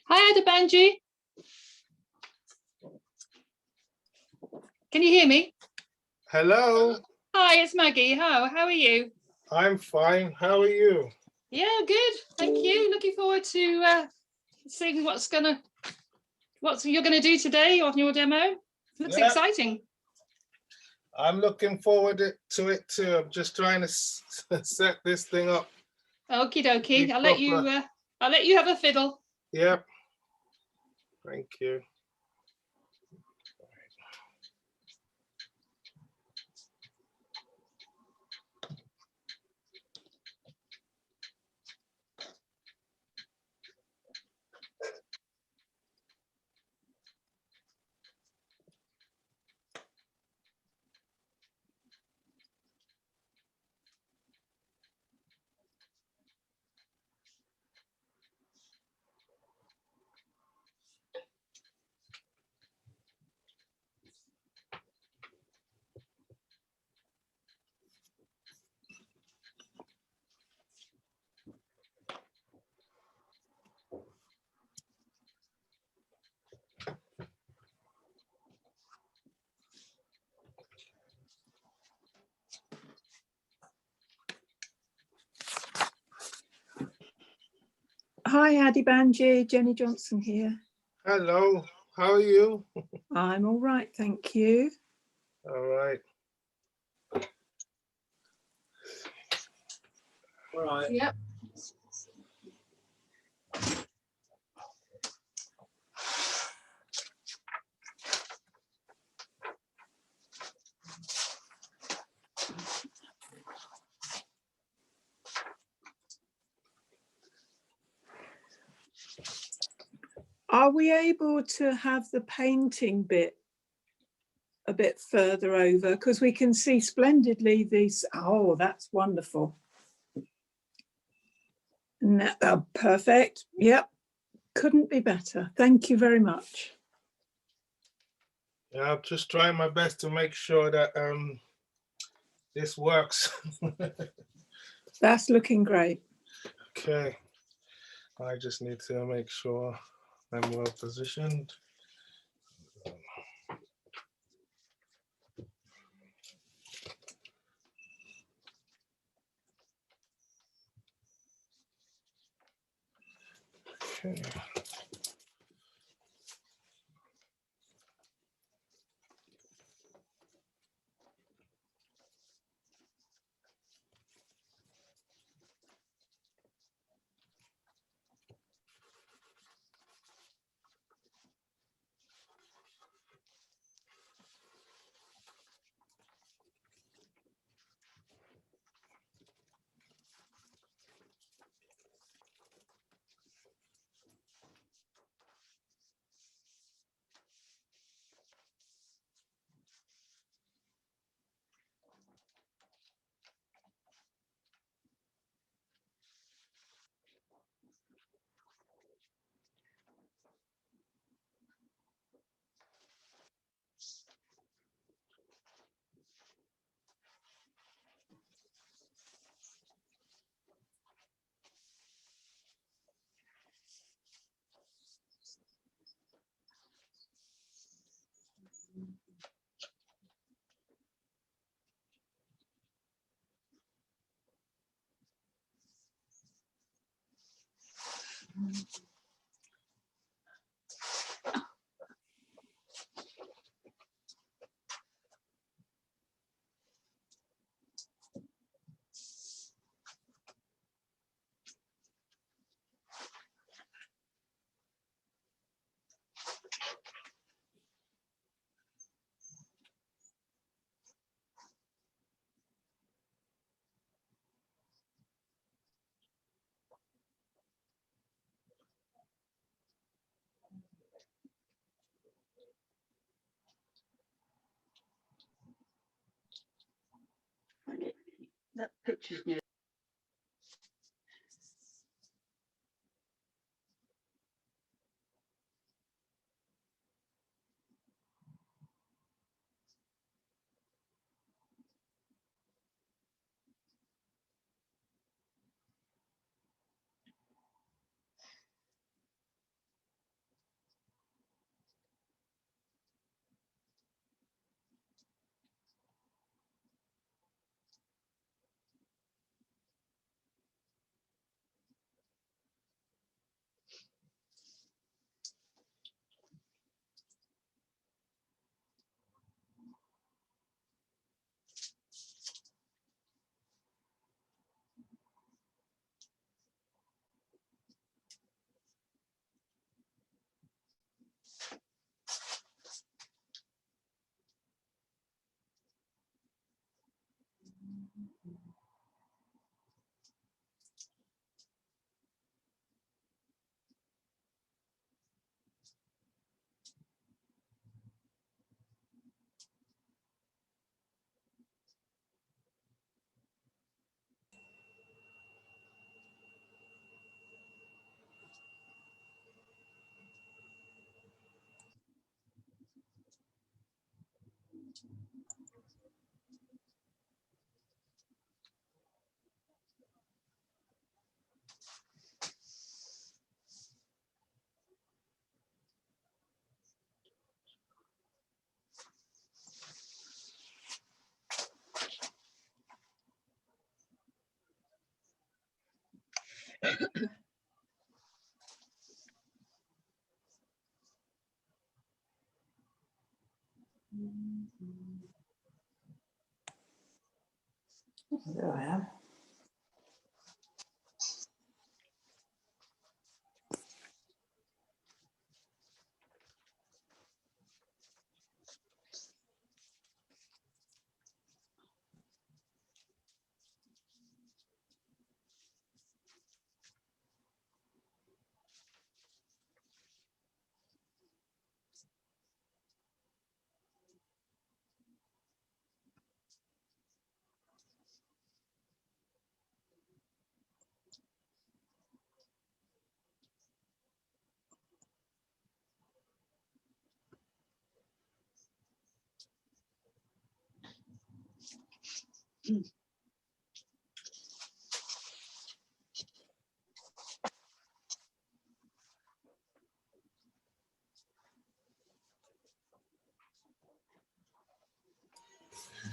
Hi, Adebanji. Can you hear me? Hello. Hi, it's Maggie. How are you? I'm fine. How are you? Yeah, good. Thank you. Looking forward to seeing what you're gonna do today on your demo. Looks exciting. I'm looking forward to it too. I'm just trying to set this thing up. Okie dokie. I'll let you have a fiddle. Yep. Thank you. Hi, Adebanji, Jenny Johnson here. Hello. How are you? I'm all right, thank you. All right. All right. Yep. Are we able to have the painting bit a bit further over? Because we can see splendidly these. Oh, that's wonderful. No, perfect. Yep. Couldn't be better. Thank you very much. Yeah, I'm just trying my best to make sure that this works. That's looking great. Okay. I just need to make sure I'm well positioned. Okay. That picture's new. There I am.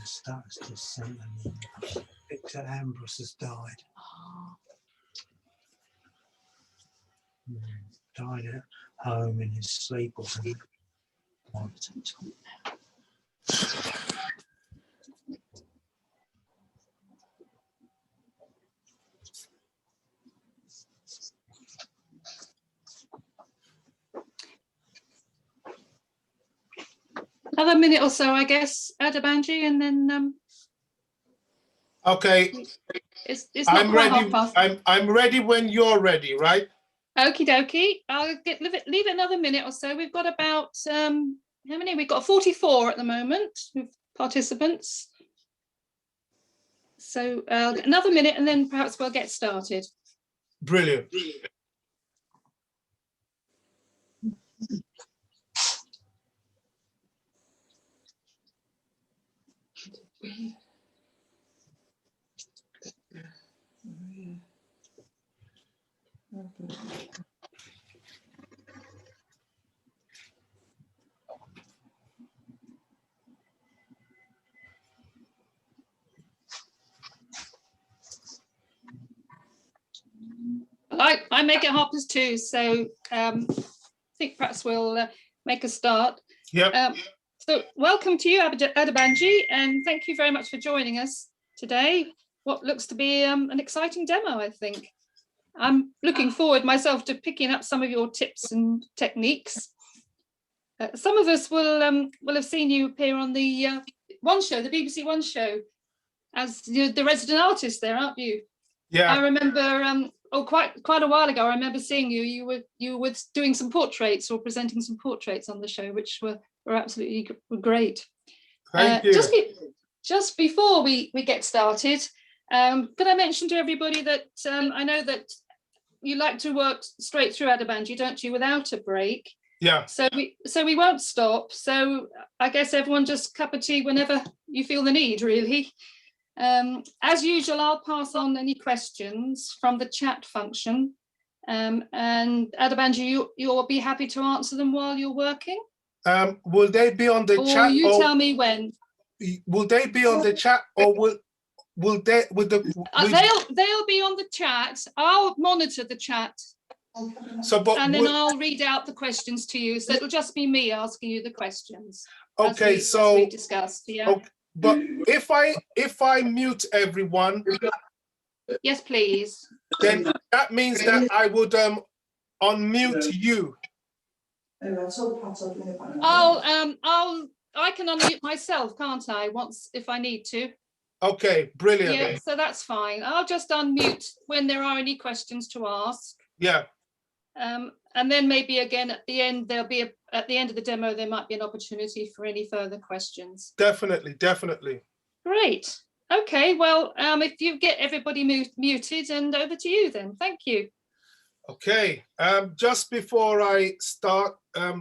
Starts to send them. Victor Ambrose has died. Died at home in his sleep or something. Another minute or so, I guess, Adebanji, and then Okay, it's not I'm quite ready. 1:30. I'm ready when you're ready, right? Okie dokie. I'll leave it another minute or so. We've got about how many? We've got 44 at the moment with participants. So another minute, and then perhaps we'll get started. Brilliant. I make it 2:30, so I think perhaps we'll make a start. Yep. So welcome to you, Adebanji, and thank you very much for joining us today. What looks to be an exciting demo, I think. I'm looking forward myself to picking up some of your tips and techniques. Some of us will have seen you appear on the One Show, the BBC One Show, as the resident artist there, aren't you? Yeah. I remember quite a while ago. I remember seeing you. You were doing some portraits or presenting some portraits on the show, which were absolutely great. Thank you. Just before we get started, could I mention to everybody that I know that you like to work straight through Adebanji, don't you, without a break? Yeah. So we won't stop. So I guess everyone just cup of tea whenever you feel the need, really. As usual, I'll pass on any questions from the chat function, and Adebanji, you'll be happy to answer them while you're working. Will they be on the chat? Or you tell me when. Will they be on the chat, or will they? They'll be on the chat. I'll monitor the chat. And then I'll read out the questions to you. So it'll just be me asking you the questions. Okay, as we discussed. Yeah. Okay, but if I mute everyone, yes, please. Then that means that I would unmute you. I can unmute myself, can't I? If I need to. Okay, brilliant. Yeah, so that's fine. I'll just unmute when there are any questions to ask. Yeah, And then maybe again at the end, at the end of the demo, there might be an opportunity for any further questions. definitely, definitely. Great. Okay, well, if you get everybody muted, and over to you then. Thank you. Okay, just before I start,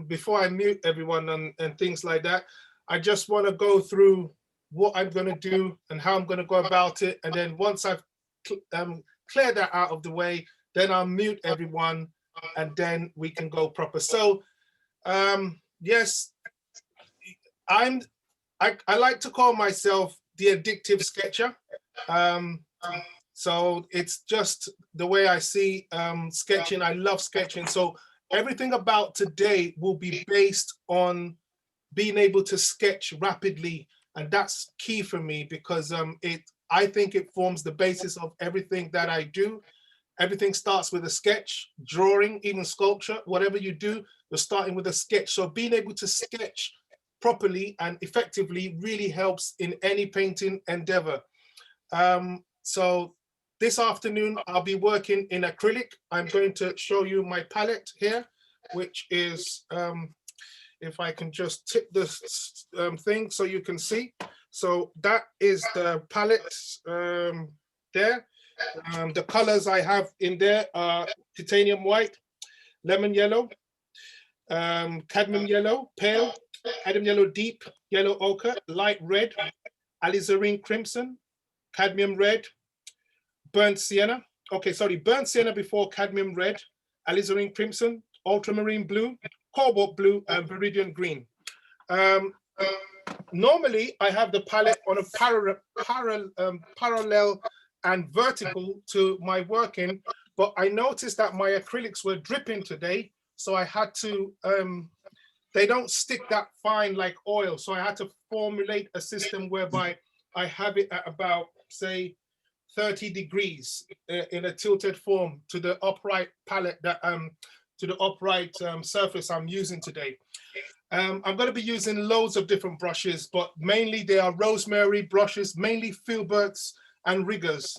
before I mute everyone and things like that, I just want to go through what I'm going to do and how I'm going to go about it. And then once I've cleared that out of the way, then I'll mute everyone and then we can go proper. So, yes, I like to call myself the addictive sketcher. So it's just the way I see sketching. I love sketching. So everything about today will be based on being able to sketch rapidly. And that's key for me because I think it forms the basis of everything that I do. Everything starts with a sketch, drawing, even sculpture, whatever you do, you're starting with a sketch. So being able to sketch properly and effectively really helps in any painting endeavor. So this afternoon, I'll be working in acrylic. I'm going to show you my palette here, which is, if I can just tip this thing so you can see. So that is the palette there. The colors I have in there are titanium white, lemon yellow, cadmium yellow, pale, cadmium yellow deep, yellow ochre, light red, alizarin crimson, cadmium red, burnt sienna. Okay, sorry, burnt sienna before cadmium red, alizarin crimson, ultramarine blue, cobalt blue, and viridian green. Normally, I have the palette on a parallel and vertical to my working, but I noticed that my acrylics were dripping today, so I had to, they don't stick that fine like oil, so I had to formulate a system whereby I have it at about, say, 30 degrees in a tilted form to the upright palette that to the upright surface I'm using today. I'm going to be using loads of different brushes, but mainly they are rosemary brushes, mainly filberts and riggers,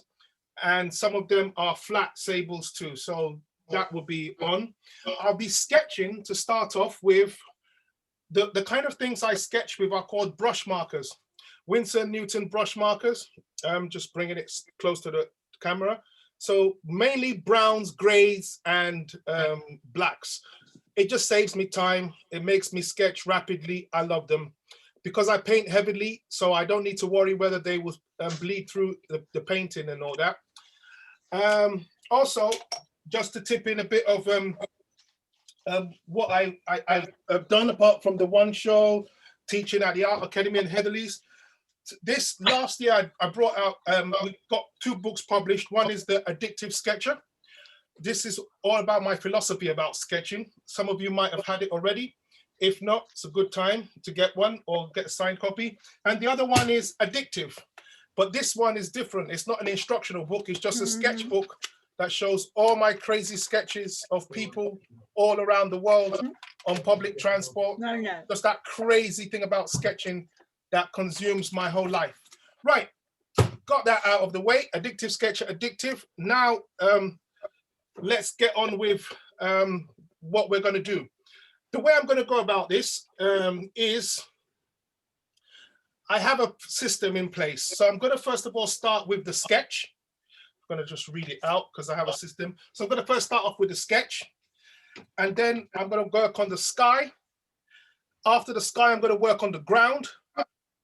and some of them are flat sables too, so that will be on. I'll be sketching to start off with. The kind of things I sketch with are called brush markers. Winsor Newton brush markers. I'm just bringing it close to the camera. So mainly browns, grays, and blacks. It just saves me time. It makes me sketch rapidly. I love them. Because I paint heavily, so I don't need to worry whether they will bleed through the painting and all that. Also, just to tip in a bit of what I've done apart from the one show, teaching at the Art Academy in Heatherley's. This last year, I brought out, we got 2 books published. One is The Addictive Sketcher. This is all about my philosophy about sketching. Some of you might have had it already. If not, it's a good time to get one or get a signed copy. And the other one is Addictive. But this one is different. It's not an instructional book. It's just a sketchbook that shows all my crazy sketches of people all around the world on public transport. Just that crazy thing about sketching that consumes my whole life. Right, got that out of the way. Addictive Sketcher, Addictive. Now, let's get on with what we're going to do. The way I'm going to go about this is I have a system in place. So I'm going to first of all start with the sketch. I'm going to just read it out because I have a system. So I'm going to first start off with the sketch, and then I'm going to work on the sky. After the sky, I'm going to work on the ground.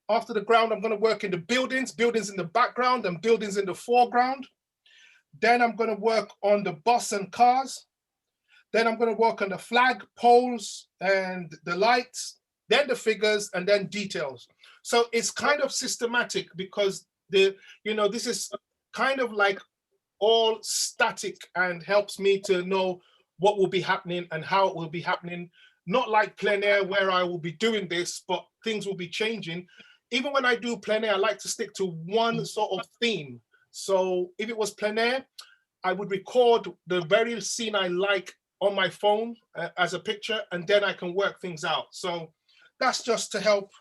After the ground, I'm going to work in the buildings in the background and buildings in the foreground. Then I'm going to work on the bus and cars. Then I'm going to work on the flag, poles, and the lights, then the figures, and then details. So it's kind of systematic because this is kind of like all static and helps me to know what will be happening and how it will be happening. Not like plein air where I will be doing this, but things will be changing. Even when I do plein air, I like to stick to one sort of theme. So if it was plein air, I would record the very scene I like on my phone as a picture, and then I can work things out. So that's just to help.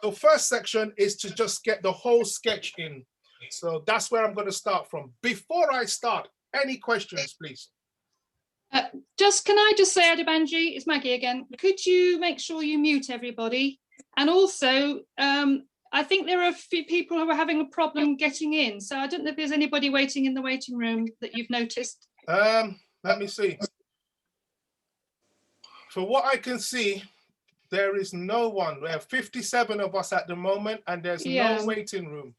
The first section is to just get the whole sketch in. So that's where I'm going to start from. Before I start, any questions, please? Can I just say, Adebanji, it's Maggie again. Could you make sure you mute everybody? And also, I think there are a few people who are having a problem getting in. So I don't know if there's anybody waiting in the waiting room that you've noticed. Let me see. For what I can see, there is no one. We have 57 of us at the moment, and there's no waiting room.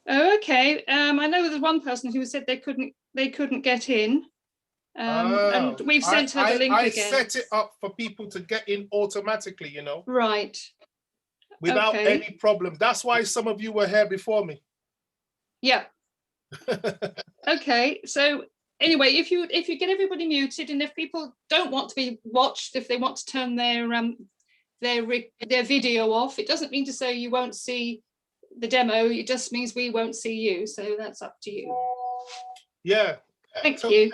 Oh, okay. I know there's one person who said they couldn't get in. And we've sent her the link again. I set it up for people to get in automatically, you know. Right. Without any problem. That's why some of you were here before me. Yeah. Okay. So anyway, if you get everybody muted, and if people don't want to be watched, if they want to turn their video off, it doesn't mean to say you won't see the demo. It just means we won't see you. So that's up to you. Yeah. Thank you.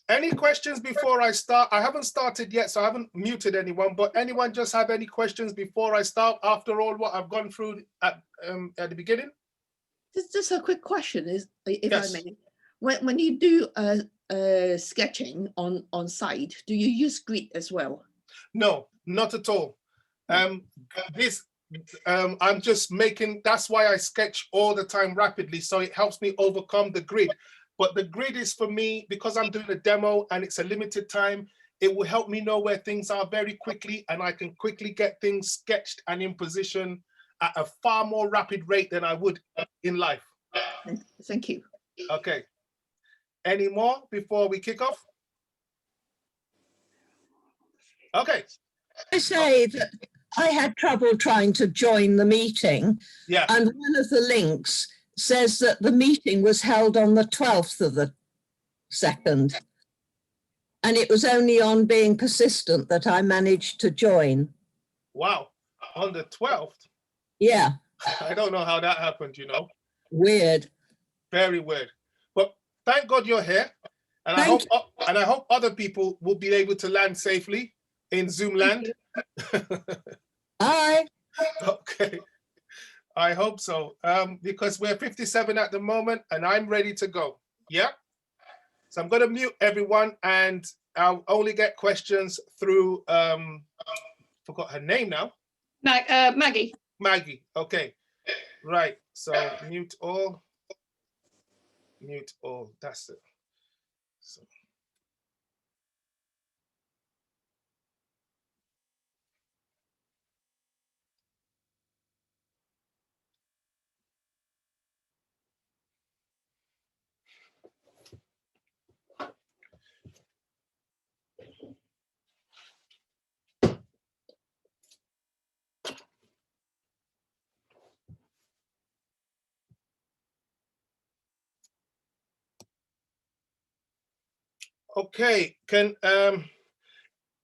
Any questions before I start? I haven't started yet, so I haven't muted anyone, but anyone just have any questions before I start, after all what I've gone through at the beginning? Just a quick question, if Yes. I may. When you do sketching on site, do you use grid as well? No, not at all. I'm just making, that's why I sketch all the time rapidly, so it helps me overcome the grid. But the grid is for me, because I'm doing a demo and it's a limited time, it will help me know where things are very quickly, and I can quickly get things sketched and in position at a far more rapid rate than I would in life. Thank you. Okay. Any more before we kick off? Okay. I say that I had trouble trying to join the meeting. Yeah. And one of the links says that the meeting was held on the 12th of the 2nd. And it was only on being persistent that I managed to join. Wow. On the 12th? Yeah. I don't know how that happened, you know. Weird. Very weird. But thank God you're here. And I hope other people will be able to land safely in Zoom land. Bye. Okay. I hope so. Because we're 57 at the moment and I'm ready to go. Yeah. So I'm going to mute everyone, and I'll only get questions through forgot her name now. Maggie. Maggie. Okay. Right. So mute all. Mute all. That's it. So. Okay, can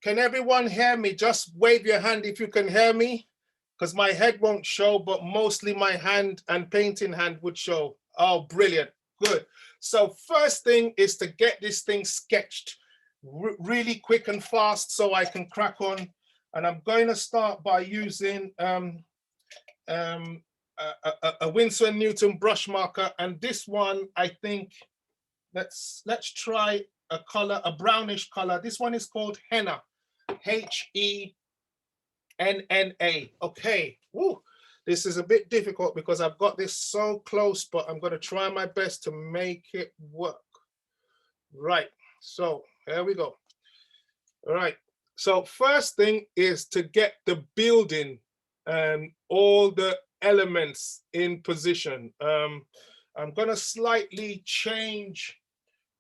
everyone hear me? Just wave your hand if you can hear me, because my head won't show, but mostly my hand and painting hand would show. Oh, brilliant, good. So first thing is to get this thing sketched really quick and fast so I can crack on. And I'm going to start by using a Winsor & Newton brush marker, and this one, I think, let's try a color, a brownish color. This one is called henna, Henna. Okay. Woo. This is a bit difficult because I've got this so close, but I'm going to try my best to make it work. Right. So here we go. All right. So first thing is to get the building and all the elements in position. I'm going to slightly change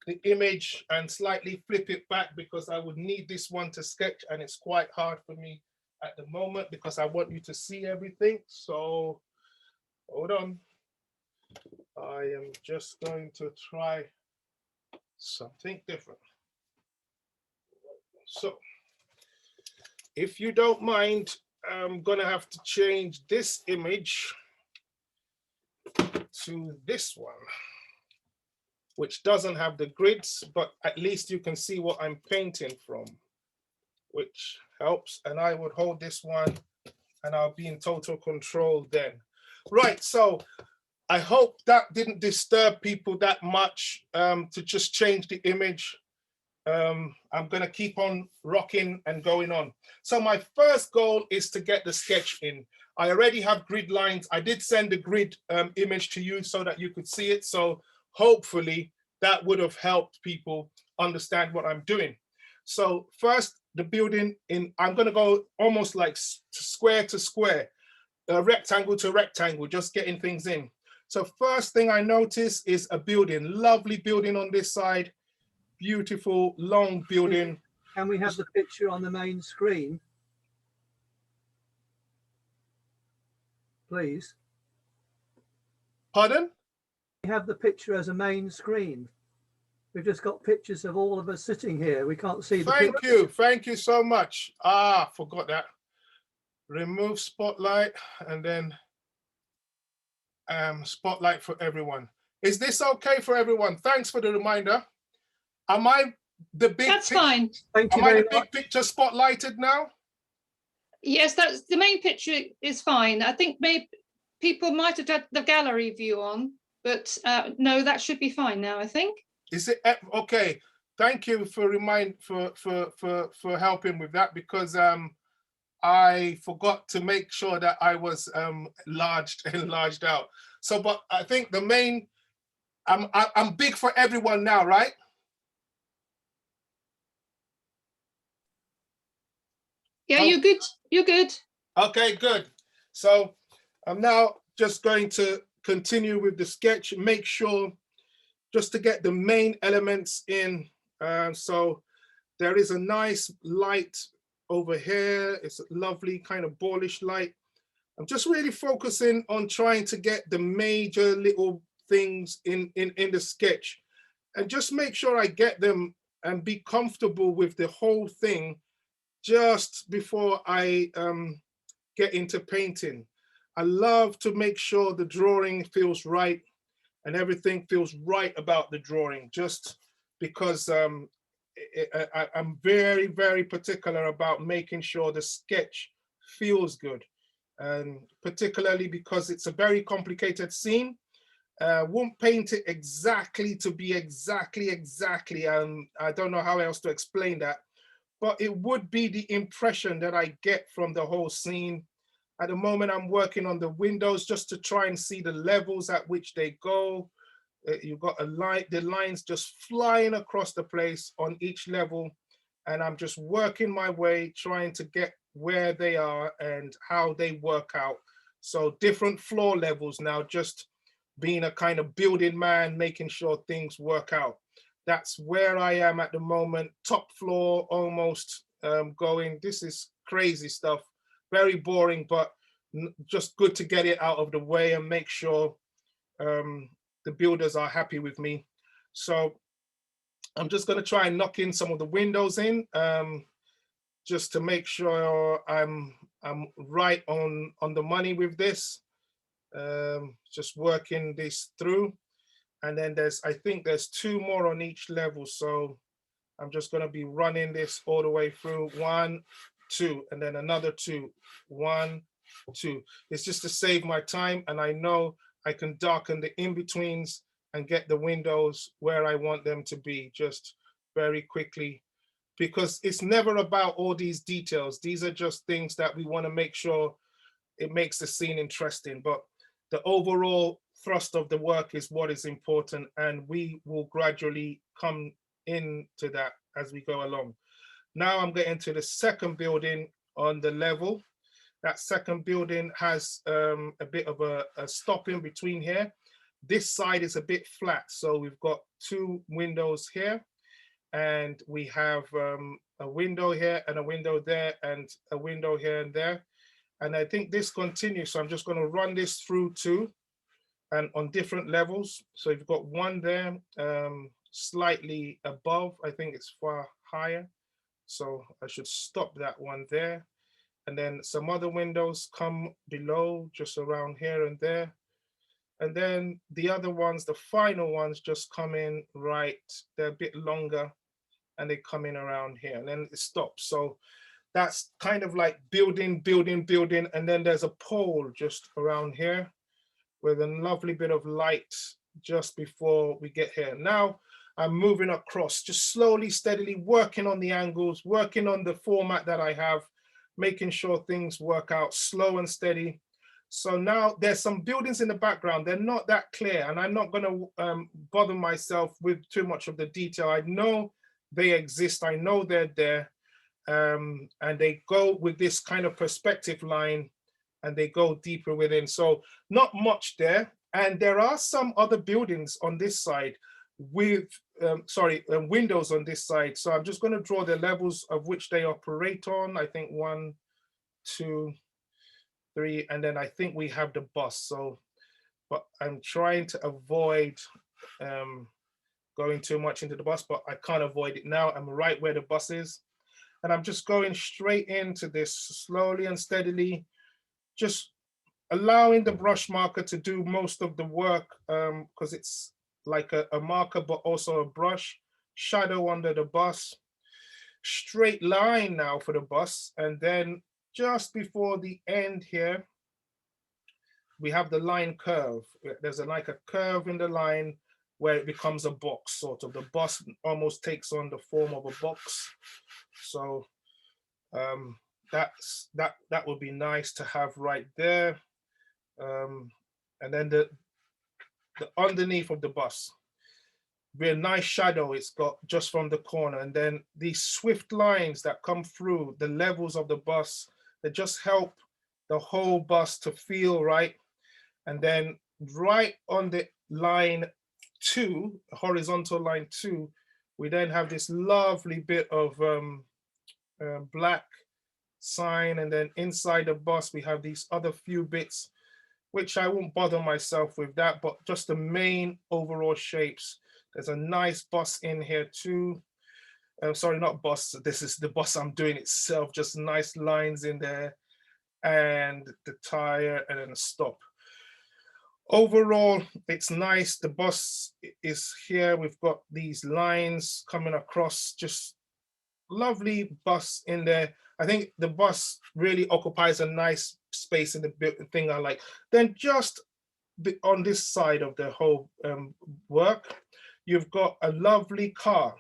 the image and slightly flip it back because I would need this one to sketch, and it's quite hard for me at the moment because I want you to see everything. So hold on. I am just going to try something different. So if you don't mind, I'm gonna have to change this image to this one, which doesn't have the grids, but at least you can see what I'm painting from, which helps. And I would hold this one and I'll be in total control then. Right, so I hope that didn't disturb people that much to just change the image. I'm gonna keep on rocking and going on. So my first goal is to get the sketch in. I already have grid lines. I did send the grid image to you so that you could see it. So hopefully that would have helped people understand what I'm doing. So first, the building in, I'm gonna go almost like square to square, rectangle to rectangle, just getting things in. So first thing I notice is a building, lovely building on this side, beautiful long building. Can we have the picture on the main screen, please? Pardon? We have the picture as a main screen. We've just got pictures of all of us sitting here. We can't see the picture. Thank you so much. Ah, forgot that. Remove spotlight and then spotlight for everyone. Is this okay for everyone? Thanks for the reminder. Am I the big? That's fine. Thank you Am I very the much. big picture spotlighted now? Yes, that's the main picture is fine. I think maybe people might have had the gallery view on, but no, that should be fine now, I think. Is it okay? Thank you for for helping with that, because I forgot to make sure that I was enlarged out. So, but I think the main, I'm big for everyone now, right? Yeah, Oh. you're good. You're good. Okay, good. So I'm now just going to continue with the sketch, make sure just to get the main elements in. So there is a nice light over here. It's a lovely kind of ballish light. I'm just really focusing on trying to get the major little things in the sketch and just make sure I get them and be comfortable with the whole thing just before I get into painting. I love to make sure the drawing feels right and everything feels right about the drawing, just because I'm very, very particular about making sure the sketch feels good. And particularly because it's a very complicated scene. Won't paint it exactly to be exactly. I don't know how else to explain that, but it would be the impression that I get from the whole scene. At the moment, I'm working on the windows just to try and see the levels at which they go. You've got a line, the lines just flying across the place on each level. And I'm just working my way, trying to get where they are and how they work out. So different floor levels now, just being a kind of building man, making sure things work out. That's where I am at the moment. Top floor almost going. This is crazy stuff. Very boring, but just good to get it out of the way and make sure the builders are happy with me. So I'm just going to try and knock in some of the windows in, just to make sure I'm right on the money with this. Just working this through. And then I think there's 2 more on each level. So I'm just going to be running this all the way through. 1, 2, and then another 2. 1, 2. It's just to save my time. And I know I can darken the in-betweens and get the windows where I want them to be just very quickly, because it's never about all these details. These are just things that we want to make sure it makes the scene interesting. But the overall thrust of the work is what is important, and we will gradually come into that as we go along. Now I'm getting to the second building on the level. That second building has a bit of a stop in between here. This side is a bit flat, so we've got 2 windows here, and we have a window here and a window there and a window here and there. And I think this continues, so I'm just going to run this through 2 and on different levels. So you've got 1 there, slightly above. I think it's far higher, so I should stop that one there. And then some other windows come below, just around here and there. And then the other ones, the final ones, just come in right. They're a bit longer and they come in around here, and then it stops. So that's kind of like building. And then there's a pole just around here. with a lovely bit of light just before we get here. Now I'm moving across, just slowly, steadily working on the angles, working on the format that I have, making sure things work out slow and steady. So now there's some buildings in the background. They're not that clear, and I'm not going to bother myself with too much of the detail. I know they exist. I know they're there. And they go with this kind of perspective line, and they go deeper within. So not much there. And there are some other buildings on this side with, windows on this side. So I'm just going to draw the levels of which they operate on. I think 1, 2, 3, and then I think we have the bus. So, but I'm trying to avoid going too much into the bus, but I can't avoid it now. I'm right where the bus is. And I'm just going straight into this slowly and steadily, just allowing the brush marker to do most of the work, because it's like a marker, but also a brush. Shadow under the bus. Straight line now for the bus. And then just before the end here, we have the line curve. There's like a curve in the line where it becomes a box, sort of. The bus almost takes on the form of a box. So that would be nice to have right there. And then the underneath of the bus, be a nice shadow it's got just from the corner. And then these swift lines that come through the levels of the bus, that just help the whole bus to feel right. And then right on the line 2, horizontal line 2, we then have this lovely bit of black sign. And then inside the bus, we have these other few bits, which I won't bother myself with that, but just the main overall shapes. There's a nice bus in here too. Sorry, not bus. This is the bus I'm doing itself. Just nice lines in there, and the tire, and then a stop. Overall, it's nice. The bus is here. We've got these lines coming across, just lovely bus in there. I think the bus really occupies a nice space in the thing I like. Then just on this side of the whole work, you've got a lovely car.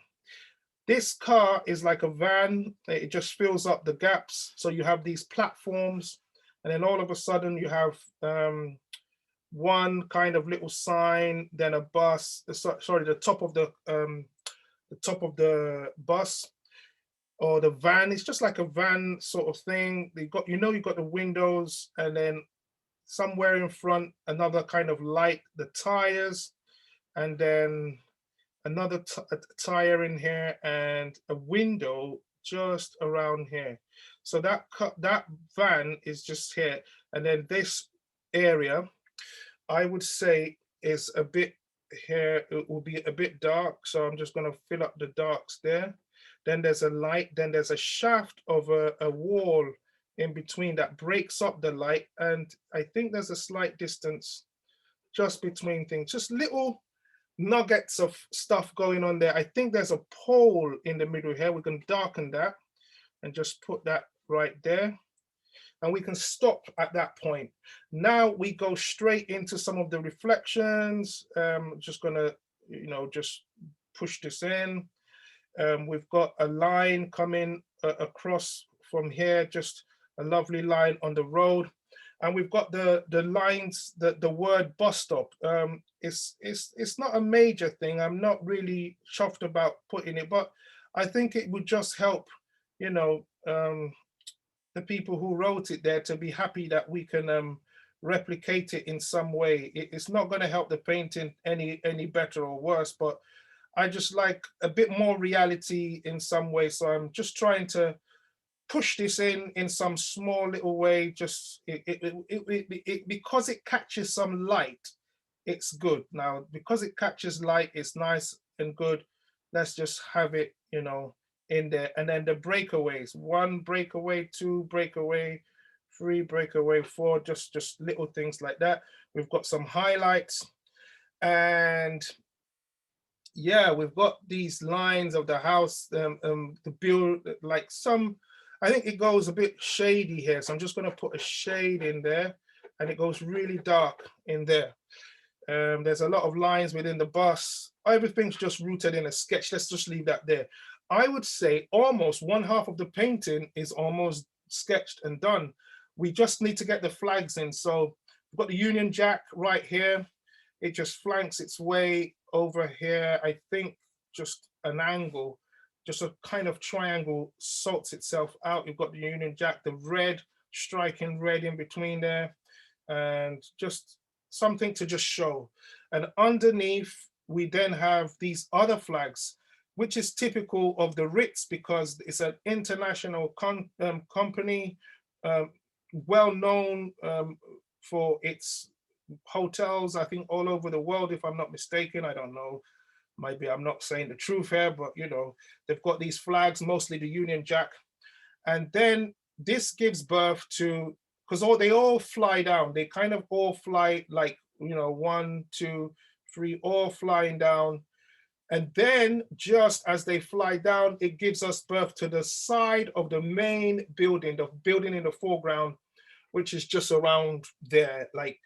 This car is like a van. It just fills up the gaps. So you have these platforms, and then all of a sudden you have one kind of little sign, then a bus. Sorry, the top of the bus or the van. It's just like a van sort of thing. You've got the windows, and then somewhere in front, another kind of light, the tires, and then another tire in here, and a window just around here. So that van is just here. And then this area, I would say, is a bit here. It will be a bit dark. So I'm just going to fill up the darks there. Then there's a light. Then there's a shaft of a wall in between that breaks up the light. And I think there's a slight distance just between things, just little nuggets of stuff going on there. I think there's a pole in the middle here. We can darken that and just put that right there. And we can stop at that point. Now we go straight into some of the reflections. Just gonna, just push this in. We've got a line coming across from here, just a lovely line on the road. And we've got the lines, the word bus stop. It's not a major thing. I'm not really chuffed about putting it, but I think it would just help, the people who wrote it there to be happy that we can replicate it in some way. It's not going to help the painting any better or worse, but I just like a bit more reality in some way. So I'm just trying to push this in some small little way. Just because it catches some light, it's good. Now, because it catches light, it's nice and good. Let's just have it, in there. And then the breakaways, 1 breakaway, 2 breakaway, 3 breakaway, 4, just little things like that. We've got some highlights, and yeah, we've got these lines of the house, the build, like some, I think it goes a bit shady here. So I'm just going to put a shade in there. and it goes really dark in there. There's a lot of lines within the bus. Everything's just rooted in a sketch. Let's just leave that there. I would say almost 1/2 of the painting is almost sketched and done. We just need to get the flags in. So we've got the Union Jack right here. It just flanks its way over here. I think just an angle, just a kind of triangle sorts itself out. You've got the Union Jack, the red, striking red in between there, and just something to just show. And underneath, we then have these other flags, which is typical of the Ritz because it's an international company, well known for its hotels, I think all over the world, if I'm not mistaken. I don't know, maybe I'm not saying the truth here, but you know, they've got these flags, mostly the Union Jack. And then this gives birth to, because they all fly down, they kind of all fly like, you know, 1, 2, 3, all flying down. And then just as they fly down, it gives us birth to the side of the main building, the building in the foreground, which is just around there. Like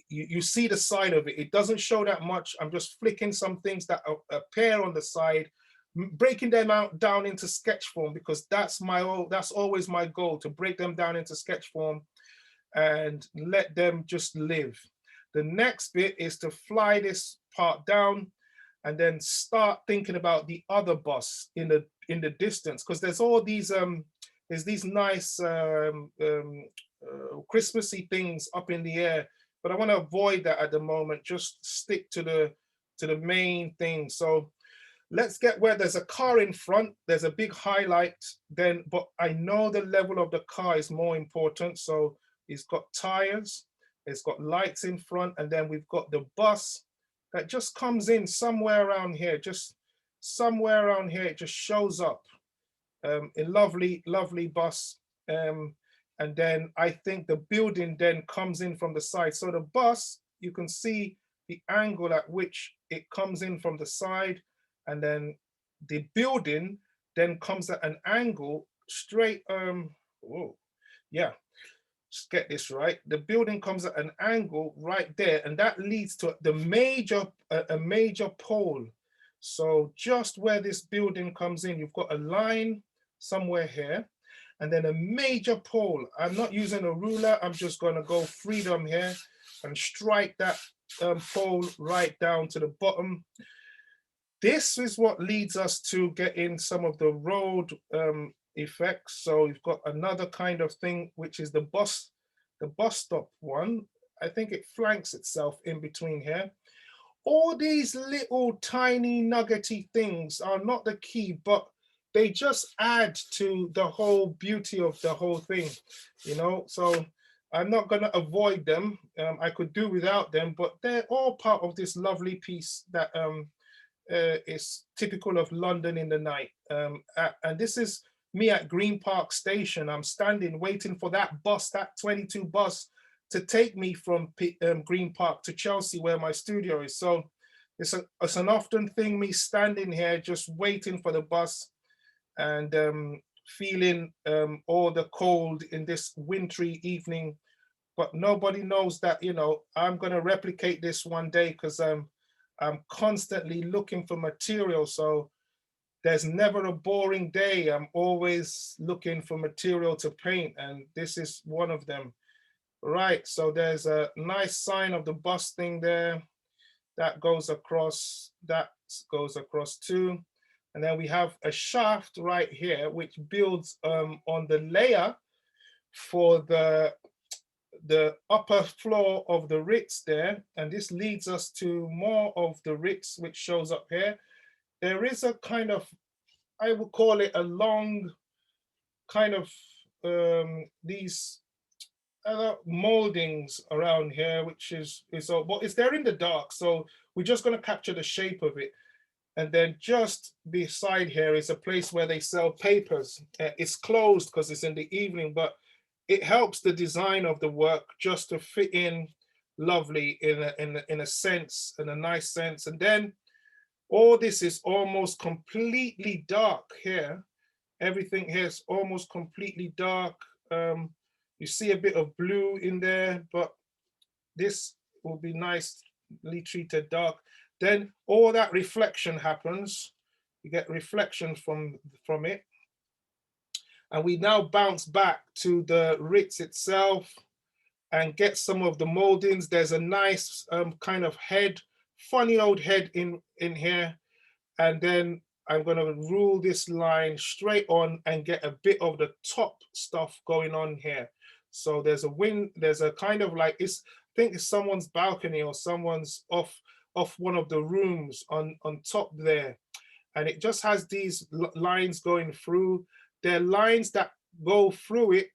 you see the side of it. It doesn't show that much. I'm just flicking some things that appear on the side, breaking them out down into sketch form, because that's always my goal, to break them down into sketch form and let them just live. The next bit is to fly this part down and then start thinking about the other bus in the distance, because there's all these there's these nice Christmassy things up in the air, but I want to avoid that at the moment. Just stick to the main thing. So let's get where there's a car in front. There's a big highlight then, but I know the level of the car is more important. So it's got tires, it's got lights in front, and then we've got the bus that just comes in somewhere around here, just somewhere around here. It just shows up, a lovely, lovely bus. And then I think the building then comes in from the side. So the bus, you can see the angle at which it comes in from the side, and then the building then comes at an angle straight, whoa, yeah, let's get this right. The building comes at an angle right there, and that leads to the a major pole. So just where this building comes in, you've got a line somewhere here, and then a major pole. I'm not using a ruler. I'm just going to go freedom here and strike that pole right down to the bottom. This is what leads us to get in some of the road effects. So you've got another kind of thing, which is the bus stop one. I think it flanks itself in between here. All these little tiny nuggety things are not the key, but they just add to the whole beauty of the whole thing, you know? So I'm not gonna avoid them. I could do without them, but they're all part of this lovely piece that is typical of London in the night. And this is me at Green Park Station. I'm standing waiting for that bus, that 22 bus, to take me from Green Park to Chelsea, where my studio is. So it's an often thing, me standing here just waiting for the bus and feeling all the cold in this wintry evening. But nobody knows that, you know, I'm going to replicate this one day, because I'm constantly looking for material. So there's never a boring day. I'm always looking for material to paint, and this is one of them. Right, so there's a nice sign of the bus thing there. That goes across too. And then we have a shaft right here, which builds on the layer for the upper floor of the Ritz there. And this leads us to more of the Ritz, which shows up here. There is a kind of, I would call it a long kind of these moldings around here, which is well, it's there in the dark, so we're just going to capture the shape of it. And then just beside here is a place where they sell papers. It's closed because it's in the evening, but it helps the design of the work just to fit in lovely in a sense, in a nice sense. And then all this is almost completely dark here. Everything here is almost completely dark. You see a bit of blue in there, but this will be nicely treated dark. Then all that reflection happens. You get reflection from it. And we now bounce back to the Ritz itself and get some of the moldings. There's a nice kind of head, funny old head in here. And then I'm going to rule this line straight on and get a bit of the top stuff going on here. So there's a kind of like, I think it's someone's balcony or someone's off one of the rooms on top there. And it just has these lines going through. They're lines that go through it,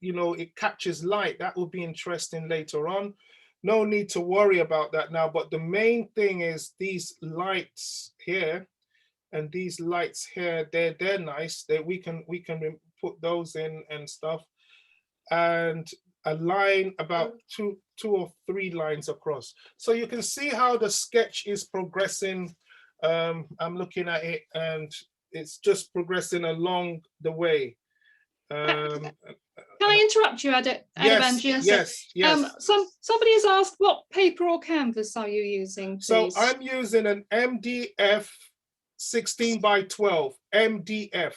you know, it catches light. That will be interesting later on. No need to worry about that now. But the main thing is these lights here and these lights here, they're nice. We can put those in and stuff. And a line about two or three lines across. So you can see how the sketch is progressing. I'm looking at it and it's just progressing along the way. Can I interrupt you, Adebanji? Yes. Somebody has asked, what paper or canvas are you using, please? So I'm using an MDF 16 by 12, MDF.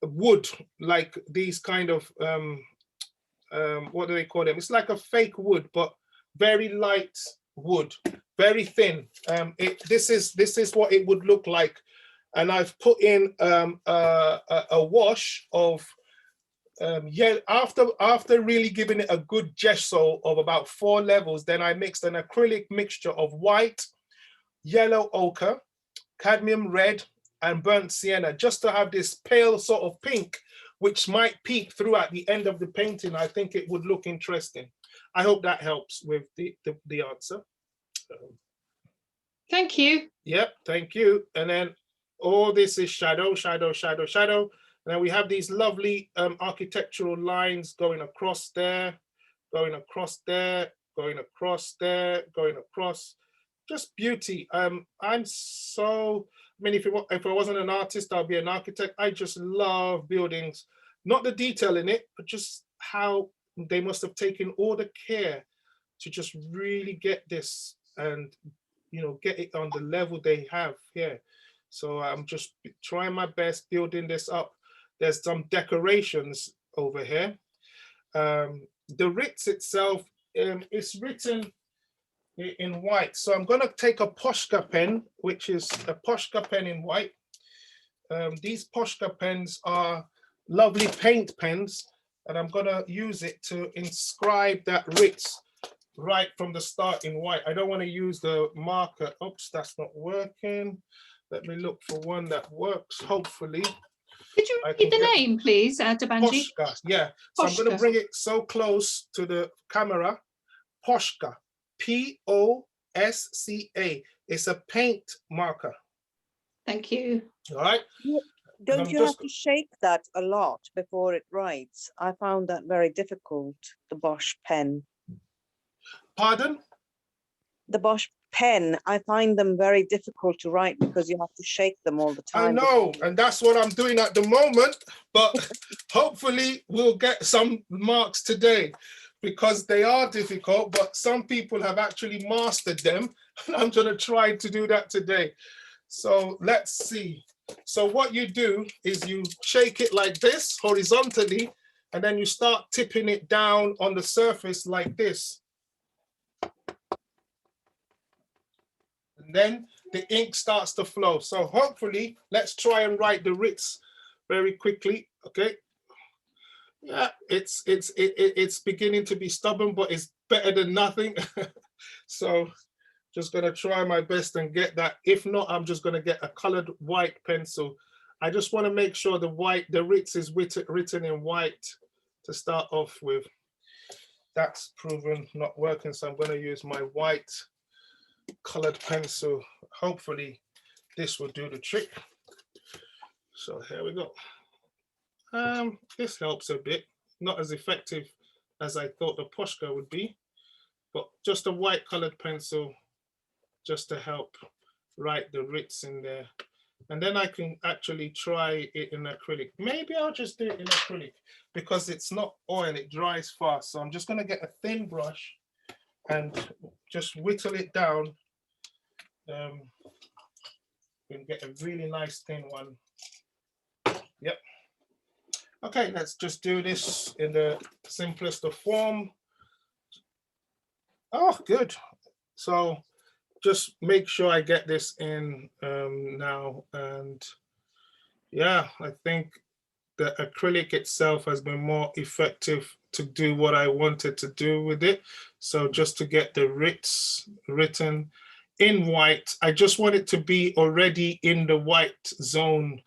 Wood, like these kind of, what do they call them? It's like a fake wood, but very light wood, very thin. This is what it would look like. And I've put in a wash of after really giving it a good gesso of about 4 levels, then I mixed an acrylic mixture of white, yellow ochre, cadmium red, and burnt sienna, just to have this pale sort of pink, which might peek through at the end of the painting. I think it would look interesting. I hope that helps with the answer. Thank you. Yep, thank you. And then all this is shadow, shadow, shadow, shadow. And then we have these lovely architectural lines going across there, going across there, going across there, going across. Just beauty. I mean, if I wasn't an artist, I'd be an architect. I just love buildings, not the detail in it, but just how they must have taken all the care to just really get this and, you know, get it on the level they have here. So I'm just trying my best building this up. There's some decorations over here. The Ritz itself is written in white. So I'm going to take a Posca pen, which is a Posca pen in white. These Posca pens are lovely paint pens, and I'm going to use it to inscribe that Ritz right from the start in white. I don't want to use the marker. Oops, that's not working. Let me look for one that works, hopefully. Could you repeat the name, please, Adebanji? Posca, yeah. So I'm going to bring it so close to the camera. Posca, P-O-S-C-A. It's a paint marker. Thank you. All right. Don't you have to shake that a lot before it writes? I found that very difficult, the Bosch pen. Pardon? The Bosch pen, I find them very difficult to write because you have to shake them all the time. I know, and that's what I'm doing at the moment, but hopefully we'll get some marks today because they are difficult, but some people have actually mastered them. And I'm going to try to do that today. So let's see. So what you do is you shake it like this horizontally, and then you start tipping it down on the surface like this. And then the ink starts to flow. So hopefully, let's try and write the Ritz very quickly. Okay. Yeah, it's beginning to be stubborn, but it's better than nothing. So just gonna try my best and get that. If not, I'm just gonna get a colored white pencil. I just want to make sure the Ritz is written in white to start off with. That's proven not working, so I'm gonna use my white colored pencil. Hopefully this will do the trick. So here we go. This helps a bit, not as effective as I thought the Posca would be, but just a white colored pencil just to help write the Ritz in there. And then I can actually try it in acrylic. Maybe I'll just do it in acrylic because it's not oil, it dries fast. So I'm just gonna get a thin brush and just whittle it down. We'll get a really nice thin one. Yep. Okay, let's just do this in the simplest of form. Oh, good. So just make sure I get this in now. And yeah, I think the acrylic itself has been more effective to do what I wanted to do with it. So just to get the written in white, I just want it to be already in the white zone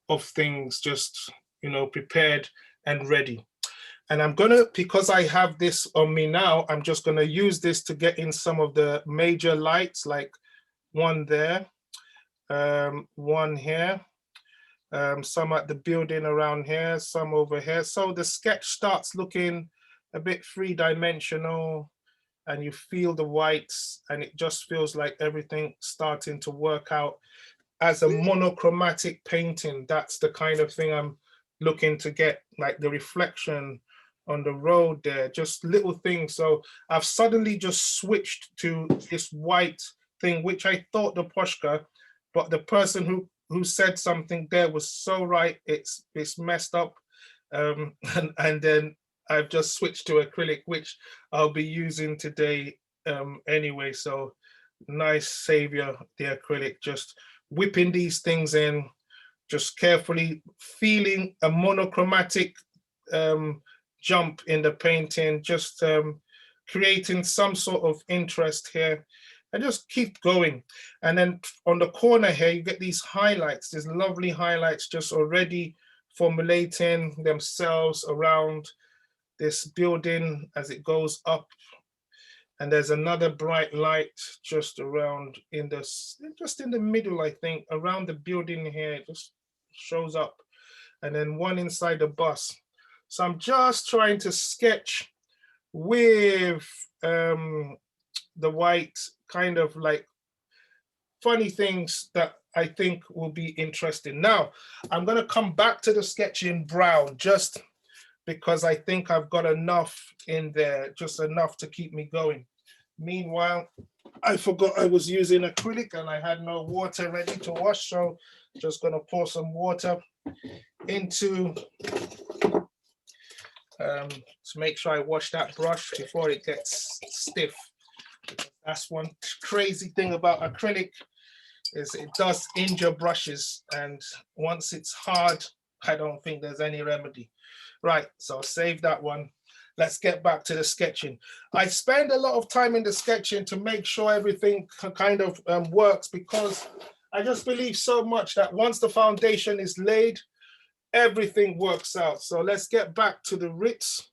of things, just, you know, prepared and ready. And I'm gonna, because I have this on me now, I'm just gonna use this to get in some of the major lights, like one there, one here, some at the building around here, some over here. So the sketch starts looking a bit three-dimensional, and you feel the whites, and it just feels like everything starting to work out as a monochromatic painting. That's the kind of thing I'm looking to get, like the reflection on the road there, just little things. So I've suddenly just switched to this white thing, which I thought the Poshka, but the person who said something there was so right. It's messed up, and then I've just switched to acrylic, which I'll be using today anyway. So nice savior, the acrylic, just whipping these things in, just carefully feeling a monochromatic jump in the painting, just creating some sort of interest here, and just keep going. And then on the corner here, you get these highlights, these lovely highlights just already formulating themselves around this building as it goes up. And there's another bright light just around just in the middle, I think, around the building here. It just shows up. And then one inside the bus. So I'm just trying to sketch with the white, kind of like funny things that I think will be interesting. Now, I'm going to come back to the sketch in brown, just because I think I've got enough in there, just enough to keep me going. Meanwhile, I forgot I was using acrylic and I had no water ready to wash, so just going to pour some water into to make sure I wash that brush before it gets stiff. That's one crazy thing about acrylic, is it does injure brushes, and once it's hard, I don't think there's any remedy. Right, so I'll save that one. Let's get back to the sketching. I spend a lot of time in the sketching to make sure everything kind of works, because I just believe so much that once the foundation is laid, everything works out. So let's get back to the Ritz.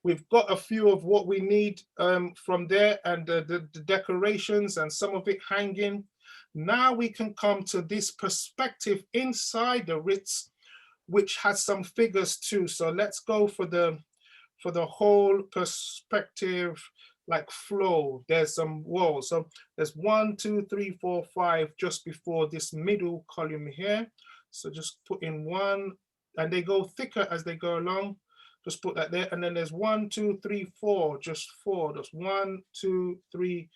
We've got a few of what we need from there, and the decorations and some of it hanging. Now we can come to this perspective inside the Ritz, which has some figures too. So let's go for the whole perspective, like flow. There's some walls. So there's 1, 2, 3, 4, 5 just before this middle column here. So just put in one, and they go thicker as they go along. Just put that there. And then there's 1, 2, 3, 4, just 4. Just 1, 2, 3,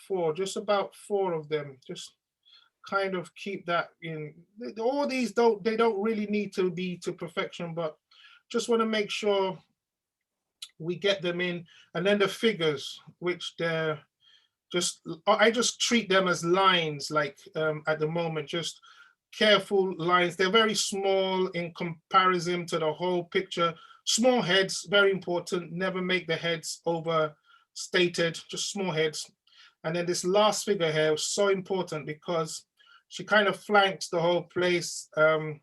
4, just about 4 of them. Just kind of keep that in. All these don't really need to be to perfection, but just want to make sure we get them in. And then the figures, which they're just, I just treat them as lines, like at the moment, just careful lines. They're very small in comparison to the whole picture. Small heads, very important. Never make the heads overstated, just small heads. And then this last figure here was so important because she kind of flanks the whole place. The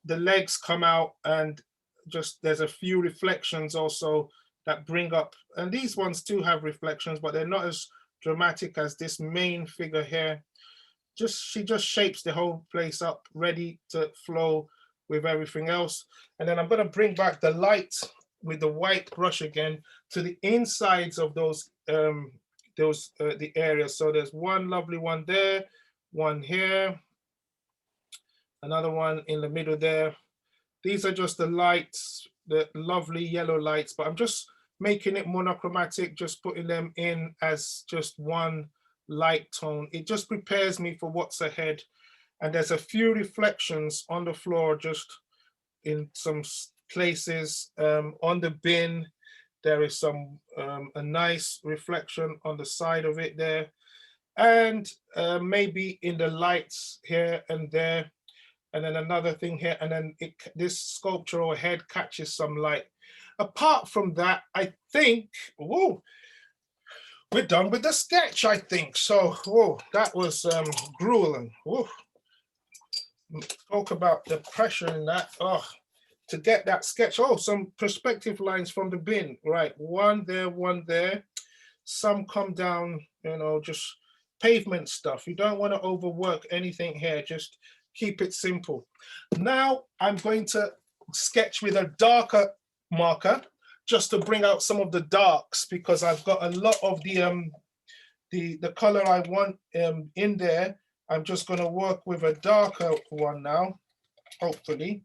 legs come out, and just there's a few reflections also that bring up, and these ones too have reflections, but they're not as dramatic as this main figure here. She just shapes the whole place up, ready to flow with everything else. And then I'm going to bring back the light with the white brush again to the insides of those the areas. So there's one lovely one there, one here, another one in the middle there. These are just the lights, the lovely yellow lights, but I'm just making it monochromatic, just putting them in as just one light tone. It just prepares me for what's ahead. And there's a few reflections on the floor, just in some places. On the bin, there is some a nice reflection on the side of it there. And maybe in the lights here and there. And then another thing here, and then this sculptural head catches some light. Apart from that, I think, whoa, we're done with the sketch, I think. So, whoa, that was grueling. Whoa. Talk about the pressure in that. Oh, to get that sketch. Oh, some perspective lines from the bin. Right, one there. Some come down, you know, just pavement stuff. You don't want to overwork anything here. Just keep it simple. Now I'm going to sketch with a darker marker just to bring out some of the darks, because I've got a lot of the color I want in there. I'm just going to work with a darker one now. Hopefully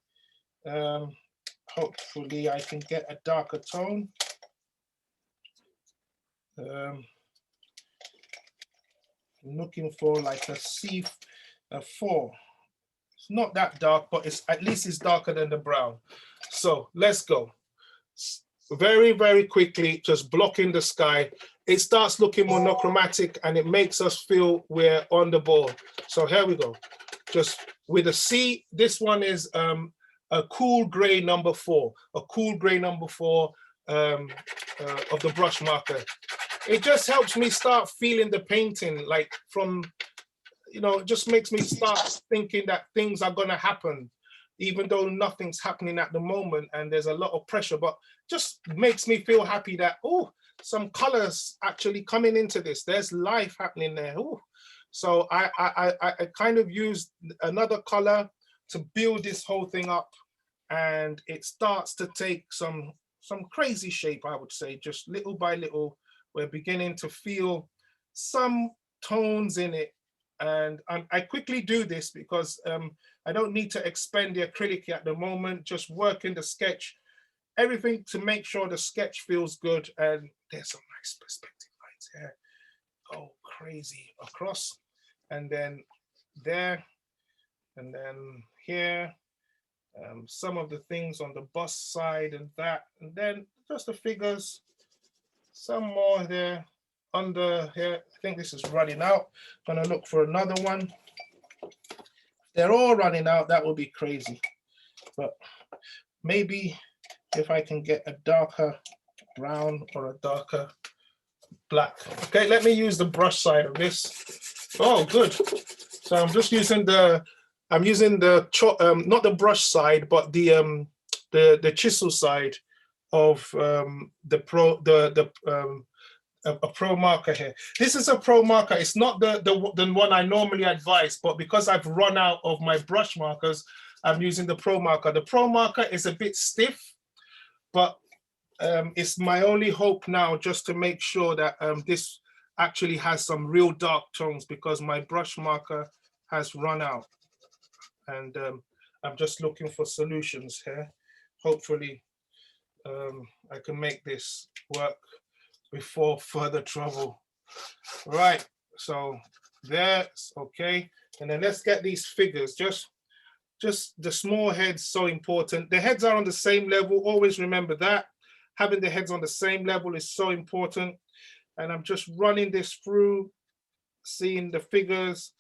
I can get a darker tone. I'm looking for like a C4. It's not that dark, but it's at least it's darker than the brown. So let's go. Very, very quickly, just blocking the sky. It starts looking monochromatic and it makes us feel we're on the ball. So here we go. Just with a C, this one is a cool gray number 4, a cool gray number 4 of the brush marker. It just helps me start feeling the painting, like from, you know, it just makes me start thinking that things are going to happen, even though nothing's happening at the moment and there's a lot of pressure, but just makes me feel happy that, oh, some colors actually coming into this. There's life happening there. Ooh. So I kind of used another color to build this whole thing up, and it starts to take some crazy shape, I would say. Just little by little, we're beginning to feel some tones in it. And I quickly do this because I don't need to expend the acrylic at the moment, just working the sketch, everything to make sure the sketch feels good. And there's some nice perspective lines here. Go crazy across, and then there, and then here. Some of the things on the bust side and that, and then just the figures, some more there. Under here, I think this is running out. Gonna look for another one. They're all running out, that would be crazy. But maybe if I can get a darker brown or a darker black. Okay, let me use the brush side of this. Oh, good. So I'm just using the, not the brush side, but the chisel side of a pro marker here. This is a pro marker. It's not the one I normally advise, but because I've run out of my brush markers, I'm using the pro marker. The pro marker is a bit stiff, but it's my only hope now, just to make sure that this actually has some real dark tones, because my brush marker has run out. And I'm just looking for solutions here. Hopefully I can make this work before further trouble. Right, so that's okay. And then let's get these figures. Just the small heads, so important. The heads are on the same level. Always remember that. Having the heads on the same level is so important. And I'm just running this through, seeing the figures.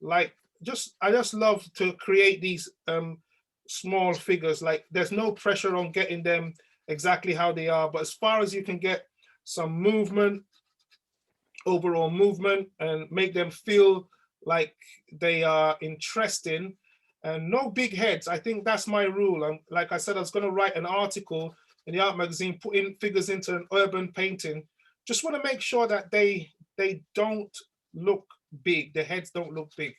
Like, I just love to create these small figures. Like, there's no pressure on getting them exactly how they are, but as far as you can get some movement, overall movement, and make them feel like they are interesting, and no big heads. I think that's my rule. Like I said, I was going to write an article in the art magazine, putting figures into an urban painting. Just want to make sure that they don't look big. The heads don't look big.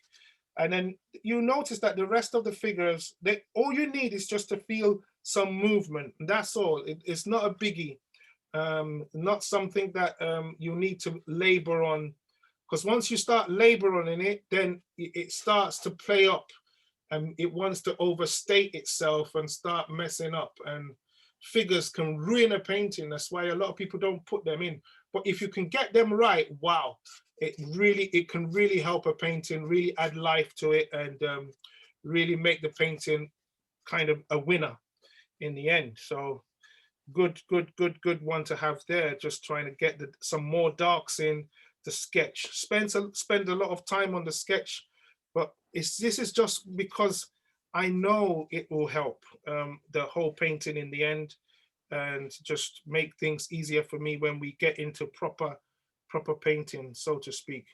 And then you notice that the rest of the figures, all you need is just to feel some movement. That's all. It's not a biggie. Not something that you need to labor on, because once you start laboring in it, then it starts to play up, and it wants to overstate itself and start messing up. And figures can ruin a painting. That's why a lot of people don't put them in. But if you can get them right, wow, it can really help a painting, really add life to it, and really make the painting kind of a winner in the end. So good one to have there. Just trying to get some more darks in the sketch. Spend a lot of time on the sketch, but this is just because I know it will help the whole painting in the end, and just make things easier for me when we get into proper painting, so to speak.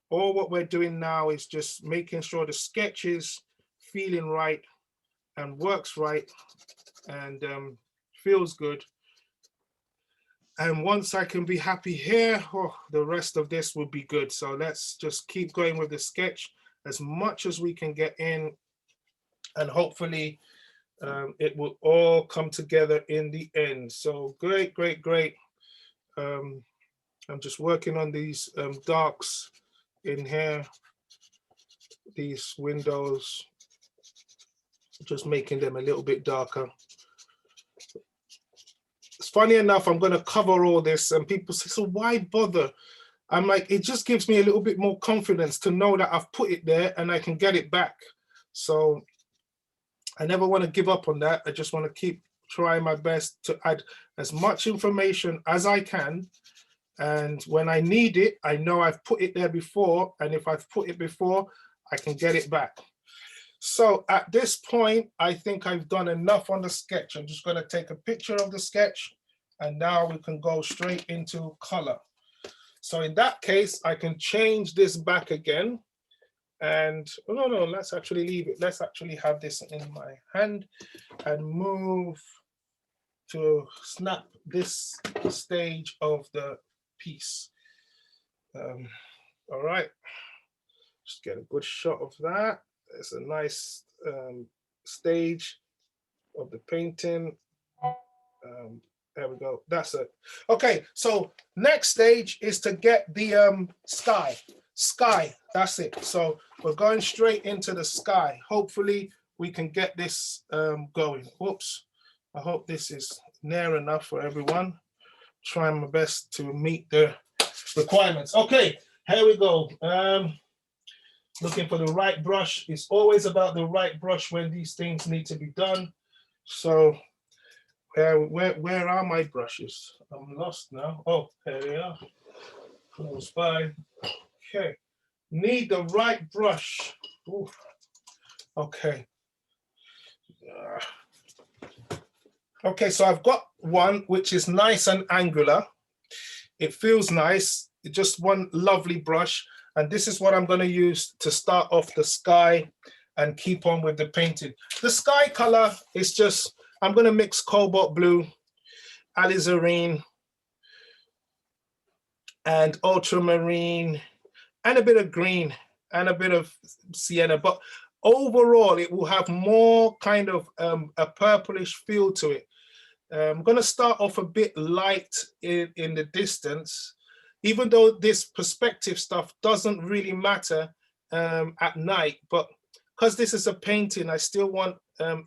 All what we're doing now is just making sure the sketch is feeling right and works right and feels good. And once I can be happy here, oh, the rest of this will be good. So let's just keep going with the sketch as much as we can get in, and hopefully it will all come together in the end. So great. I'm just working on these darks in here, these windows, just making them a little bit darker. It's funny enough, I'm going to cover all this, and people say, so why bother? I'm like, it just gives me a little bit more confidence to know that I've put it there and I can get it back. So I never want to give up on that. I just want to keep trying my best to add as much information as I can. And when I need it, I know I've put it there before. And if I've put it before, I can get it back. So at this point, I think I've done enough on the sketch. I'm just going to take a picture of the sketch, and now we can go straight into color. So in that case, I can change this back again. And no, let's actually leave it. Let's actually have this in my hand and move to snap this stage of the piece. All right, just get a good shot of that. It's a nice stage of the painting. There we go, that's it. Okay, so next stage is to get the sky, that's it. So we're going straight into the sky. Hopefully we can get this going. Whoops, I hope this is near enough for everyone. Trying my best to meet the requirements. Okay, here we go. Looking for the right brush. It's always about the right brush when these things need to be done. So where are my brushes? I'm lost now. Oh, here they are. Close by. Okay, need the right brush. Ooh. Okay. Okay, so I've got one which is nice and angular. It feels nice. It's just one lovely brush. And this is what I'm going to use to start off the sky and keep on with the painting. The sky color is just, I'm going to mix cobalt blue, alizarin, and ultramarine, and a bit of green, and a bit of sienna. But overall, it will have more kind of a purplish feel to it. I'm going to start off a bit light in the distance, even though this perspective stuff doesn't really matter at night, but because this is a painting, I still want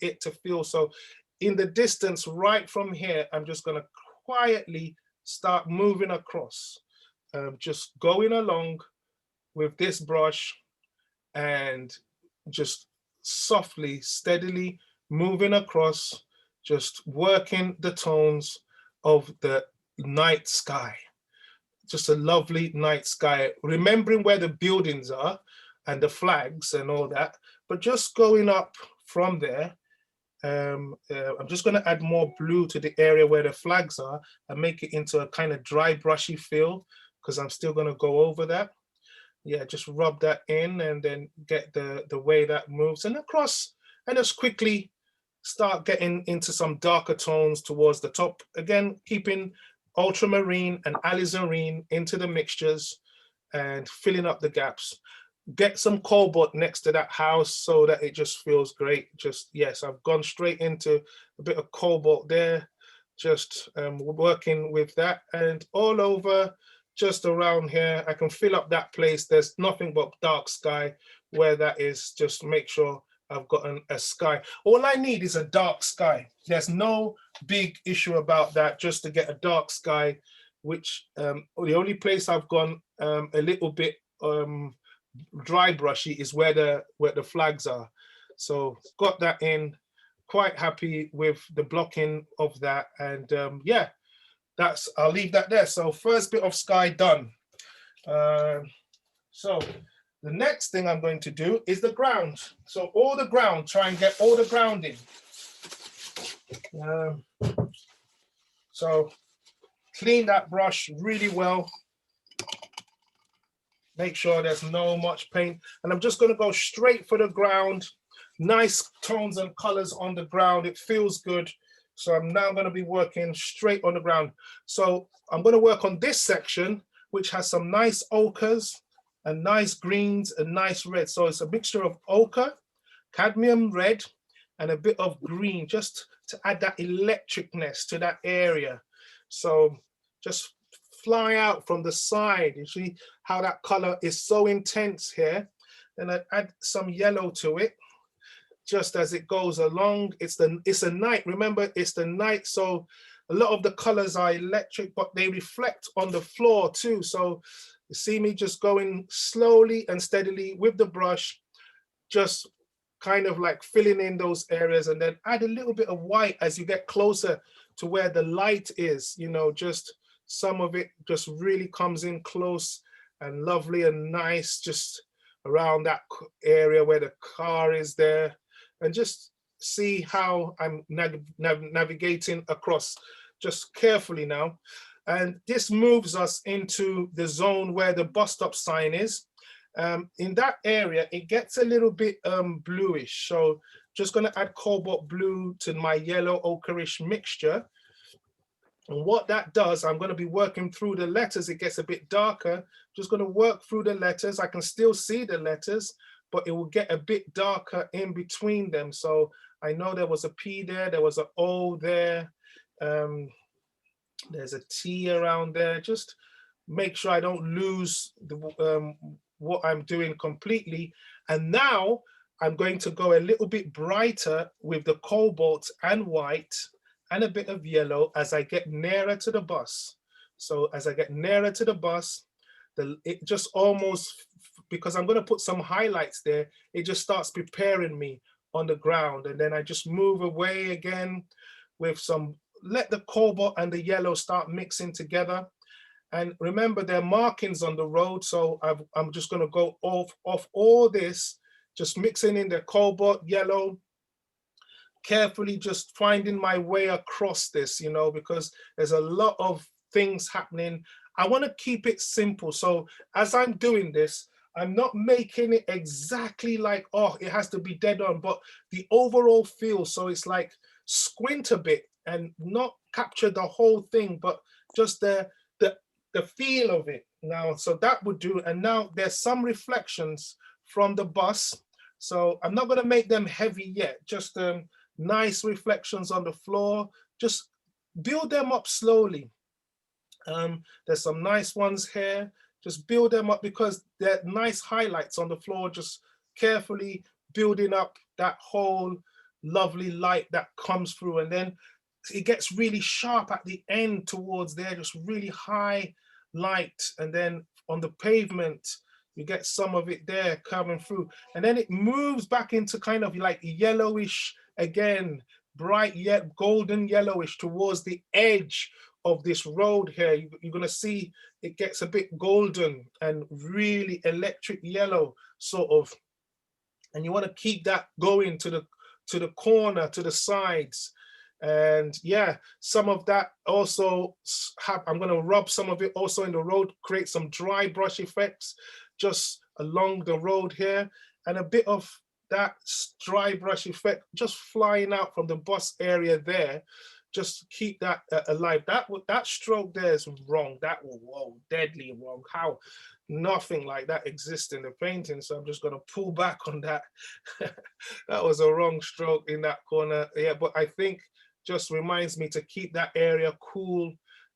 it to feel. So in the distance, right from here, I'm just going to quietly start moving across, just going along with this brush and just softly, steadily moving across, just working the tones of the night sky. Just a lovely night sky, remembering where the buildings are and the flags and all that, but just going up from there. I'm just going to add more blue to the area where the flags are and make it into a kind of dry, brushy feel, because I'm still going to go over that. Yeah, just rub that in and then get the way that moves and across, and just quickly start getting into some darker tones towards the top. Again, keeping ultramarine and alizarin into the mixtures and filling up the gaps. Get some cobalt next to that house so that it just feels great. Just, yes, I've gone straight into a bit of cobalt there, just working with that, and all over just around here, I can fill up that place. There's nothing but dark sky where that is. Just make sure I've got a sky. All I need is a dark sky. There's no big issue about that, just to get a dark sky, which the only place I've gone a little bit dry brushy is where the flags are. So got that in, quite happy with the blocking of that. And yeah, I'll leave that there. So first bit of sky done. So the next thing I'm going to do is the ground. So all the ground, try and get all the ground in. So clean that brush really well. Make sure there's no much paint. And I'm just going to go straight for the ground. Nice tones and colors on the ground. It feels good. So I'm now going to be working straight on the ground. So I'm going to work on this section, which has some nice ochres and nice greens and nice reds. So it's a mixture of ochre, cadmium red, and a bit of green, just to add that electricness to that area. So just fly out from the side. You see how that color is so intense here. Then I add some yellow to it, just as it goes along. It's a night. Remember, it's the night. So a lot of the colors are electric, but they reflect on the floor too. So you see me just going slowly and steadily with the brush, just kind of like filling in those areas, and then add a little bit of white as you get closer to where the light is, you know, just some of it just really comes in close and lovely and nice, just around that area where the car is there. And just see how I'm navigating across, just carefully now. And this moves us into the zone where the bus stop sign is. In that area, it gets a little bit bluish. So just gonna add cobalt blue to my yellow ochreish mixture. And what that does, I'm gonna be working through the letters. It gets a bit darker. Just gonna work through the letters. I can still see the letters, but it will get a bit darker in between them. So I know there was a P there, there was an O there. There's a T around there. Just make sure I don't lose what I'm doing completely. And now I'm going to go a little bit brighter with the cobalt and white and a bit of yellow as I get nearer to the bus. So as I get nearer to the bus, it just almost, because I'm going to put some highlights there, it just starts preparing me on the ground. And then I just move away again with some, let the cobalt and the yellow start mixing together. And remember, there are markings on the road. So I'm just going to go off all this, just mixing in the cobalt, yellow, carefully just finding my way across this, you know, because there's a lot of things happening. I want to keep it simple. So as I'm doing this, I'm not making it exactly like, oh, it has to be dead on, but the overall feel. So it's like squint a bit and not capture the whole thing, but just the feel of it now. So that would do. And now there's some reflections from the bus. So I'm not going to make them heavy yet, just nice reflections on the floor. Just build them up slowly. There's some nice ones here. Just build them up because they're nice highlights on the floor, just carefully building up that whole lovely light that comes through. And then it gets really sharp at the end towards there, just really high light. And then on the pavement, you get some of it there coming through. And then it moves back into kind of like yellowish again, bright yet golden yellowish towards the edge of this road here. You're going to see it gets a bit golden and really electric yellow sort of. And you want to keep that going to the corner, to the sides. And yeah, some of that also I'm going to rub some of it also in the road, create some dry brush effects just along the road here, and a bit of that dry brush effect just flying out from the bus area there. Just keep that alive. That stroke there is wrong. That was, whoa, deadly wrong. How nothing like that exists in the painting. So I'm just going to pull back on that. That was a wrong stroke in that corner. Yeah, but I think just reminds me to keep that area cool.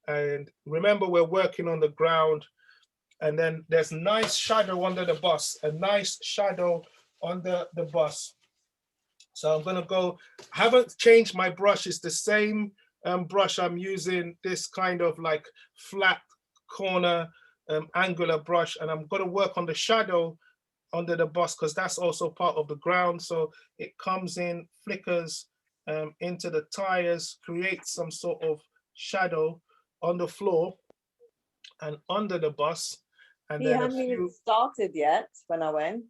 And remember, we're working on the ground. And then there's nice shadow under the bus, a nice shadow under the bus. So I'm gonna go, I haven't changed my brush, it's the same brush I'm using, this kind of like flat corner angular brush, and I'm gonna work on the shadow under the bus because that's also part of the ground. So it comes in, flickers into the tires, creates some sort of shadow on the floor and under the bus. And He then a hadn't even few, started yet when I went.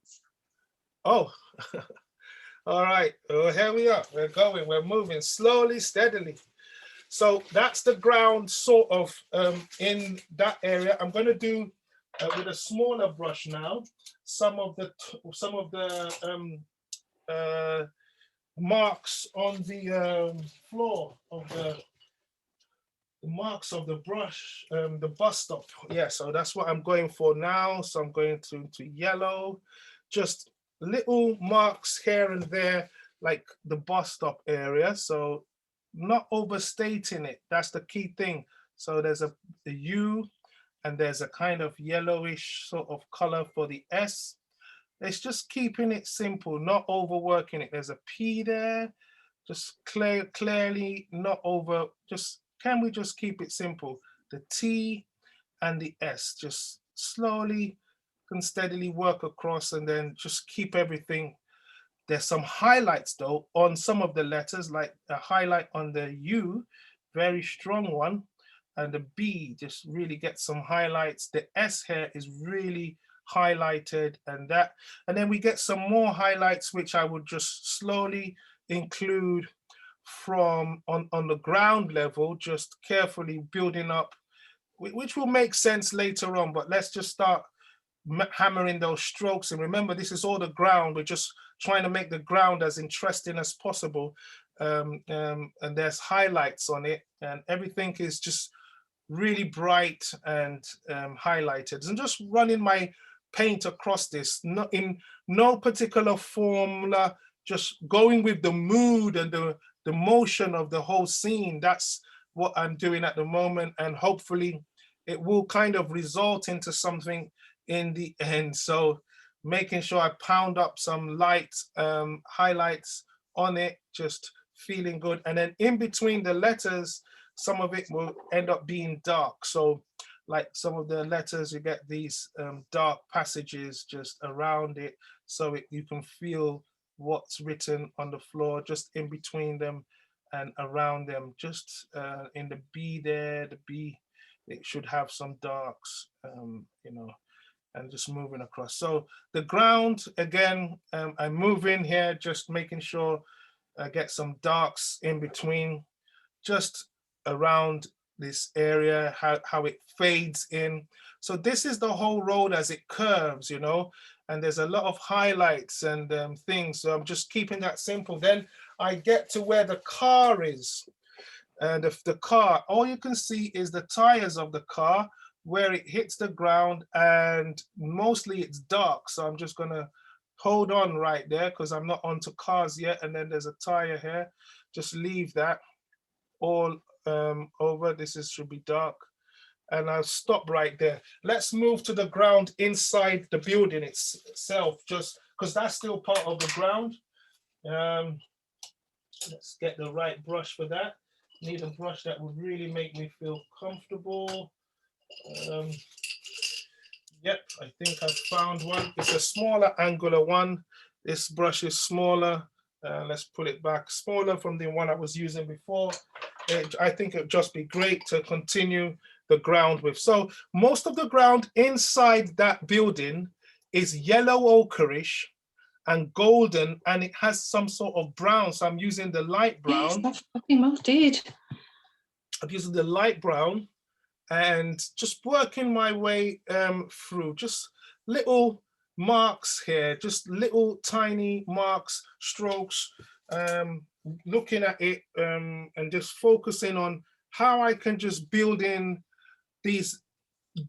oh, all right, well, here we are, we're going, we're moving slowly, steadily. So that's the ground sort of in that area. I'm going to do with a smaller brush now some of the marks on the floor of the marks of the brush, the bus stop. Yeah, so that's what I'm going for now. So I'm going to yellow, just little marks here and there, like the bus stop area. So not overstating it. That's the key thing. So there's a U and there's a kind of yellowish sort of color for the S. It's just keeping it simple, not overworking it. There's a P there, just clearly not over, just, can we just keep it simple? The T and the S, just slowly and steadily work across and then just keep everything. There's some highlights though on some of the letters, like a highlight on the U, very strong one, and the B just really gets some highlights. The S here is really highlighted, and that, and then we get some more highlights which I would just slowly include from on the ground level, just carefully building up, which will make sense later on, but let's just start hammering those strokes. And remember, this is all the ground. We're just trying to make the ground as interesting as possible. And there's highlights on it, and everything is just really bright and highlighted. And just running my paint across this, not in no particular formula, just going with the mood and the motion of the whole scene. That's what I'm doing at the moment, and hopefully it will kind of result into something in the end. So making sure I pound up some light highlights on it, just feeling good. And then in between the letters, some of it will end up being dark. So like some of the letters, you get these dark passages just around it, so you can feel what's written on the floor just in between them and around them. Just in the B there, the B, it should have some darks, you know, and just moving across. So the ground, again, I'm moving here, just making sure I get some darks in between, just around this area, how it fades in. So this is the whole road as it curves, you know, and there's a lot of highlights and things. So I'm just keeping that simple. Then I get to where the car is. And if the car, all you can see is the tires of the car, where it hits the ground, and mostly it's dark. So I'm just gonna hold on right there because I'm not onto cars yet. And then there's a tire here. Just leave that all over. This should be dark. And I'll stop right there. Let's move to the ground inside the building itself, just because that's still part of the ground. Let's get the right brush for that. Need a brush that would really make me feel comfortable. Yep, I think I've found one. It's a smaller angular one. This brush is smaller. Let's pull it back, smaller from the one I was using before. I think it'd just be great to continue the ground with. So most of the ground inside that building is yellow ochreish and golden, and it has some sort of brown. So I'm using the light brown. Yes, that's fucking well did. I'm using the light brown and just working my way through, just little marks here, just little tiny marks, strokes, looking at it and just focusing on how I can just build in these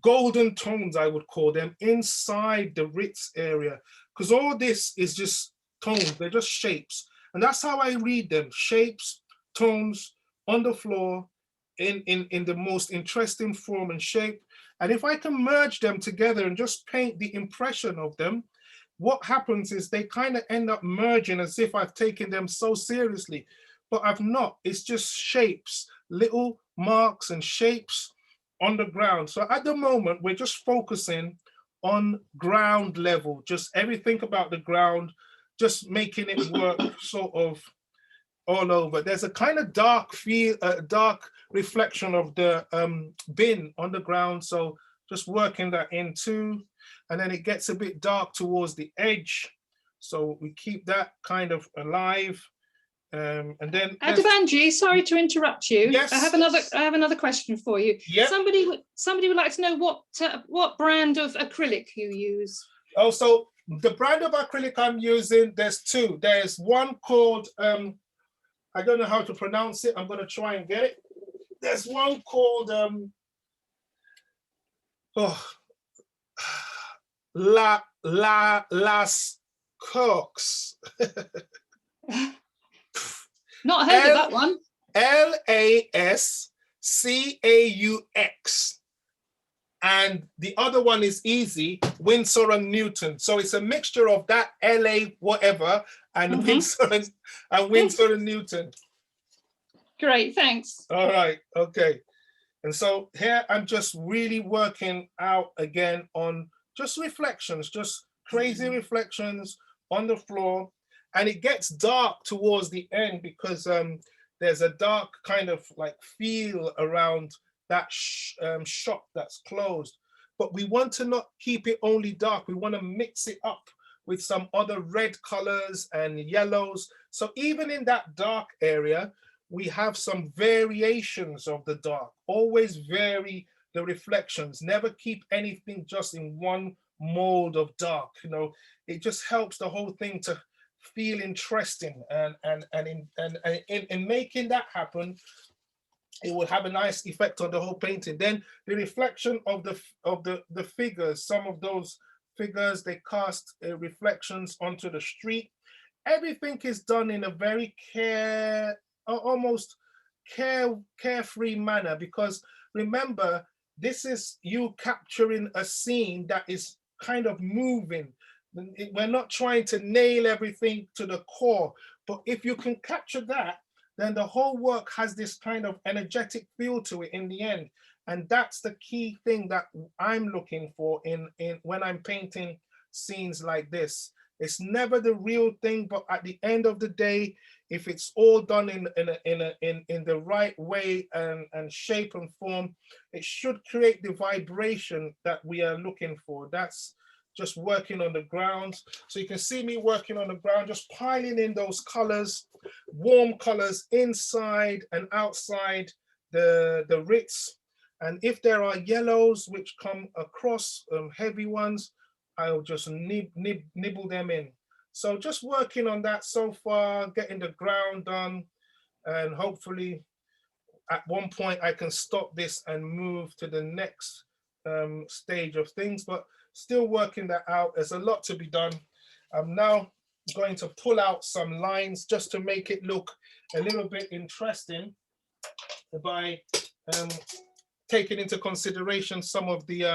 golden tones, I would call them, inside the Ritz area, because all this is just tones, they're just shapes. And that's how I read them, shapes, tones on the floor, in the most interesting form and shape. And if I can merge them together and just paint the impression of them, what happens is they kind of end up merging as if I've taken them so seriously, but I've not. It's just shapes, little marks and shapes on the ground. So at the moment, we're just focusing on ground level, just everything about the ground, just making it work sort of all over. There's a kind of dark feel, dark reflection of the bin on the ground. So just working that in too. And then it gets a bit dark towards the edge. So we keep that kind of alive. And then Adebanji, sorry to interrupt you. Yes. I have another question for you. Yep. Somebody would like to know what brand of acrylic you use. Oh, so the brand of acrylic I'm using, there's two. There's one called I don't know how to pronounce it. I'm going to try and get it. There's one called Las Cooks. Not heard of that one. LASCAUX. And the other one is easy, Winsor and Newton. So it's a mixture of that LA whatever and Winsor and Newton. Great, thanks. All right, okay. And so here I'm just really working out again on just reflections, just crazy reflections on the floor. And it gets dark towards the end because there's a dark kind of like feel around that shop that's closed. But we want to not keep it only dark. We want to mix it up with some other red colors and yellows. So even in that dark area, we have some variations of the dark. Always vary the reflections. Never keep anything just in one mold of dark. You know, it just helps the whole thing to feel interesting. And in making that happen, it will have a nice effect on the whole painting. Then the reflection of the figures, some of those figures, they cast reflections onto the street. Everything is done in a very almost carefree manner, because remember, this is you capturing a scene that is kind of moving. We're not trying to nail everything to the core, but if you can capture that, then the whole work has this kind of energetic feel to it in the end. And that's the key thing that I'm looking for in when I'm painting scenes like this. It's never the real thing, but at the end of the day, if it's all done in the right way and shape and form, it should create the vibration that we are looking for. That's just working on the ground. So you can see me working on the ground, just piling in those colors, warm colors inside and outside the Ritz. And if there are yellows which come across, heavy ones, I'll just nibble them in. So just working on that so far, getting the ground done, and hopefully at one point I can stop this and move to the next stage of things, but still working that out. There's a lot to be done. I'm now going to pull out some lines just to make it look a little bit interesting by taking into consideration some of the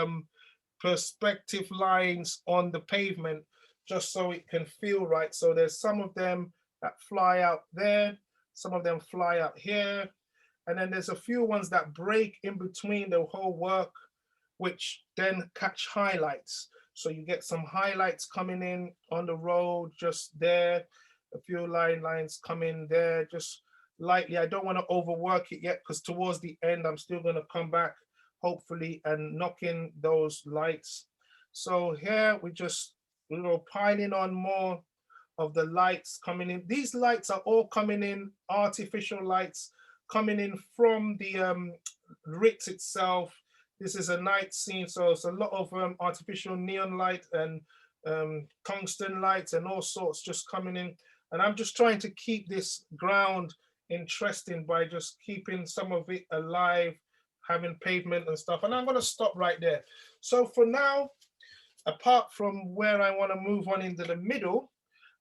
perspective lines on the pavement, just so it can feel right. So there's some of them that fly out there, some of them fly out here, and then there's a few ones that break in between the whole work, which then catch highlights. So you get some highlights coming in on the road, just there, a few lines coming there, just lightly. I don't want to overwork it yet, because towards the end, I'm still going to come back, hopefully, and knock in those lights. So here we just, piling on more of the lights coming in. These lights are all coming in, artificial lights coming in from the Ritz itself. This is a night scene, so it's a lot of artificial neon light and tungsten lights and all sorts just coming in. And I'm just trying to keep this ground interesting by just keeping some of it alive, having pavement and stuff. And I'm going to stop right there. So for now, apart from where I want to move on into the middle,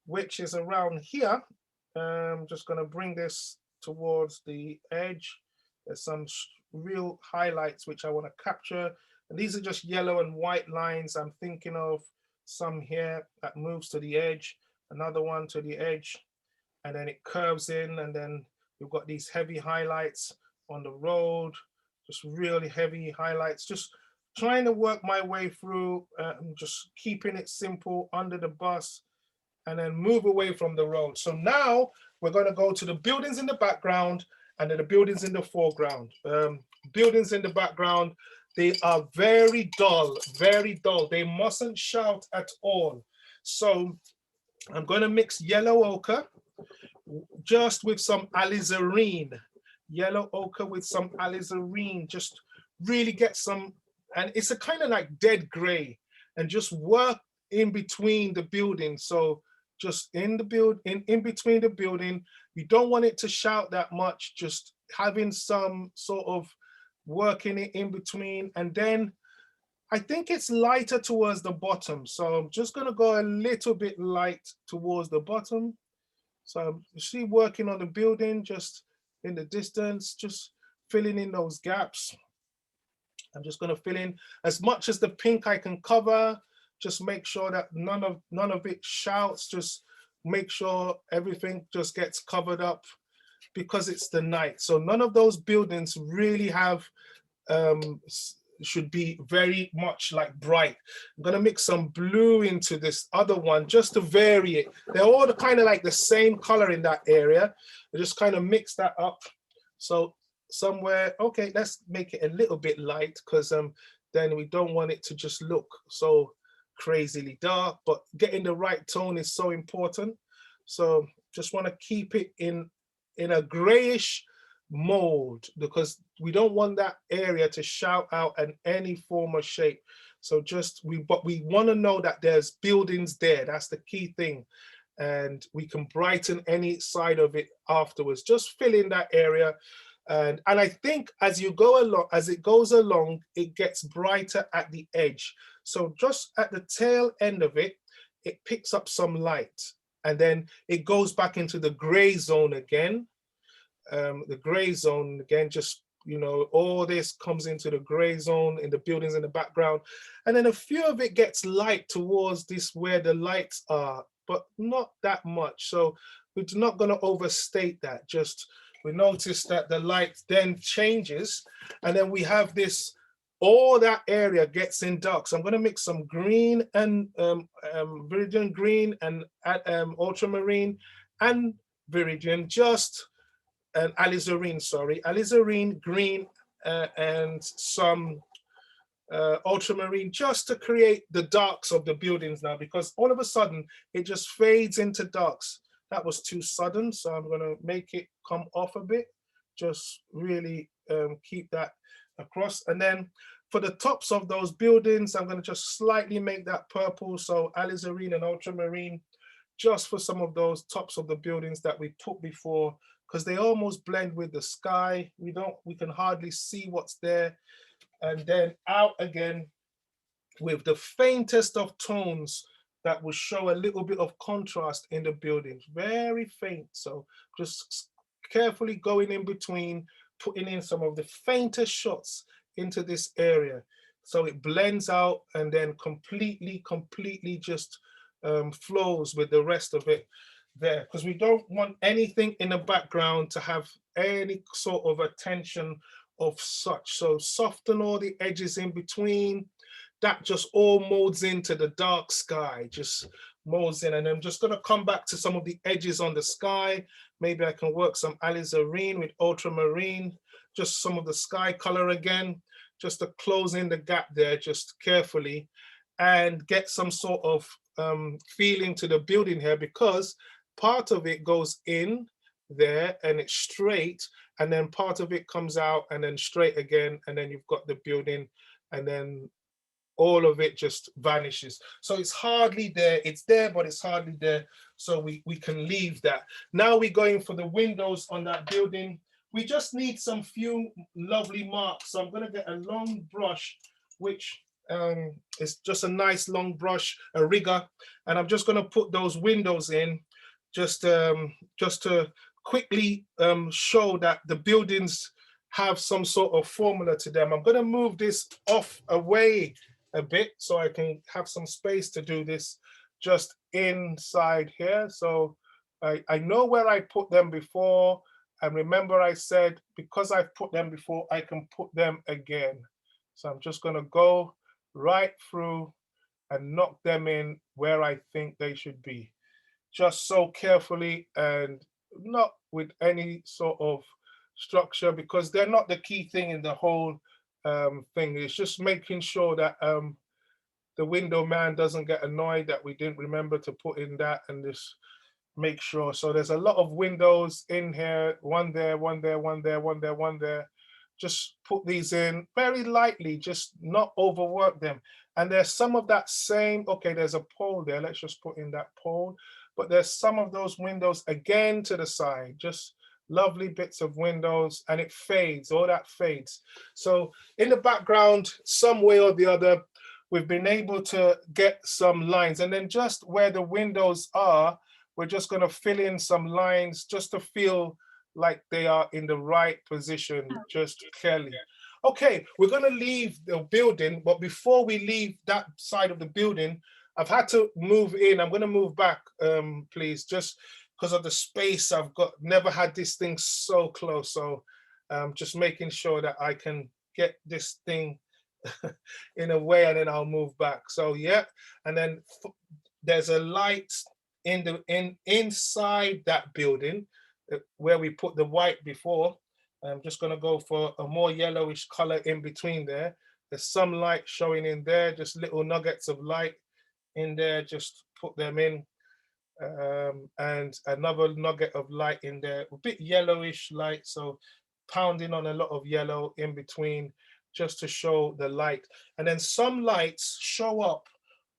which is around here, I'm just going to bring this towards the edge. There's some real highlights which I want to capture. And these are just yellow and white lines I'm thinking of some here that moves to the edge, another one to the edge, and then it curves in, and then you've got these heavy highlights on the road, just really heavy highlights, just trying to work my way through, just keeping it simple under the bus, and then move away from the road. So now we're going to go to the buildings in the background and then the buildings in the foreground. Buildings in the background, they are very dull, very dull. They mustn't shout at all. So I'm going to mix yellow ochre just with some alizarin, yellow ochre with some alizarin, just really get some, and it's a kind of like dead gray, and just work in between the building. So just in between the building, you don't want it to shout that much, just having some sort of working it in between. And then I think it's lighter towards the bottom. So I'm just gonna go a little bit light towards the bottom. So you see, working on the building, just in the distance, just filling in those gaps. I'm just gonna fill in as much as the pink I can cover. Just make sure that none of it shouts. Just make sure everything just gets covered up, because it's the night. So none of those buildings really have, should be very much like bright. I'm gonna mix some blue into this other one just to vary it. They're all kind of like the same color in that area. I just kind of mix that up. So somewhere, okay, let's make it a little bit light, because then we don't want it to just look so crazily dark, but getting the right tone is so important. So just want to keep it in a grayish mold, because we don't want that area to shout out in any form or shape. So but we want to know that there's buildings there. That's the key thing. And we can brighten any side of it afterwards. Just fill in that area. And I think as you go along, as it goes along, it gets brighter at the edge. So just at the tail end of it, it picks up some light, and then it goes back into the gray zone again. The gray zone again, just, you know, all this comes into the gray zone in the buildings in the background. And then a few of it gets light towards this where the lights are, but not that much. So we're not going to overstate that. Just we notice that the light then changes, and then we have this, all that area gets in dark. So I'm going to mix some green and viridian green and ultramarine and viridian, just and alizarin, sorry, alizarin green and some ultramarine, just to create the darks of the buildings now, because all of a sudden it just fades into darks. That was too sudden, so I'm going to make it come off a bit. Just really keep that across. And then for the tops of those buildings, I'm going to just slightly make that purple. So alizarin and ultramarine, just for some of those tops of the buildings that we put before, because they almost blend with the sky. We can hardly see what's there. And then out again with the faintest of tones that will show a little bit of contrast in the buildings, very faint. So just carefully going in between, putting in some of the faintest shots into this area. So it blends out and then completely just flows with the rest of it there, because we don't want anything in the background to have any sort of attention of such. So soften all the edges in between. That just all molds into the dark sky, just molds in. And I'm just going to come back to some of the edges on the sky. Maybe I can work some alizarin with ultramarine, just some of the sky color again, just to close in the gap there, just carefully, and get some sort of feeling to the building here, because part of it goes in there and it's straight, and then part of it comes out and then straight again, and then you've got the building, and then all of it just vanishes. So it's hardly there. It's there, but it's hardly there. So we can leave that. Now we're going for the windows on that building. We just need some few lovely marks. So I'm going to get a long brush, which is just a nice long brush, a rigger. And I'm just going to put those windows in just to quickly show that the buildings have some sort of formula to them. I'm going to move this off away a bit so I can have some space to do this just inside here. So I know where I put them before. And remember I said, because I've put them before, I can put them again. So I'm just gonna go right through and knock them in where I think they should be. Just so carefully and not with any sort of structure, because they're not the key thing in the whole thing. It's just making sure that the window man doesn't get annoyed that we didn't remember to put in that, and just make sure. So there's a lot of windows in here, one there, one there, one there, one there, one there. Just put these in very lightly, just not overwork them. And there's some of that same, okay, there's a pole there. Let's just put in that pole. But there's some of those windows again to the side, just lovely bits of windows, and it fades, all that fades. So in the background, some way or the other, we've been able to get some lines. And then just where the windows are, we're just going to fill in some lines just to feel like they are in the right position, just clearly. Okay, we're going to leave the building, but before we leave that side of the building, I've had to move in. I'm going to move back, please, just because of the space I've got. Never had this thing so close. So just making sure that I can get this thing in a way, and then I'll move back. So yeah, and then there's a light inside that building where we put the white before. I'm just going to go for a more yellowish color in between there. There's some light showing in there, just little nuggets of light in there, just put them in. And another nugget of light in there, a bit yellowish light, so pounding on a lot of yellow in between just to show the light. And then some lights show up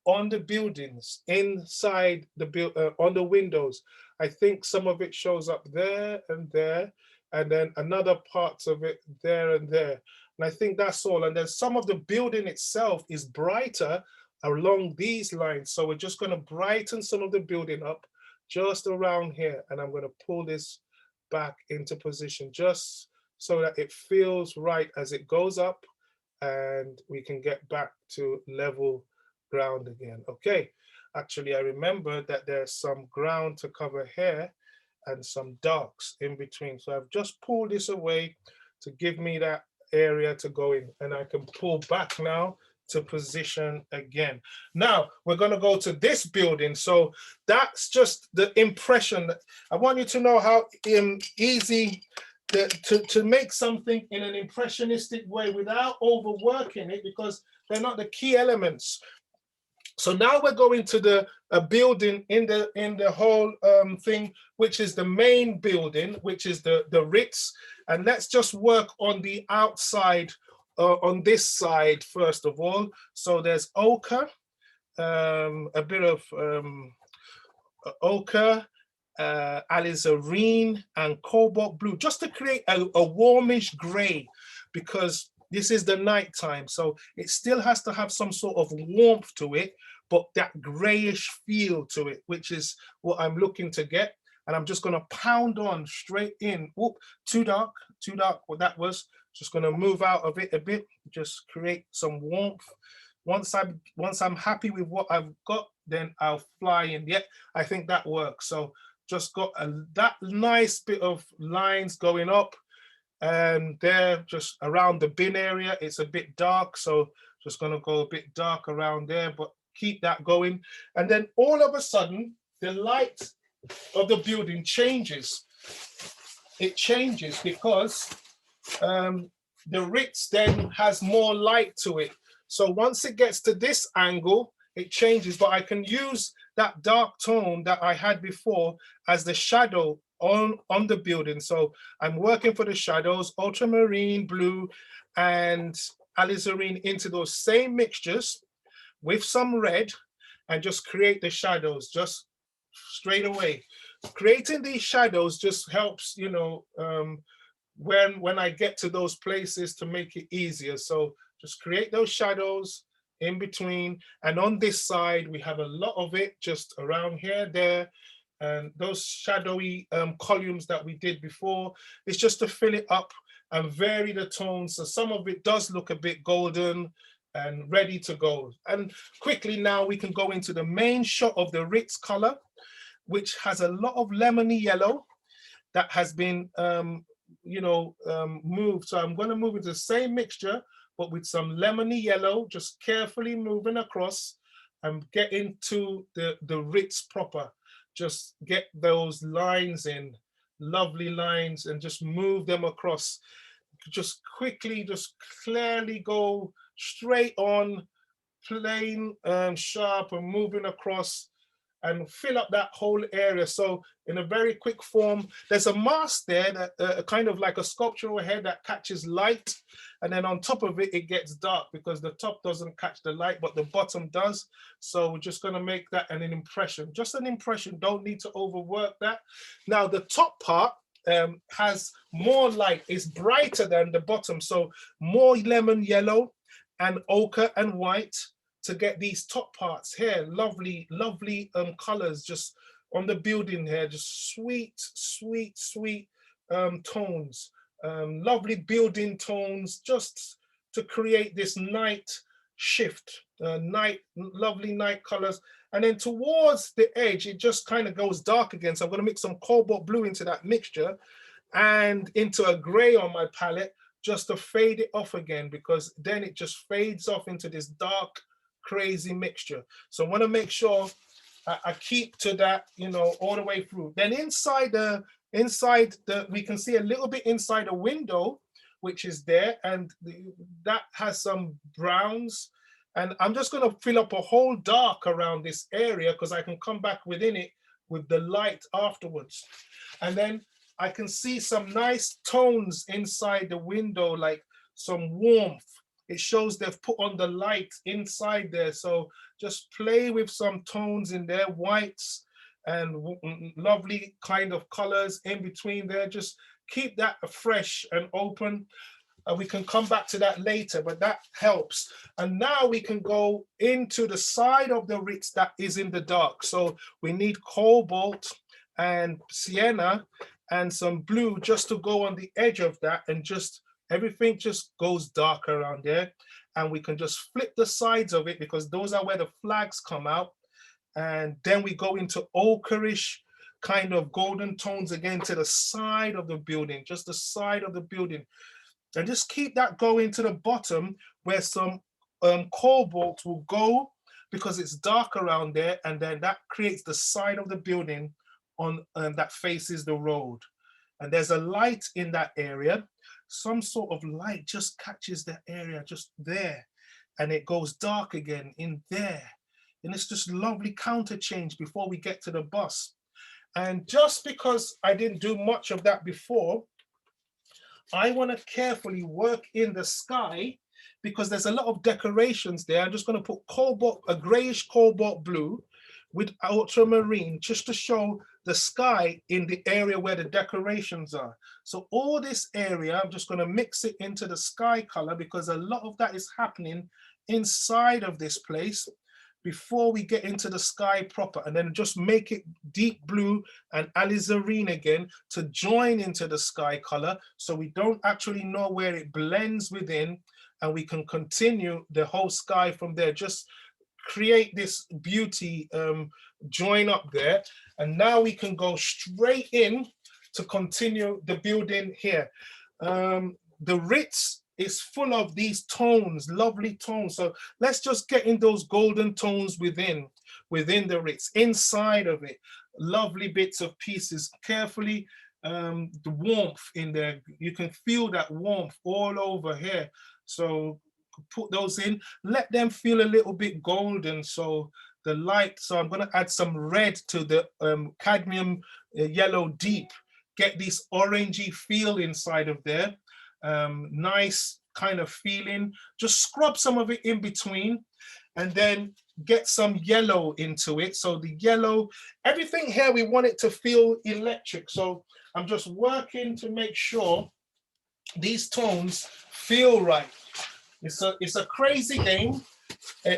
on the buildings, inside the on the windows. I think some of it shows up there, and then another parts of it there and there. And I think that's all. And then some of the building itself is brighter along these lines. So we're just going to brighten some of the building up just around here. And I'm going to pull this back into position just so that it feels right as it goes up, and we can get back to level ground again. Okay, actually I remember that there's some ground to cover here and some darks in between. So I've just pulled this away to give me that area to go in, and I can pull back now to position again. Now we're going to go to this building. So that's just the impression. I want you to know how easy to make something in an impressionistic way without overworking it, because they're not the key elements. So now we're going to the building in the whole thing, which is the main building, which is the Ritz. And let's just work on the outside, on this side first of all. So there's ochre, a bit of ochre, alizarin, and cobalt blue, just to create a warmish gray, because this is the night time. So it still has to have some sort of warmth to it, but that grayish feel to it, which is what I'm looking to get. And I'm just going to pound on straight in. Whoop, too dark, what that was. Just going to move out of it a bit, just create some warmth. Once I'm happy with what I've got, then I'll fly in. Yeah, I think that works. So just got that nice bit of lines going up, and there just around the bin area, it's a bit dark. So just going to go a bit dark around there, but keep that going. And then all of a sudden, the light of the building changes. It changes because the Ritz then has more light to it. So once it gets to this angle, it changes, but I can use that dark tone that I had before as the shadow on the building. So I'm working for the shadows, ultramarine, blue, and alizarin into those same mixtures with some red, and just create the shadows just straight away. Creating these shadows just helps, you know, when I get to those places, to make it easier. So just create those shadows in between. And on this side, we have a lot of it just around here, there, and those shadowy columns that we did before. It's just to fill it up and vary the tones. So some of it does look a bit golden, and ready to go. And quickly now we can go into the main shot of the Ritz color, which has a lot of lemony yellow that has been, moved. So I'm going to move into the same mixture, but with some lemony yellow, just carefully moving across and get into the Ritz proper. Just get those lines in, lovely lines, and just move them across. Just quickly, just clearly go straight on, plain, sharp, and moving across and fill up that whole area. So in a very quick form, there's a mask there that kind of like a sculptural head that catches light. And then on top of it, it gets dark because the top doesn't catch the light, but the bottom does. So we're just gonna make that an impression, just an impression, don't need to overwork that. Now the top part has more light, it's brighter than the bottom. So more lemon yellow and ochre and white to get these top parts here, lovely, lovely colors just on the building here, just sweet, sweet, sweet tones, lovely building tones, just to create this night shift, lovely night colors. And then towards the edge, it just kind of goes dark again. So I'm gonna mix some cobalt blue into that mixture and into a gray on my palette, just to fade it off again, because then it just fades off into this dark, crazy mixture. So I want to make sure I keep to that, all the way through. Then inside the we can see a little bit inside a window, which is there, and that has some browns. And I'm just going to fill up a whole dark around this area because I can come back within it with the light afterwards. And then I can see some nice tones inside the window, like some warmth. It shows they've put on the light inside there. So just play with some tones in there, whites and lovely kind of colors in between there. Just keep that fresh and open. We can come back to that later, but that helps. And now we can go into the side of the Ritz that is in the dark. So we need cobalt and sienna and some blue just to go on the edge of that, and just everything just goes dark around there. And we can just flip the sides of it because those are where the flags come out. And then we go into ochreish kind of golden tones again to the side of the building, just the side of the building. And just keep that going to the bottom where some cobalt will go because it's dark around there. And then that creates the side of the building on that faces the road. And there's a light in that area. Some sort of light just catches the area just there, and it goes dark again in there. And it's just lovely counter change before we get to the bus. And just because I didn't do much of that before, I want to carefully work in the sky because there's a lot of decorations there. I'm just going to put cobalt, a grayish cobalt blue with ultramarine, just to show the sky in the area where the decorations are. So all this area, I'm just going to mix it into the sky color because a lot of that is happening inside of this place before we get into the sky proper, and then just make it deep blue and alizarin again to join into the sky color, so we don't actually know where it blends within, and we can continue the whole sky from there. Just create this beauty, join up there. And now we can go straight in to continue the building here. The Ritz is full of these tones, lovely tones. So let's just get in those golden tones within the Ritz, inside of it. Lovely bits of pieces, carefully, the warmth in there. You can feel that warmth all over here. So put those in, let them feel a little bit golden. So the light, so I'm going to add some red to the cadmium yellow deep, get this orangey feel inside of there. Nice kind of feeling. Just scrub some of it in between and then get some yellow into it. So the yellow, everything here, we want it to feel electric. So I'm just working to make sure these tones feel right. It's a crazy game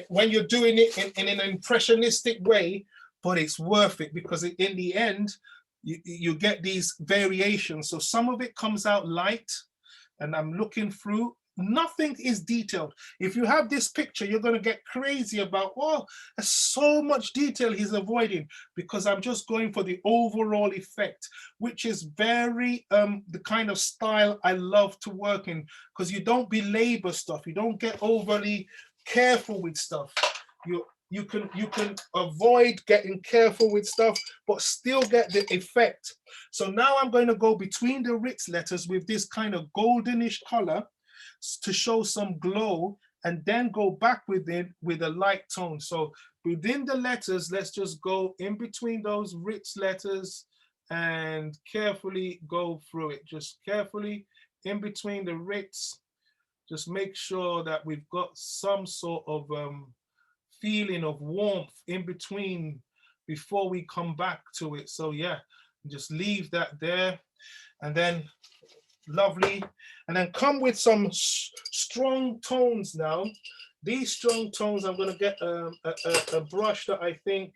when you're doing it in an impressionistic way, but it's worth it because in the end, you get these variations. So some of it comes out light, and I'm looking through, nothing is detailed. If you have this picture, you're going to get crazy about, oh, there's so much detail he's avoiding, because I'm just going for the overall effect, which is very the kind of style I love to work in, because you don't belabor stuff, you don't get overly careful with stuff. You can avoid getting careful with stuff, but still get the effect. So now I'm going to go between the Ritz letters with this kind of goldenish color to show some glow, and then go back with it with a light tone. So within the letters, let's just go in between those Ritz letters and carefully go through it. Just carefully in between the Ritz. Just make sure that we've got some sort of feeling of warmth in between before we come back to it. So yeah, just leave that there, and then lovely, and then come with some strong tones now. These strong tones, I'm going to get a brush that I think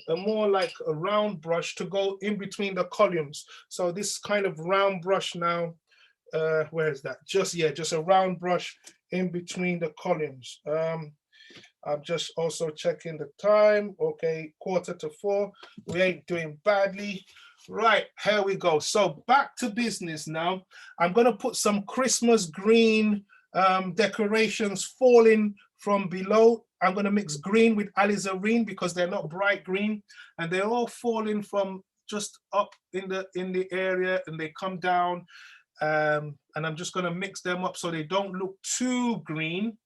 more like a round brush to go in between the columns. So this kind of round brush now, where is that? Just a round brush in between the columns. I'm just also checking the time. Okay, 3:45. We ain't doing badly. Right, here we go. So back to business now. I'm going to put some Christmas green decorations falling from below. I'm going to mix green with alizarin because they're not bright green, and they're all falling from just up in the area, and they come down. And I'm just going to mix them up so they don't look too green.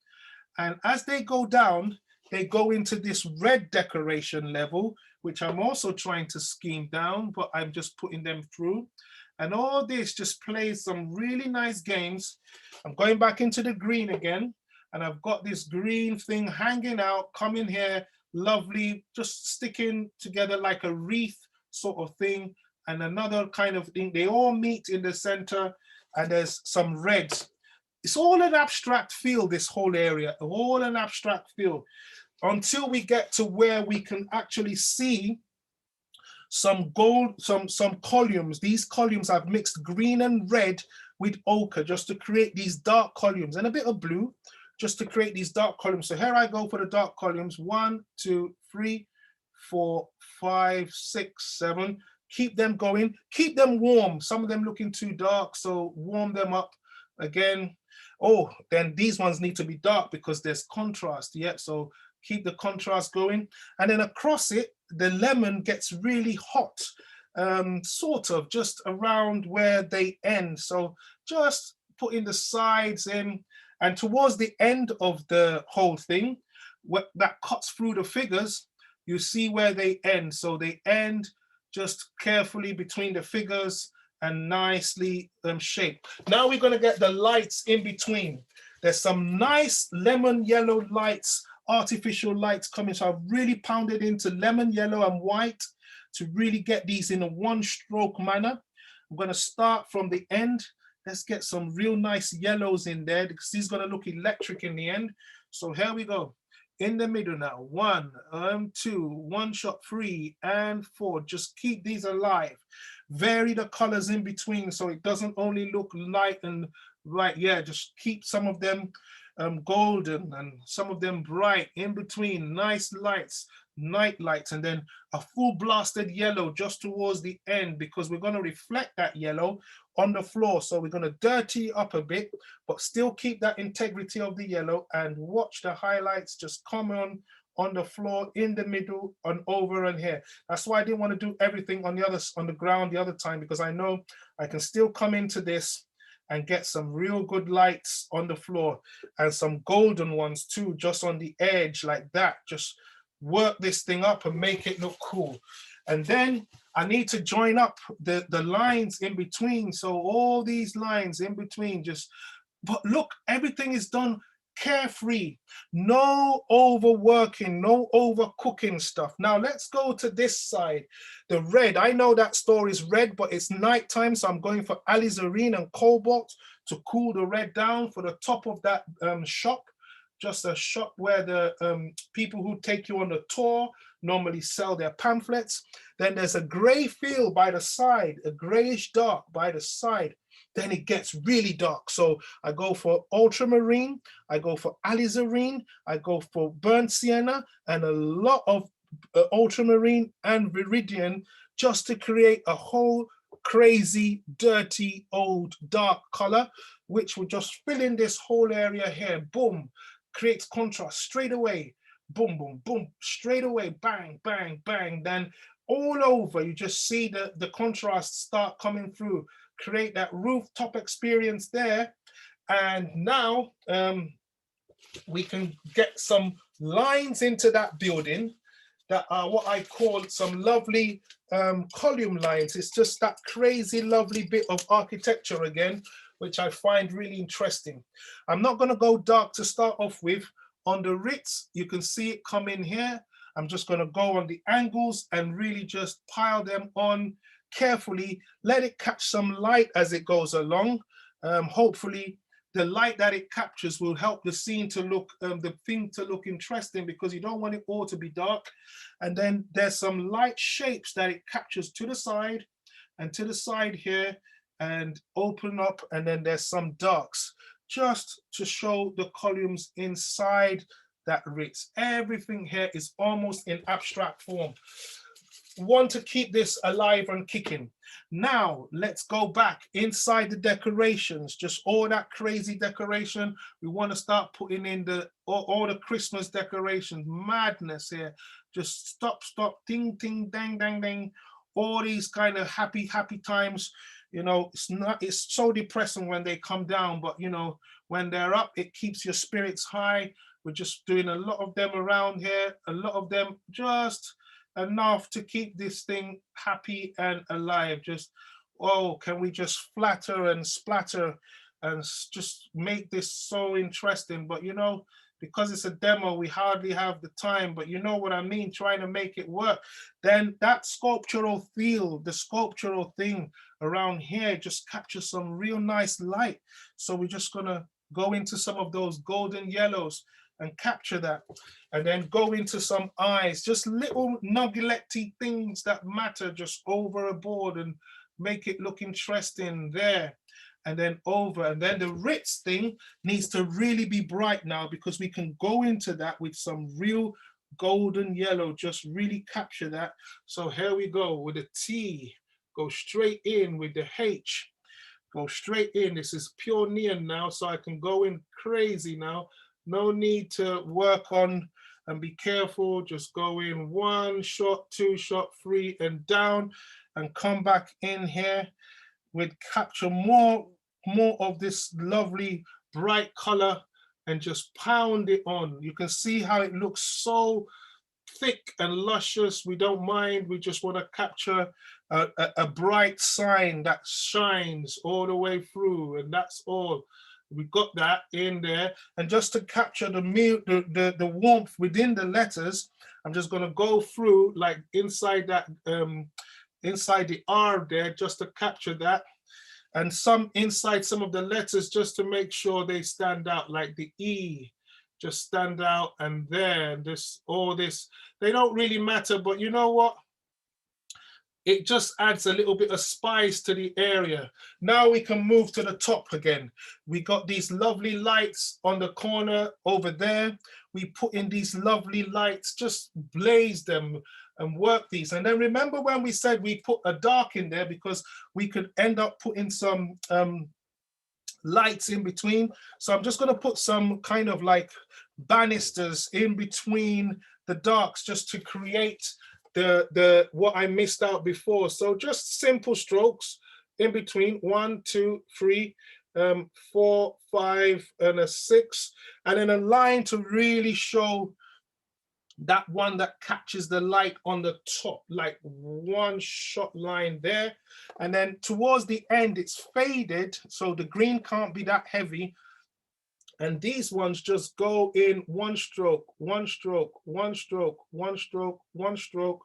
And as they go down, they go into this red decoration level, which I'm also trying to scheme down, but I'm just putting them through. And all this just plays some really nice games. I'm going back into the green again, and I've got this green thing hanging out, coming here, lovely, just sticking together like a wreath sort of thing, and another kind of thing. They all meet in the center, and there's some reds. It's all an abstract feel, this whole area, all an abstract feel, until we get to where we can actually see some gold, some columns. These columns, I've mixed green and red with ochre just to create these dark columns, and a bit of blue just to create these dark columns. So here I go for the dark columns. 1, 2, 3, 4, 5, 6, 7. Keep them going, keep them warm. Some of them looking too dark, so warm them up again. Oh, then these ones need to be dark because there's contrast. Yeah, so keep the contrast going. And then across it, the lemon gets really hot, sort of just around where they end. So just putting the sides in, and towards the end of the whole thing, that cuts through the figures, you see where they end. So they end just carefully between the figures and nicely shaped. Now we're going to get the lights in between. There's some nice lemon yellow lights, artificial lights coming. So I've really pounded into lemon yellow and white to really get these in a one stroke manner. I'm going to start from the end. Let's get some real nice yellows in there because these are going to look electric in the end. So here we go. In the middle now, 1, 2, 1 shot, 3 and 4. Just keep these alive. Vary the colors in between so it doesn't only look light and right. Yeah, just keep some of them golden and some of them bright in between. Nice lights, night lights, and then a full blasted yellow just towards the end because we're going to reflect that yellow on the floor. So we're going to dirty up a bit, but still keep that integrity of the yellow, and watch the highlights just come on the floor, in the middle, and over and here. That's why I didn't want to do everything on the ground the other time, because I know I can still come into this and get some real good lights on the floor and some golden ones too, just on the edge like that. Just work this thing up and make it look cool. And then I need to join up the lines in between. So all these lines in between, but look, everything is done carefree, no overworking, no overcooking stuff. Now let's go to this side, the red. I know that store is red, but it's nighttime, so I'm going for alizarin and cobalt to cool the red down for the top of that shop. Just a shop where the people who take you on the tour normally sell their pamphlets. Then there's a gray field by the side, a grayish dark by the side. then it gets really dark. So I go for ultramarine, I go for alizarin, I go for burnt sienna, and a lot of ultramarine and viridian, just to create a whole crazy, dirty, old, dark color, which will just fill in this whole area here. Boom, creates contrast straight away. Boom, boom, boom, straight away, bang, bang, bang. Then all over, you just see the contrast start coming through, create that rooftop experience there. And now we can get some lines into that building that are what I call some lovely column lines. It's just that crazy, lovely bit of architecture again, which I find really interesting. I'm not going to go dark to start off with. On the Ritz, you can see it come in here. I'm just going to go on the angles and really just pile them on carefully. Let it catch some light as it goes along. Hopefully, the light that it captures will help the scene to look, the thing to look interesting, because you don't want it all to be dark. And then there's some light shapes that it captures to the side and to the side here and open up. And then there's some darks just to show the columns inside that Ritz. Everything here is almost in abstract form. Want to keep this alive and kicking. Now let's go back inside the decorations, just all that crazy decoration. We want to start putting in all the Christmas decorations. Madness here. Just stop, ding, ding, dang, dang, dang. All these kind of happy times. You know, it's so depressing when they come down, but you know, when they're up, it keeps your spirits high. We're just doing a lot of them around here, a lot of them just enough to keep this thing happy and alive. Just, oh, can we just flatter and splatter and just make this so interesting? But you know, because it's a demo, we hardly have the time, but you know what I mean, trying to make it work. Then that sculptural feel, the sculptural thing around here just captures some real nice light. So we're just gonna go into some of those golden yellows and capture that, and then go into some eyes, just little nuggety things that matter, just over a board and make it look interesting there. And then over, and then the Ritz thing needs to really be bright now, because we can go into that with some real golden yellow, just really capture that. So here we go with the T, go straight in with the H, go straight in. This is pure neon now, so I can go in crazy now. No need to work on and be careful, just go in 1 shot, 2 shot, 3 and down, and come back in here with capture more of this lovely bright color and just pound it on. You can see how it looks so thick and luscious. We don't mind, we just want to capture a bright sign that shines all the way through, and that's all. We got that in there. And just to capture the warmth within the letters, I'm just going to go through like inside that inside the R there, just to capture that. And some inside some of the letters, just to make sure they stand out, like the E just stand out, and there, this, all this, they don't really matter, but you know what? It just adds a little bit of spice to the area. Now we can move to the top again. We got these lovely lights on the corner over there. We put in these lovely lights, just blaze them and work these. And then remember when we said we put a dark in there, because we could end up putting some lights in between. So I'm just going to put some kind of like banisters in between the darks, just to create the what I missed out before. So just simple strokes in between, 1, 2, 3, 4, 5, and a 6, and then a line to really show that one that catches the light on the top, like 1 shot line there. And then towards the end, it's faded, so the green can't be that heavy. And these ones just go in 1 stroke, 1 stroke, 1 stroke, 1 stroke, 1 stroke,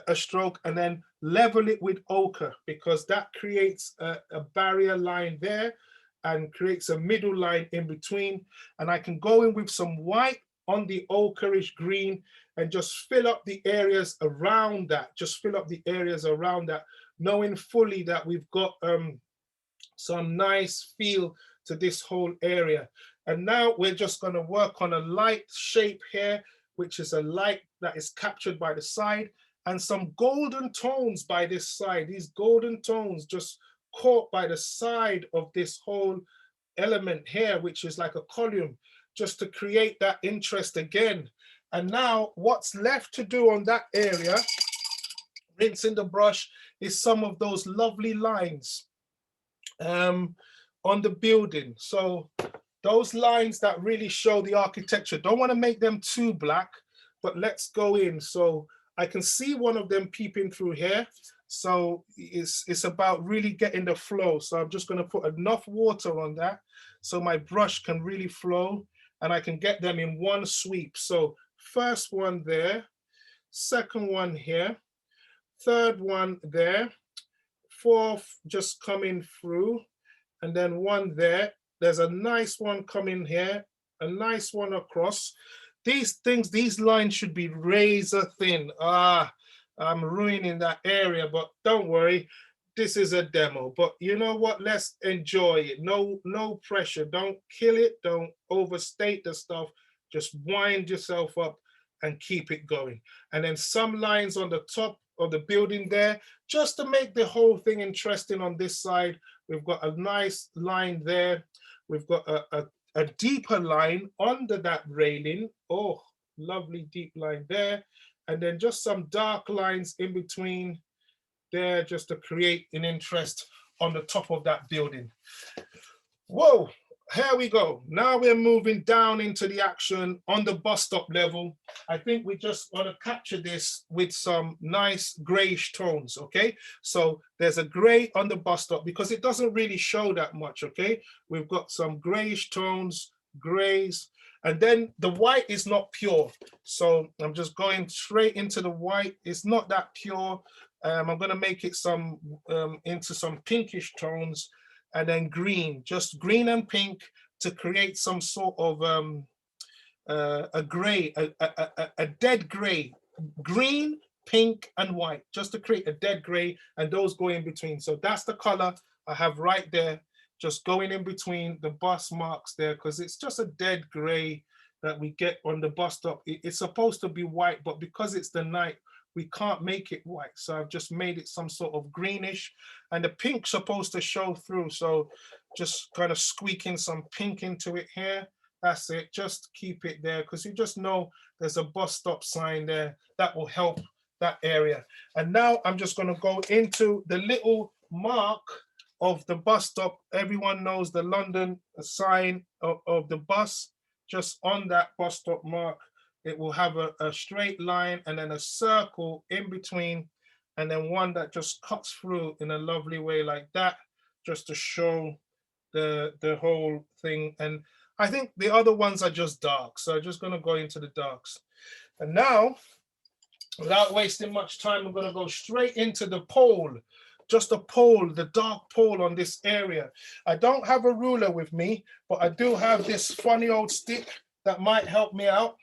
a stroke, and then level it with ochre, because that creates a barrier line there and creates a middle line in between. And I can go in with some white on the ochreish green and just fill up the areas around that, just fill up the areas around that, knowing fully that we've got some nice feel to this whole area. And now we're just going to work on a light shape here, which is a light that is captured by the side, and some golden tones by this side. These golden tones just caught by the side of this whole element here, which is like a column, just to create that interest again. And now what's left to do on that area, rinsing the brush, is some of those lovely lines on the building. So those lines that really show the architecture, don't want to make them too black, but let's go in. So I can see one of them peeping through here. So it's about really getting the flow. So I'm just going to put enough water on that so my brush can really flow and I can get them in one sweep. So first one there, second one here, third one there, fourth just coming through, and then one there. There's a nice one coming here, a nice one across. These things, these lines should be razor thin. I'm ruining that area, but don't worry. This is a demo, but you know what? Let's enjoy it. No pressure. Don't kill it. Don't overstate the stuff. Just wind yourself up and keep it going. And then some lines on the top of the building there, just to make the whole thing interesting on this side. We've got a nice line there. We've got a deeper line under that railing. Oh, lovely deep line there. And then just some dark lines in between there, just to create an interest on the top of that building. Whoa, here we go. Now we're moving down into the action on the bus stop level. I think we just want to capture this with some nice grayish tones, okay? So there's a gray on the bus stop because it doesn't really show that much, okay? We've got some grayish tones, grays, and then the white is not pure. So I'm just going straight into the white. It's not that pure. I'm going to make it some into some pinkish tones, and then green, just green and pink to create some sort of a gray, a dead gray, green, pink, and white, just to create a dead gray, and those go in between. So that's the color I have right there, just going in between the bus marks there, because it's just a dead gray that we get on the bus stop. It's supposed to be white, but because it's the night, we can't make it white. So I've just made it some sort of greenish, and the pink's supposed to show through. So just kind of squeaking some pink into it here. That's it, just keep it there, because you just know there's a bus stop sign there that will help that area. And now I'm just gonna go into the little mark of the bus stop. Everyone knows the London sign of the bus. Just on that bus stop mark, it will have a straight line and then a circle in between, and then one that just cuts through in a lovely way like that, just to show the whole thing. And I think the other ones are just dark, so I'm just going to go into the darks. And now, without wasting much time, I'm going to go straight into the pole. Just a pole, the dark pole on this area. I don't have a ruler with me, but I do have this funny old stick that might help me out.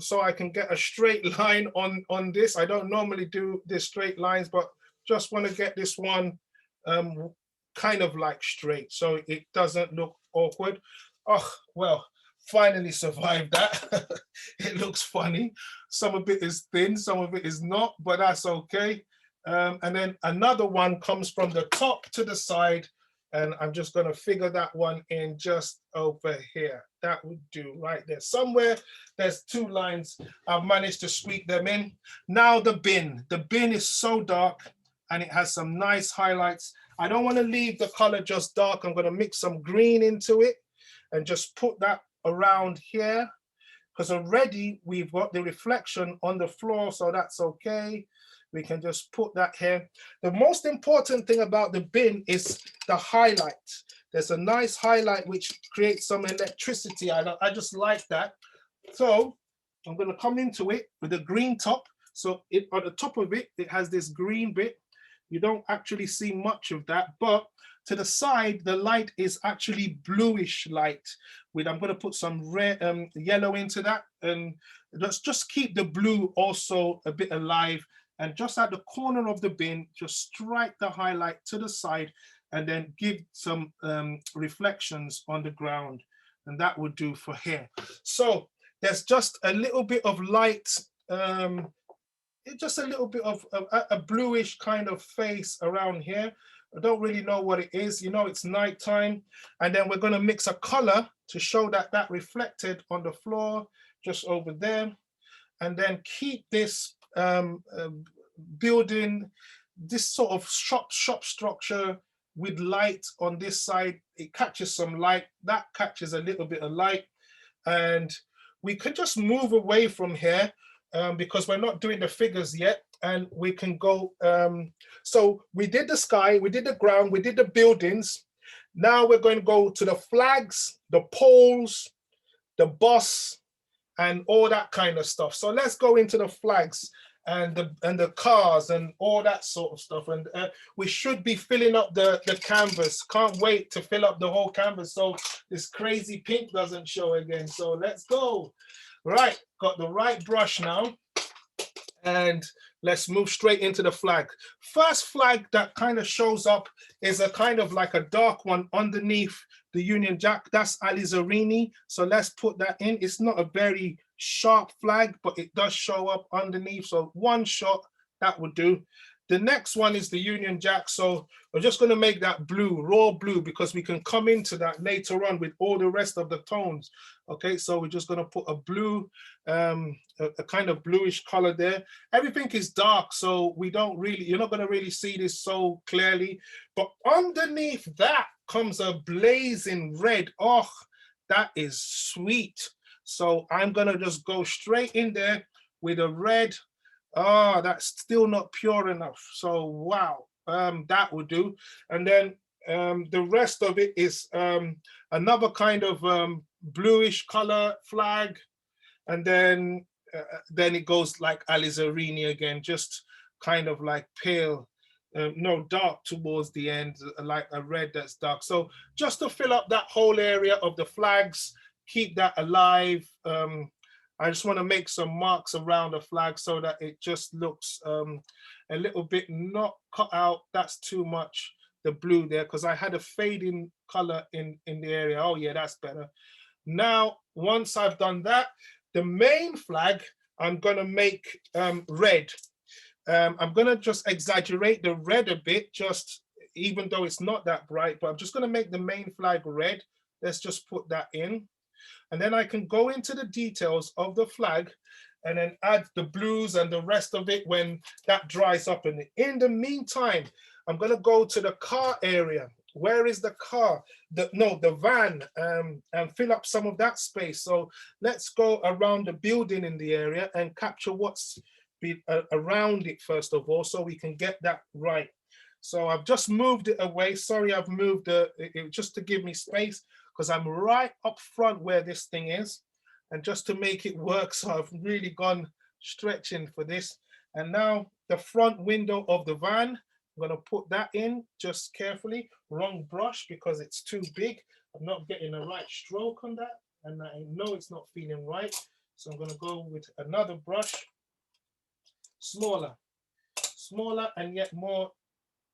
So I can get a straight line on this. I don't normally do this straight lines, but just want to get this one kind of like straight so it doesn't look awkward. Oh, well, finally survived that. It looks funny. Some of it is thin, some of it is not, but that's okay. And then another one comes from the top to the side, and I'm just going to figure that one in just over here. That would do right there. Somewhere there's two lines. I've managed to squeak them in. Now the bin. The bin is so dark and it has some nice highlights. I don't want to leave the color just dark. I'm going to mix some green into it and just put that around here, because already we've got the reflection on the floor, so that's okay. We can just put that here. The most important thing about the bin is the highlight. There's a nice highlight which creates some electricity. I just like that. So I'm going to come into it with a green top. So on the top of it, it has this green bit. You don't actually see much of that, but to the side, the light is actually bluish light. I'm going to put some red, yellow into that, and let's just keep the blue also a bit alive. And just at the corner of the bin, just strike the highlight to the side, and then give some reflections on the ground, and that would do for here. So there's just a little bit of light, just a little bit of a bluish kind of face around here. I don't really know what it is. You know, it's nighttime, and then we're going to mix a color to show that that reflected on the floor just over there, and then keep this building, this sort of shop structure with light on this side. It catches some light, that catches a little bit of light, and we could just move away from here because we're not doing the figures yet, and we can go. So we did the sky, we did the ground, we did the buildings. Now we're going to go to the flags, the poles, the bus, and all that kind of stuff. So let's go into the flags and the cars and all that sort of stuff. And we should be filling up the canvas. Can't wait to fill up the whole canvas so this crazy pink doesn't show again. So let's go. Right, got the right brush now. And let's move straight into the flag. First flag that kind of shows up is a kind of like a dark one underneath the Union Jack. That's alizarini. So let's put that in. It's not a very sharp flag, but it does show up underneath. So one shot, that would do. The next one is the Union Jack. So we're just going to make that blue, raw blue, because we can come into that later on with all the rest of the tones. Okay, so we're just going to put a blue, a kind of bluish color there. Everything is dark, so we don't really, you're not going to really see this so clearly. But underneath that comes a blazing red. Oh, that is sweet. So I'm going to just go straight in there with a red. Oh, that's still not pure enough. So wow, that would do. And then the rest of it is another kind of bluish color flag, and then it goes like alizarini again, just kind of like pale, no, dark towards the end, like a red that's dark. So just to fill up that whole area of the flags, keep that alive. I just want to make some marks around the flag so that it just looks a little bit not cut out. That's too much, the blue there, because I had a fading color in the area. Oh yeah, that's better. Now, once I've done that, the main flag, I'm going to make red. I'm going to just exaggerate the red a bit, just even though it's not that bright, but I'm just going to make the main flag red. Let's just put that in. And then I can go into the details of the flag and then add the blues and the rest of it when that dries up. And in the meantime, I'm going to go to the car area. Where is the car? The van, and fill up some of that space. So let's go around the building in the area and capture what's around it first of all, so we can get that right. So I've just moved it away. Sorry, I've moved it just to give me space, because I'm right up front where this thing is. And just to make it work, so I've really gone stretching for this. And now the front window of the van, I'm gonna put that in just carefully. Wrong brush because it's too big. I'm not getting the right stroke on that, and I know it's not feeling right. So I'm gonna go with another brush, smaller and yet more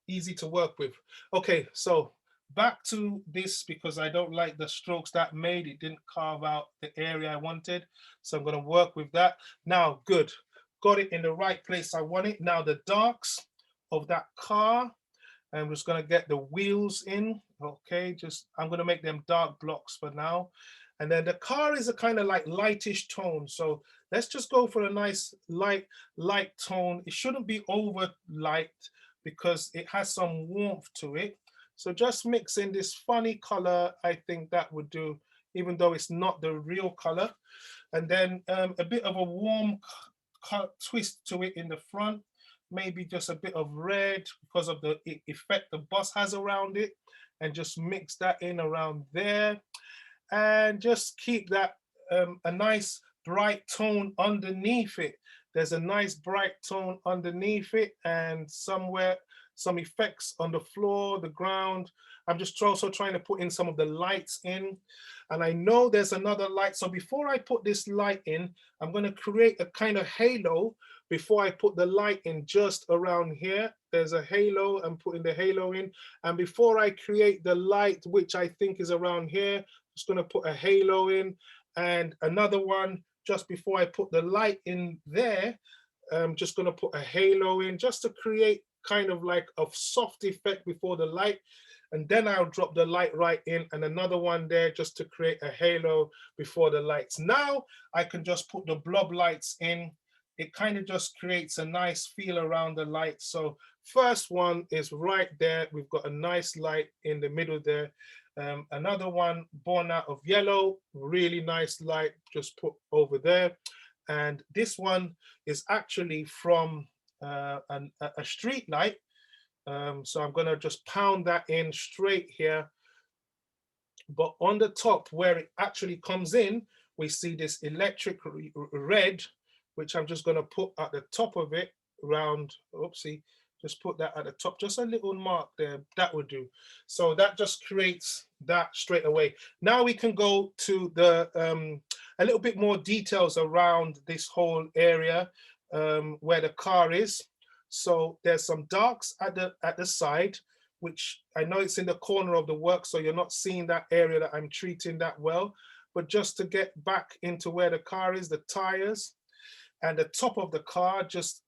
easy to work with. Okay, so back to this, because I don't like the strokes that made. It didn't carve out the area I wanted. So I'm going to work with that. Now, good. Got it in the right place I want it. Now the darks of that car, I'm just going to get the wheels in. Okay, I'm going to make them dark blocks for now. And then the car is a kind of like lightish tone. So let's just go for a nice light tone. It shouldn't be over light because it has some warmth to it. So just mix in this funny color. I think that would do, even though it's not the real color. And then a bit of a warm twist to it in the front. Maybe just a bit of red because of the effect the bus has around it. And just mix that in around there. And just keep that a nice bright tone underneath it. There's a nice bright tone underneath it, and somewhere some effects on the floor, the ground. I'm just also trying to put in some of the lights in, and I know there's another light. So before I put this light in, I'm going to create a kind of halo before I put the light in, just around here, there's a halo. I'm putting the halo in. And before I create the light, which I think is around here, just going to put a halo in, and another one just before I put the light in there. I'm just going to put a halo in just to create kind of like a soft effect before the light. And then I'll drop the light right in, and another one there just to create a halo before the lights. Now I can just put the blob lights in. It kind of just creates a nice feel around the light. So first one is right there. We've got a nice light in the middle there. Another one born out of yellow, really nice light just put over there. And this one is actually from a street light. So I'm gonna just pound that in straight here. But on the top where it actually comes in, we see this electric red, which I'm just gonna put at the top of it around, oopsie, just put that at the top, just a little mark there, that would do. So that just creates that straight away. Now we can go to the, a little bit more details around this whole area where the car is. So there's some darks at the side, which I know it's in the corner of the work, so you're not seeing that area that I'm treating that well. But just to get back into where the car is, the tires and the top of the car, just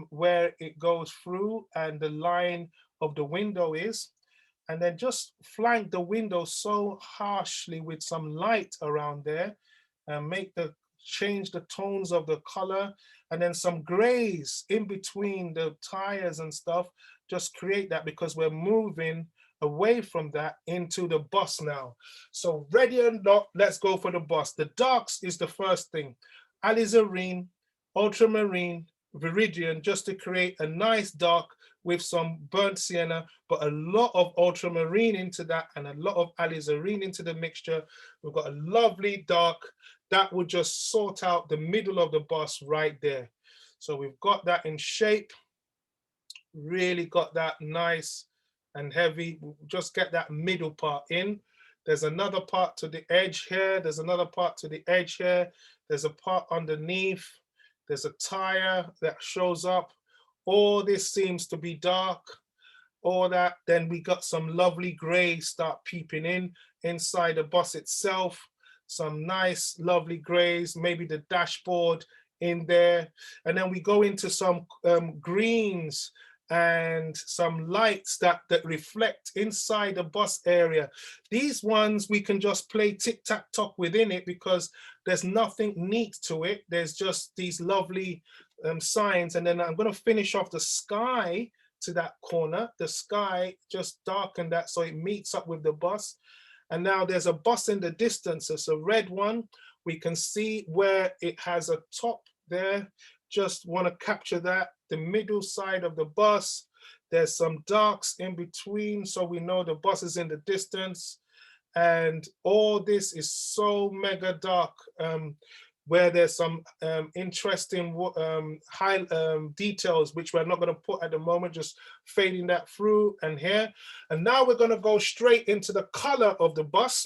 where it goes through and the line of the window is. And then just flank the window so harshly with some light around there and change the tones of the color, and then some grays in between the tires and stuff, just create that, because we're moving away from that into the bus now. So ready or not, let's go for the bus. The darks is the first thing. Alizarin, ultramarine, viridian, just to create a nice dark with some burnt sienna, but a lot of ultramarine into that and a lot of alizarin into the mixture. We've got a lovely dark that would just sort out the middle of the bus right there. So we've got that in shape, really got that nice and heavy. Just get that middle part in. There's another part to the edge here. There's another part to the edge here. There's a part underneath. There's a tire that shows up. All this seems to be dark. All that. Then we got some lovely gray start peeping in inside the bus itself. Some nice, lovely grays, maybe the dashboard in there. And then we go into some greens and some lights that reflect inside the bus area. These ones we can just play tic-tac-tock within it because there's nothing neat to it. There's just these lovely signs. And then I'm going to finish off the sky to that corner. The sky, just darken that so it meets up with the bus. And now there's a bus in the distance. It's a red one. We can see where it has a top there. Just want to capture that. The middle side of the bus. There's some darks in between, so we know the bus is in the distance. And all this is so mega dark, where there's some interesting high details, which we're not going to put at the moment, just fading that through and here. And now we're going to go straight into the color of the bus.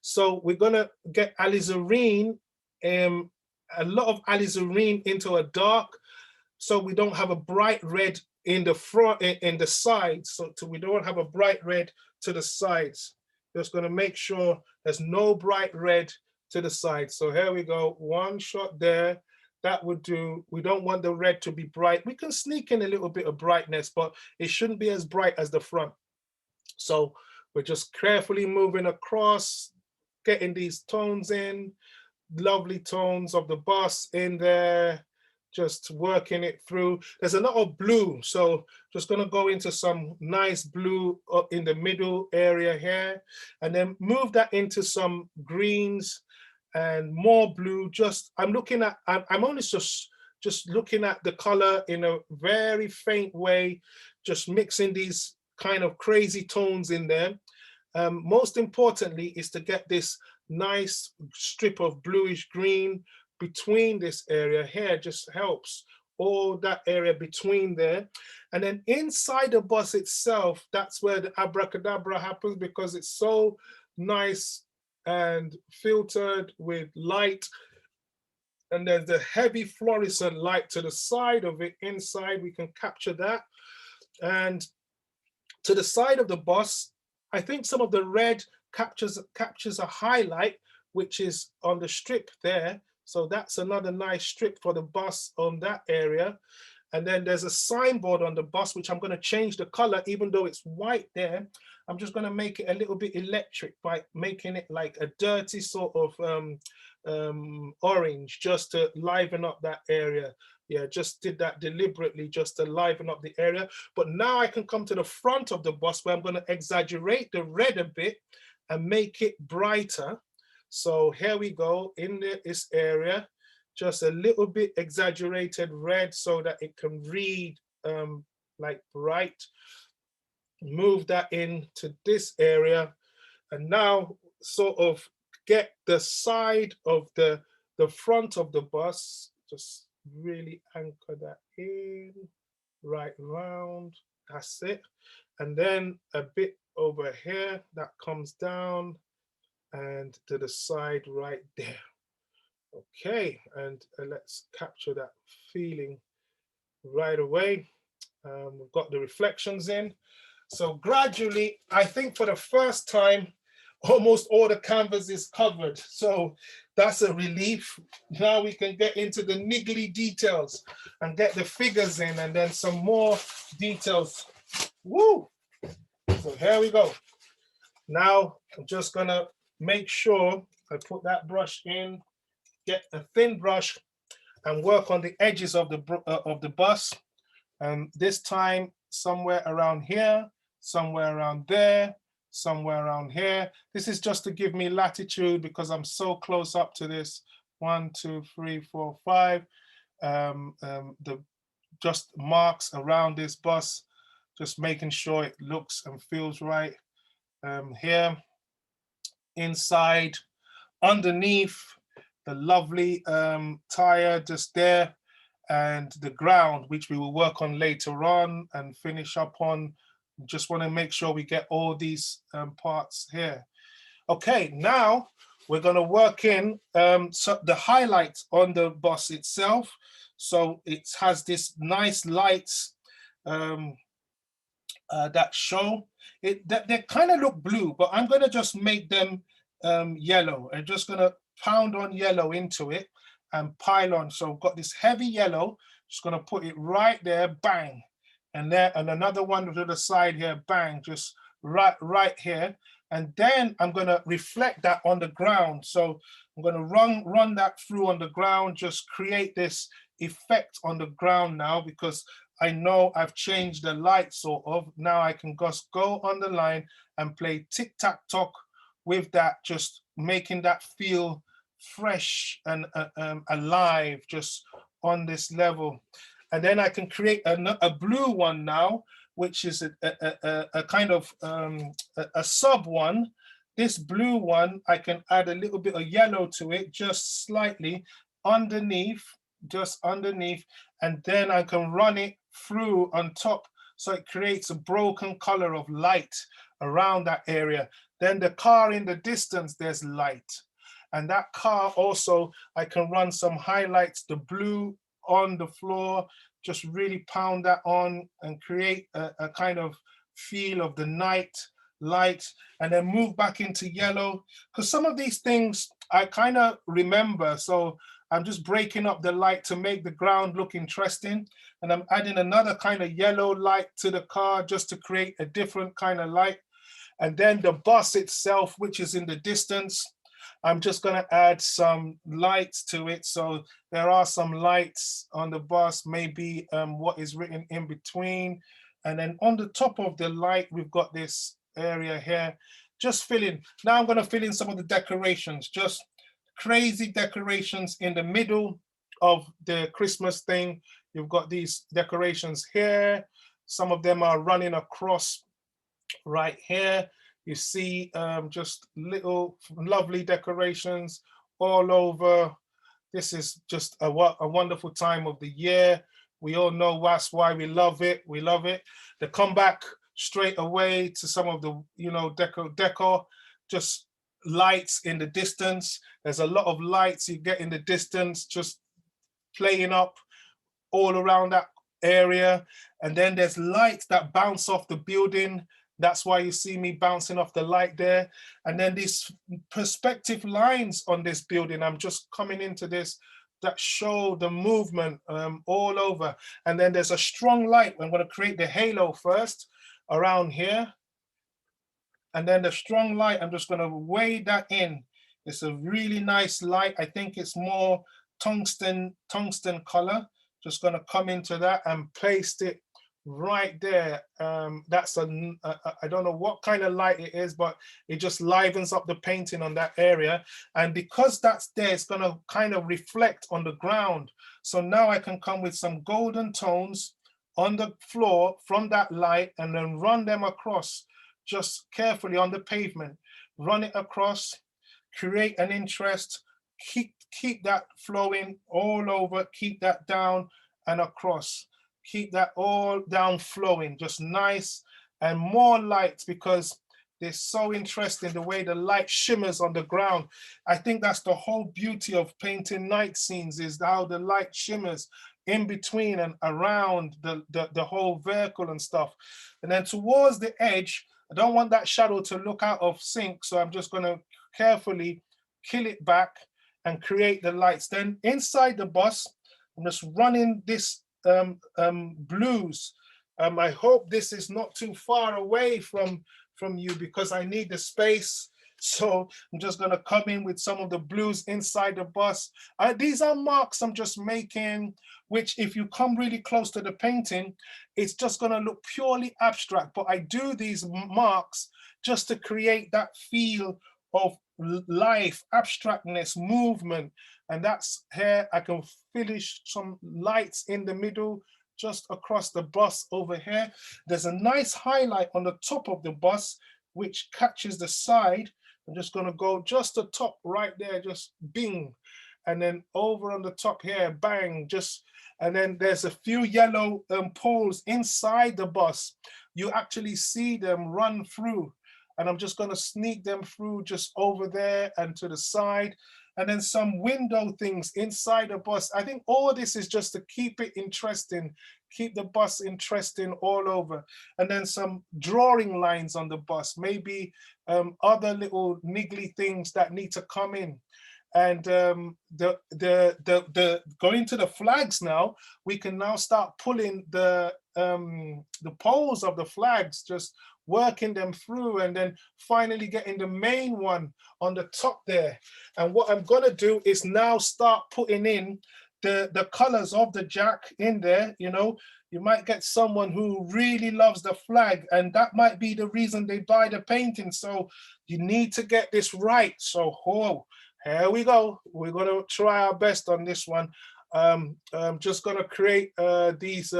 So we're going to get alizarin, a lot of alizarin into a dark, so we don't have a bright red in the front, in the sides. So we don't have a bright red to the sides. Just going to make sure there's no bright red to the side. So here we go, one shot there. That would do. We don't want the red to be bright. We can sneak in a little bit of brightness, but it shouldn't be as bright as the front. So we're just carefully moving across, getting these tones in, lovely tones of the bus in there, just working it through. There's a lot of blue, so just gonna go into some nice blue up in the middle area here, and then move that into some greens and more blue. Just, I'm only just looking at the color in a very faint way, just mixing these kind of crazy tones in there. Most importantly is to get this nice strip of bluish green between this area here. Just helps all that area between there. And then inside the bus itself, that's where the abracadabra happens, because it's so nice and filtered with light and there's the heavy fluorescent light to the side of it. Inside, we can capture that. And to the side of the bus, I think some of the red captures a highlight, which is on the strip there. So that's another nice strip for the bus on that area. And then there's a signboard on the bus, which I'm going to change the color, even though it's white there. I'm just going to make it a little bit electric by making it like a dirty sort of orange, just to liven up that area. Yeah, just did that deliberately just to liven up the area. But now I can come to the front of the bus where I'm going to exaggerate the red a bit and make it brighter. So here we go in this area, just a little bit exaggerated red so that it can read like bright. Move that into this area, and now sort of get the side of the front of the bus, just really anchor that in, right round, that's it. And then a bit over here that comes down and to the side right there. Okay, and let's capture that feeling right away. We've got the reflections in. So gradually, I think for the first time, almost all the canvas is covered. So that's a relief. Now we can get into the niggly details and get the figures in, and then some more details. Woo! So here we go. Now I'm just gonna make sure I put that brush in, get a thin brush and work on the edges of the bus. And this time somewhere around here, somewhere around there, somewhere around here. This is just to give me latitude because I'm so close up to this. 1, 2, 3, 4, 5. The just marks around this bus, just making sure it looks and feels right. Here, inside, underneath, the lovely tire just there, and the ground, which we will work on later on and finish up on. Just want to make sure we get all these parts here. Okay, now we're going to work in so the highlights on the bus itself. So it has this nice lights that show it, that they kind of look blue, but I'm going to just make them yellow. I'm just going to pound on yellow into it and pile on. So I've got this heavy yellow, just going to put it right there, bang. And there, and another one to the side here, bang, just right here. And then I'm going to reflect that on the ground. So I'm going to run that through on the ground, just create this effect on the ground now, because I know I've changed the light sort of. Now I can just go on the line and play tic-tac-tock with that, just making that feel fresh and alive just on this level. And then I can create a blue one now, which is a kind of a sub one. This blue one, I can add a little bit of yellow to it, just slightly underneath, just underneath. And then I can run it through on top. So it creates a broken color of light around that area. Then the car in the distance, there's light. And that car also, I can run some highlights, the blue on the floor, just really pound that on and create a kind of feel of the night light, and then move back into yellow. Because some of these things I kind of remember. So I'm just breaking up the light to make the ground look interesting. And I'm adding another kind of yellow light to the car just to create a different kind of light. And then the bus itself, which is in the distance, I'm just going to add some lights to it. So there are some lights on the bus, maybe what is written in between. And then on the top of the light, we've got this area here. Just fill in. Now I'm going to fill in some of the decorations, just crazy decorations in the middle of the Christmas thing. You've got these decorations here. Some of them are running across right here. You see just little lovely decorations all over. This is just a wonderful time of the year. We all know that's why we love it. We love it. They come back straight away to some of the, decor, just lights in the distance. There's a lot of lights you get in the distance, just playing up all around that area. And then there's lights that bounce off the building. That's why you see me bouncing off the light there. And then these perspective lines on this building, I'm just coming into this, that show the movement all over. And then there's a strong light. I'm going to create the halo first around here. And then the strong light, I'm just going to wade that in. It's a really nice light. I think it's more tungsten color. Just going to come into that and paste it right there. That's I don't know what kind of light it is, but it just livens up the painting on that area. And because that's there, it's going to kind of reflect on the ground. So now I can come with some golden tones on the floor from that light and then run them across just carefully on the pavement. Run it across, create an interest, keep that flowing all over, keep that down and across. Keep that all down flowing, just nice, and more lights, because they're so interesting the way the light shimmers on the ground. I think that's the whole beauty of painting night scenes, is how the light shimmers in between and around the whole vehicle and stuff. And then towards the edge, I don't want that shadow to look out of sync, so I'm just going to carefully kill it back and create the lights. Then inside the bus, I'm just running this blues. I hope this is not too far away from you, because I need the space. So I'm just going to come in with some of the blues inside the bus. These are marks I'm just making, which if you come really close to the painting, it's just going to look purely abstract. But I do these marks just to create that feel of life, abstractness, movement. And that's here. I can finish some lights in the middle, just across the bus over here. There's a nice highlight on the top of the bus, which catches the side. I'm just going to go just the top right there, just bing. And then over on the top here, bang, just, and then there's a few yellow poles inside the bus. You actually see them run through. And I'm just going to sneak them through just over there and to the side. And then some window things inside the bus. I think all this is just to keep it interesting, keep the bus interesting all over. And then some drawing lines on the bus, maybe other little niggly things that need to come in. And going to the flags now, we can now start pulling the poles of the flags, just working them through, and then finally getting the main one on the top there. And what I'm gonna do is now start putting in the colors of the jack in there. You know, you might get someone who really loves the flag, and that might be the reason they buy the painting. So you need to get this right. So here we go. We're gonna try our best on this one. I'm just gonna create these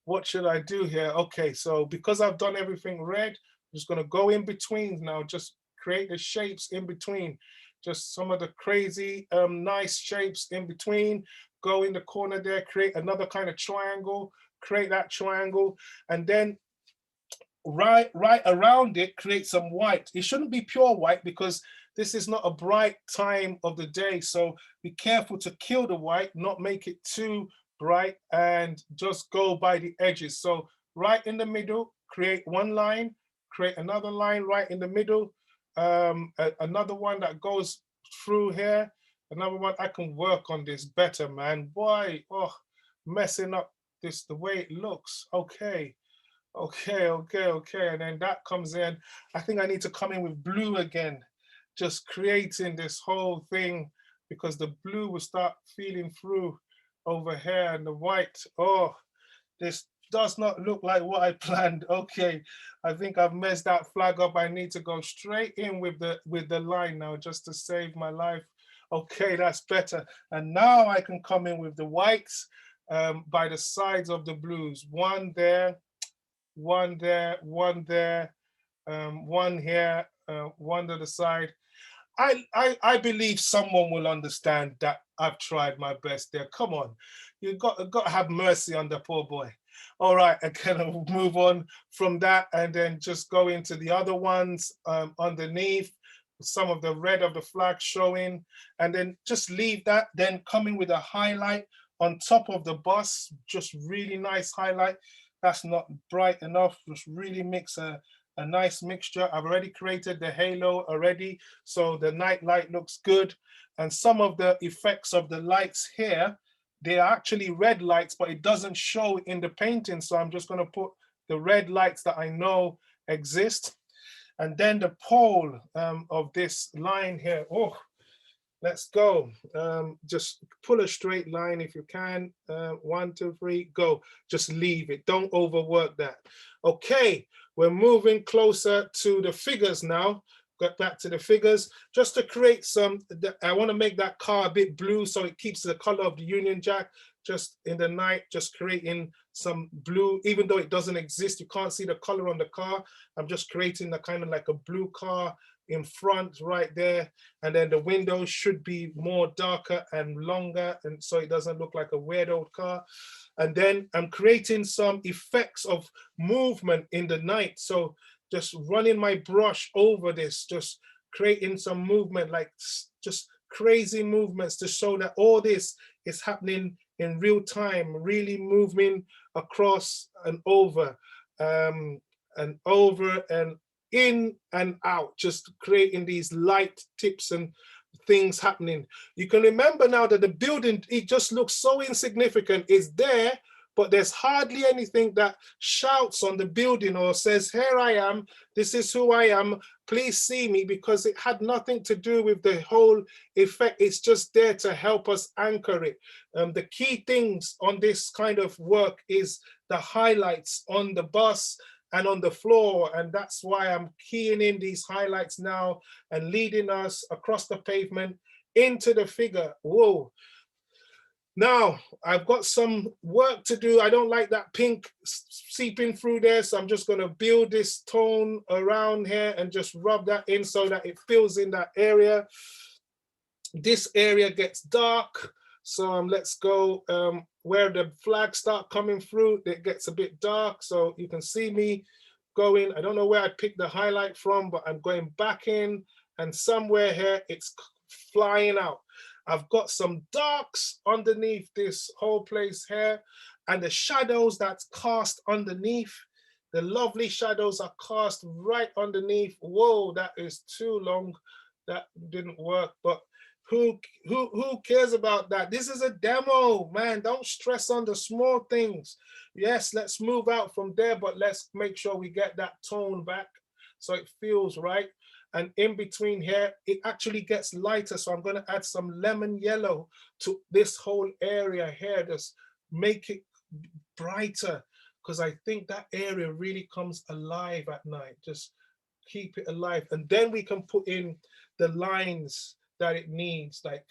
what should I do here? Okay, so because I've done everything red, I'm just gonna go in between now, just create the shapes in between. Just some of the crazy, nice shapes in between. Go in the corner there, create another kind of triangle, create that triangle, and then right around it, create some white. It shouldn't be pure white because this is not a bright time of the day. So be careful to kill the white, not make it too bright, and just go by the edges. So right in the middle, create one line, create another line right in the middle, another one that goes through here, another one. I can work on this better, man. Boy, oh, messing up this the way it looks. Okay. And then that comes in. I think I need to come in with blue again, just creating this whole thing, because the blue will start feeling through over here, and the white, oh, this does not look like what I planned. Okay, I think I've messed that flag up. I need to go straight in with the line now, just to save my life. Okay, that's better. And now I can come in with the whites by the sides of the blues. One there, one there, one there, one here, one to the side. I believe someone will understand that I've tried my best there. Come on, you've got to have mercy on the poor boy. All right, I can move on from that and then just go into the other ones underneath, some of the red of the flag showing, and then just leave that, then come in with a highlight on top of the bus, just really nice highlight. That's not bright enough, just really mix a nice mixture. I've already created the halo already, so the night light looks good. And some of the effects of the lights here, they are actually red lights, but it doesn't show in the painting. So I'm just gonna put the red lights that I know exist. And then the pole of this line here, oh, let's go. Just pull a straight line if you can. 1, 2, 3, go. Just leave it, don't overwork that. Okay, we're moving closer to the figures now. Got back to the figures, just to create some, I want to make that car a bit blue so it keeps the color of the Union Jack. Just in the night, just creating some blue, even though it doesn't exist, you can't see the color on the car. I'm just creating a kind of like a blue car in front right there. And then the windows should be more darker and longer, and so it doesn't look like a weird old car. And then I'm creating some effects of movement in the night. So just running my brush over this, just creating some movement, like just crazy movements to show that all this is happening in real time, really moving across and over and in and out, just creating these light tips and things happening. You can remember now that the building, it just looks so insignificant. It's there, but there's hardly anything that shouts on the building or says, here I am, this is who I am, please see me, because it had nothing to do with the whole effect. It's just there to help us anchor it. The key things on this kind of work is the highlights on the bus and on the floor, and that's why I'm keying in these highlights now and leading us across the pavement into the figure. Whoa. Now, I've got some work to do. I don't like that pink seeping through there, so I'm just gonna build this tone around here and just rub that in so that it fills in that area. This area gets dark, so let's go where the flags start coming through, it gets a bit dark, so you can see me going. I don't know where I picked the highlight from, but I'm going back in, and somewhere here it's flying out. I've got some darks underneath this whole place here, and the shadows that's cast underneath, the lovely shadows are cast right underneath. Whoa, that is too long. That didn't work, but who cares about that? This is a demo, man. Don't stress on the small things. Yes, let's move out from there, but let's make sure we get that tone back so it feels right. And in between here, it actually gets lighter. So I'm going to add some lemon yellow to this whole area here. Just make it brighter, because I think that area really comes alive at night. Just keep it alive. And then we can put in the lines that it needs, like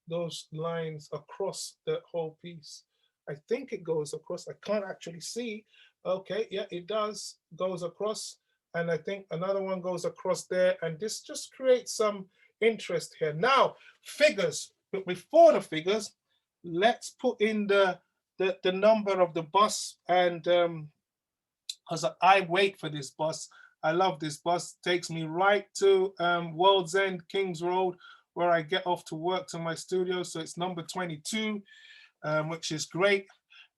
those lines across the whole piece. I think it goes across. I can't actually see. Okay, yeah, it does. Goes across. And I think another one goes across there, and this just creates some interest here. Now, figures, but before the figures, let's put in the number of the bus, and because I wait for this bus. I love this bus. It takes me right to World's End, King's Road, where I get off to work to my studio. So it's number 22, which is great.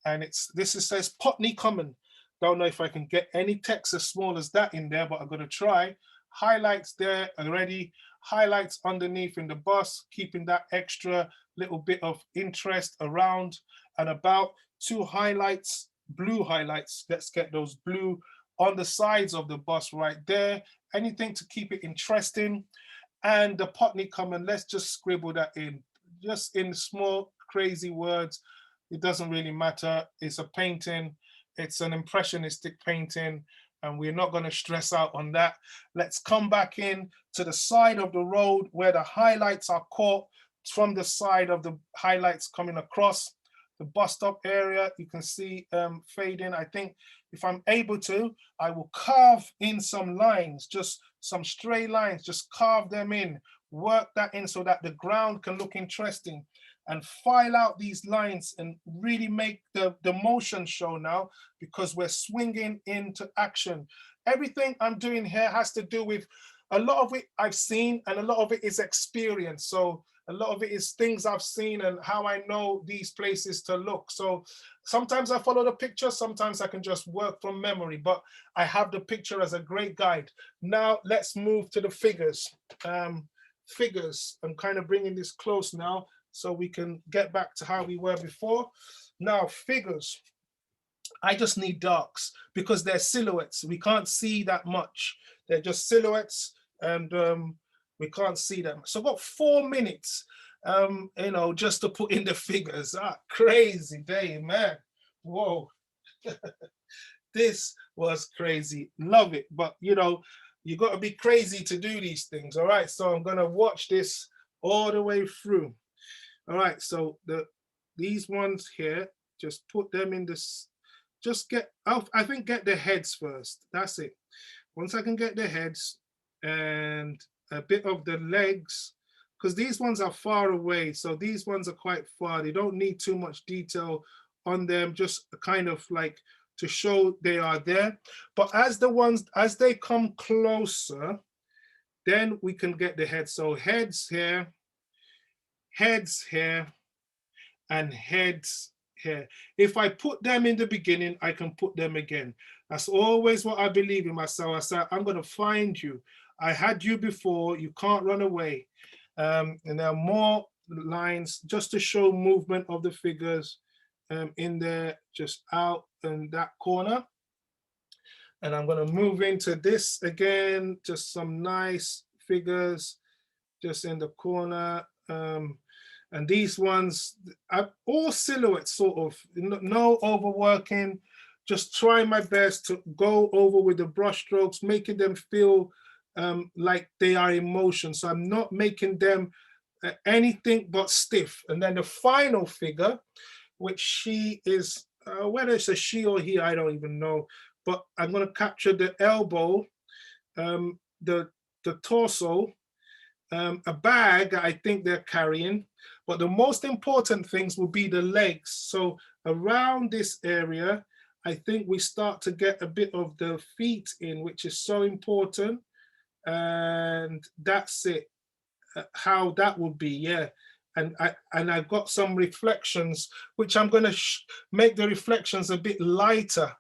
And says Putney Common. Don't know if I can get any text as small as that in there, but I'm going to try. Highlights there already, highlights underneath in the bus, keeping that extra little bit of interest around and about. 2 highlights, blue highlights. Let's get those blue on the sides of the bus right there. Anything to keep it interesting. And the Putney Common, let's just scribble that in, just in small, crazy words. It doesn't really matter. It's a painting. It's an impressionistic painting, and we're not going to stress out on that. Let's come back in to the side of the road where the highlights are caught from the side of the highlights coming across the bus stop area. You can see fading. I think if I'm able to, I will carve in some lines, just some stray lines, just carve them in, work that in so that the ground can look interesting, and file out these lines and really make the motion show now, because we're swinging into action. Everything I'm doing here has to do with a lot of it I've seen, and a lot of it is experience. So a lot of it is things I've seen and how I know these places to look. So sometimes I follow the picture, sometimes I can just work from memory, but I have the picture as a great guide. Now let's move to the figures. Figures, I'm kind of bringing this close now so we can get back to how we were before. Now figures, I just need darks because they're silhouettes. We can't see that much. They're just silhouettes, and we can't see them. So I've got 4 minutes, you know, just to put in the figures. Crazy day, man. Whoa. This was crazy. Love it. But, you know, you got to be crazy to do these things. All right. So I'm going to watch this all the way through. All right. So these ones here, just put them in this. Just get, I think get the heads first. That's it. Once I can get the heads and a bit of the legs, because these ones are far away. So these ones are quite far. They don't need too much detail on them, just kind of like to show they are there. But as they come closer, then we can get the heads. So heads here, and heads here. If I put them in the beginning, I can put them again. That's always what I believe in myself. I said, I'm going to find you. I had you before. You can't run away. And there are more lines just to show movement of the figures in there, just out in that corner. And I'm going to move into this again, just some nice figures just in the corner. And these ones are all silhouettes, sort of, no overworking, just trying my best to go over with the brush strokes, making them feel like they are in motion. So I'm not making them anything but stiff. And then the final figure, which she is, whether it's a she or he, I don't even know, but I'm going to capture the elbow, the torso, a bag I think they're carrying, but the most important things will be the legs. So around this area, I think we start to get a bit of the feet in, which is so important. And that's it, how that would be, yeah. And I've got some reflections, which I'm going to make the reflections a bit lighter.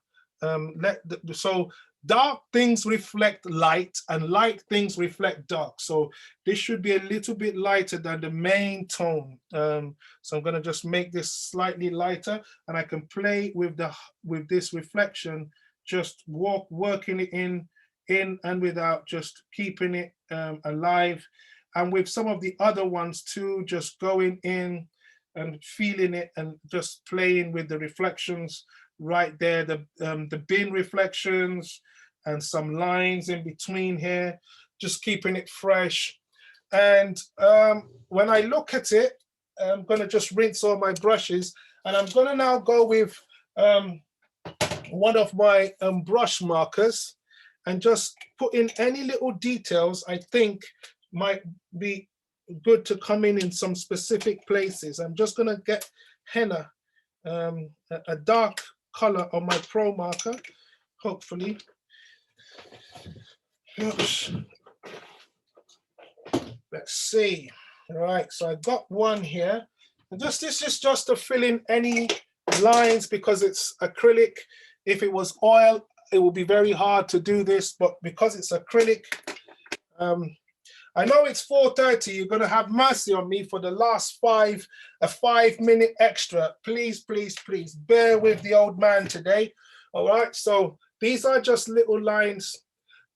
So dark things reflect light and light things reflect dark. So this should be a little bit lighter than the main tone. So I'm going to just make this slightly lighter, and I can play with this reflection, just working it in and without, just keeping it alive. And with some of the other ones too, just going in and feeling it and just playing with the reflections right there, the bin reflections and some lines in between here, just keeping it fresh. And when I look at it, I'm gonna just rinse all my brushes, and I'm gonna now go with one of my brush markers and just put in any little details I think might be good to come in some specific places. I'm just gonna get henna, a dark color on my pro marker, hopefully. Let's see. All right, so I got one here. And this is just to fill in any lines because it's acrylic. If it was oil, it would be very hard to do this, but because it's acrylic, I know it's 4:30. You're going to have mercy on me for the last 5 minute extra. Please, please, please bear with the old man today. All right, so these are just little lines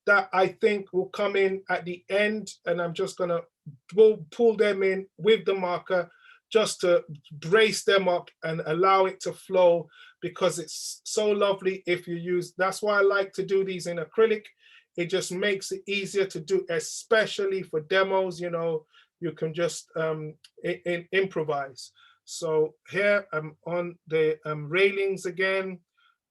that I think will come in at the end, and I'm just going to pull them in with the marker just to brace them up and allow it to flow, because it's so lovely if you use. That's why I like to do these in acrylic. It just makes it easier to do, especially for demos. You know, you can just improvise. So here I'm on the railings again,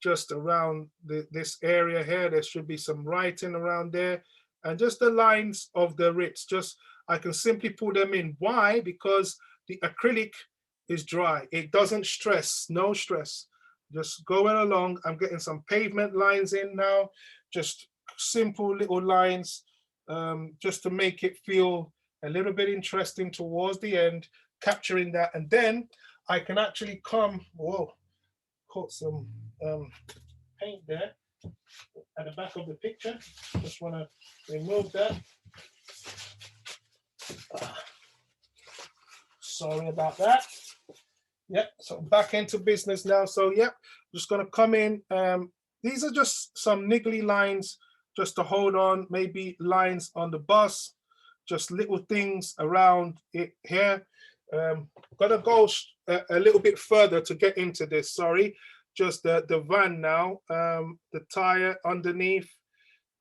just around this area here. There should be some writing around there, and just the lines of the rips. Just I can simply pull them in. Why? Because the acrylic is dry. It doesn't stress. No stress. Just going along. I'm getting some pavement lines in now. Just simple little lines just to make it feel a little bit interesting towards the end, capturing that. And then I can actually come, whoa, caught some paint there at the back of the picture. Just want to remove that. Sorry about that. Yep, so back into business now. So yep, just gonna come in. These are just some niggly lines just to hold on, maybe lines on the bus, just little things around it here. Gonna go a little bit further to get into this, sorry. Just the van now, the tire underneath,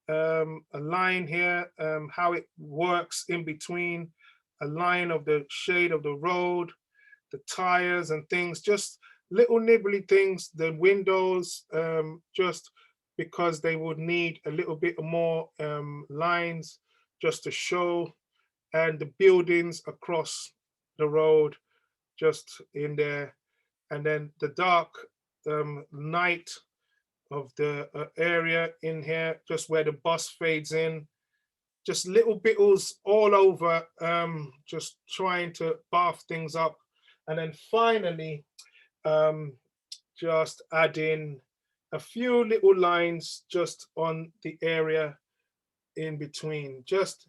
a line here, how it works in between, a line of the shade of the road, the tires and things, just little nibbly things, the windows, just because they would need a little bit more lines just to show, and the buildings across the road just in there, and then the dark night of the area in here, just where the bus fades in, just little bittles all over, just trying to bath things up. And then finally, just add in a few little lines just on the area in between. Just,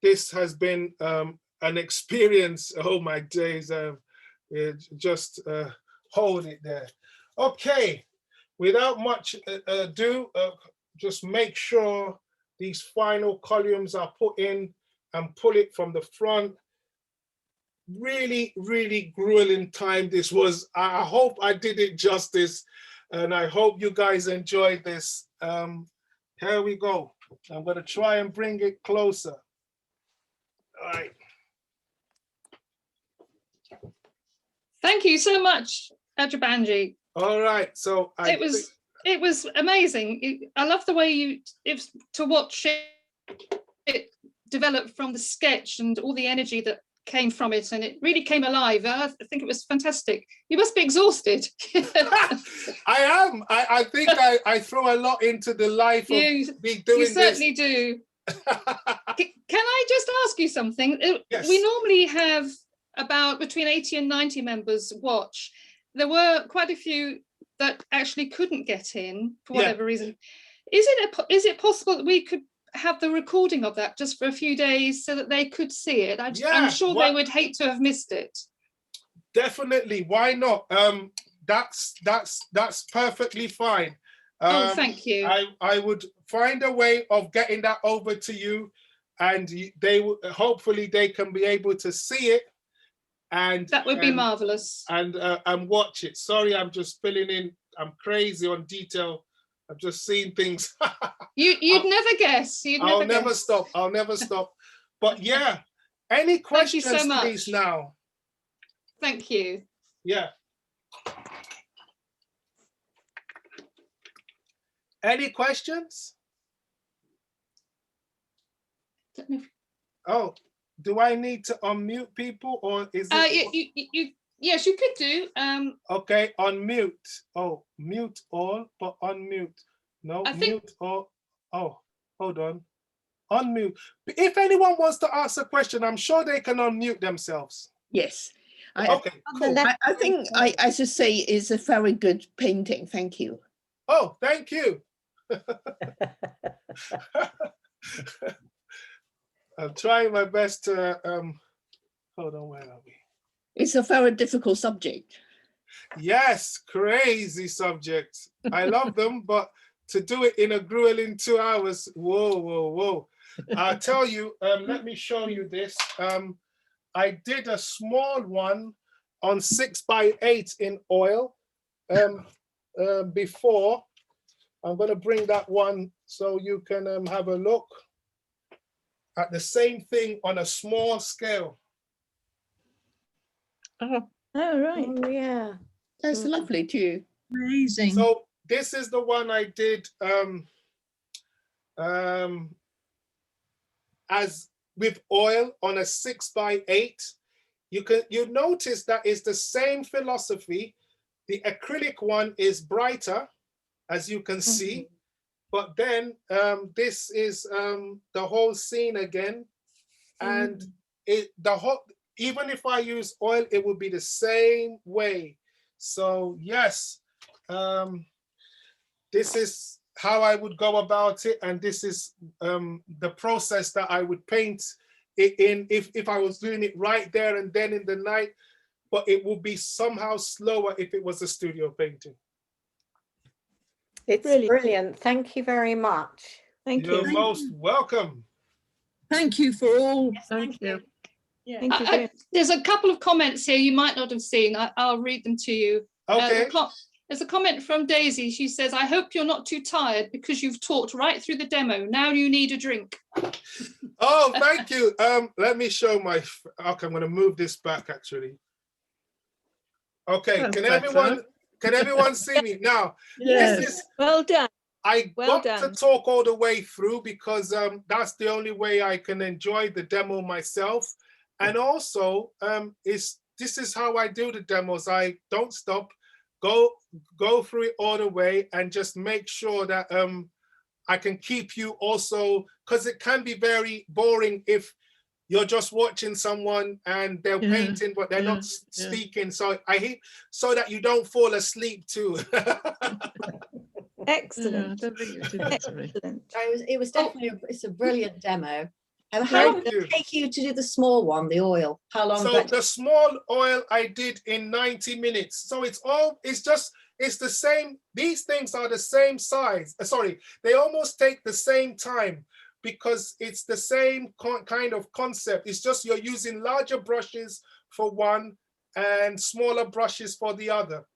this has been an experience. Oh my days, just hold it there. Okay, without much ado, just make sure these final columns are put in and pull it from the front. Really, really grueling time this was. I hope I did it justice, and I hope you guys enjoyed this. Here we go. I'm going to try and bring it closer. All right. Thank you so much, Adebanji. All right. So it was amazing. I love the way to watch it develop from the sketch and all the energy that came from it, and it really came alive. I think it was fantastic. You must be exhausted. I am. I think I throw a lot into the life of me doing this. You certainly do. Can I just ask you something? Yes. We normally have about between 80 and 90 members watch. There were quite a few that actually couldn't get in for whatever reason. Is it possible that we could have the recording of that just for a few days so that they could see it? I'm sure they would hate to have missed it. Definitely, why not? That's perfectly fine. Oh, thank you. I would find a way of getting that over to you, and they hopefully they can be able to see it, and that would be marvelous. And watch it. Sorry, I'm just filling in. I'm crazy on detail. I've just seen things. You'd never guess. I'll never stop. I'll never stop. But yeah, any questions, thank you so much. please now. Thank you. Yeah. Any questions? Oh, do I need to unmute people, or is it? Yes, you could do. Okay, unmute. Oh, mute all, but unmute. No, mute all. Oh, hold on. Unmute. If anyone wants to ask a question, I'm sure they can unmute themselves. Yes. Okay, cool. I think I should say it's a very good painting. Thank you. Oh, thank you. I'm trying my best to, hold on, where are we? It's a very difficult subject. Yes, crazy subject. I love them, but to do it in a grueling 2 hours, whoa, whoa, whoa. I'll tell you, let me show you this. I did a small one on 6x8 in oil before. I'm going to bring that one so you can have a look at the same thing on a small scale. Oh, right. Oh, yeah. That's lovely too. Amazing. So this is the one I did as with oil on a 6x8. You notice that it's the same philosophy. The acrylic one is brighter, as you can see, but then this is the whole scene again, and even if I use oil, it will be the same way. So yes, this is how I would go about it, and this is the process that I would paint it in if I was doing it right there and then in the night, but it would be somehow slower if it was a studio painting. It's brilliant. Thank you very much. Thank You're you. most welcome. Thank you for all. Thank you. Thank you very much. There's a couple of comments here you might not have seen. I'll read them to you. Okay. There's a comment from Daisy. She says, I hope you're not too tired because you've talked right through the demo. Now you need a drink. Oh, thank you. Let me show my, okay, I'm going to move this back actually. Okay, That's can everyone see me now? Yes. This is, Well done. I Well got to done. talk all the way through because that's the only way I can enjoy the demo myself. And also, this is how I do the demos. I don't stop, go through it all the way and just make sure that I can keep you also, because it can be very boring if you're just watching someone and they're painting, but they're not speaking. So so that you don't fall asleep too. Excellent. Excellent. It was definitely it's a brilliant demo. How long did it take you to do the small one, the oil? How long? So the small oil I did in 90 minutes. So it's the same. These things are the same size. Sorry, they almost take the same time because it's the same kind of concept. It's just you're using larger brushes for one and smaller brushes for the other.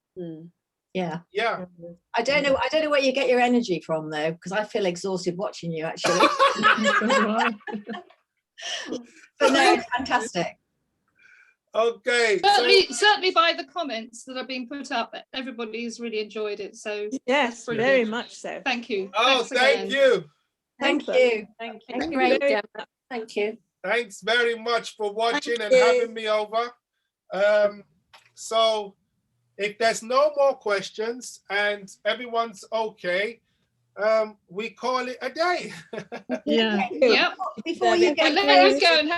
Yeah. Yeah. I don't know where you get your energy from though, because I feel exhausted watching you actually. But no, it's fantastic. Okay. Certainly by the comments that are being put up, everybody has really enjoyed it. So yes, very much so. Thank you. Oh, thank you. Thank you. Thank you. Great demo. Thank you. Thanks very much for watching and having me over. So if there's no more questions and everyone's okay, we call it a day. Yeah. Before you get let you go and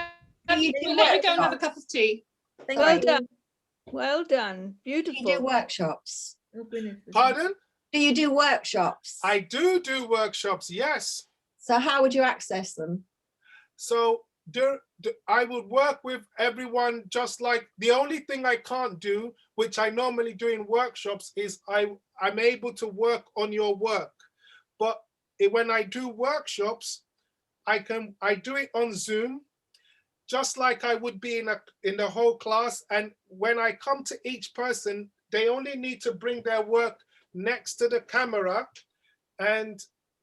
have a cup of tea. Well done. Well done. Beautiful. Do you do workshops? Pardon? Do you do workshops? I do workshops, yes. So how would you access them? So I would work with everyone, just like the only thing I can't do, which I normally do in workshops, is I'm able to work on your work. But when I do workshops, I do it on Zoom, just like I would be in the whole class. And when I come to each person, they only need to bring their work next to the camera, and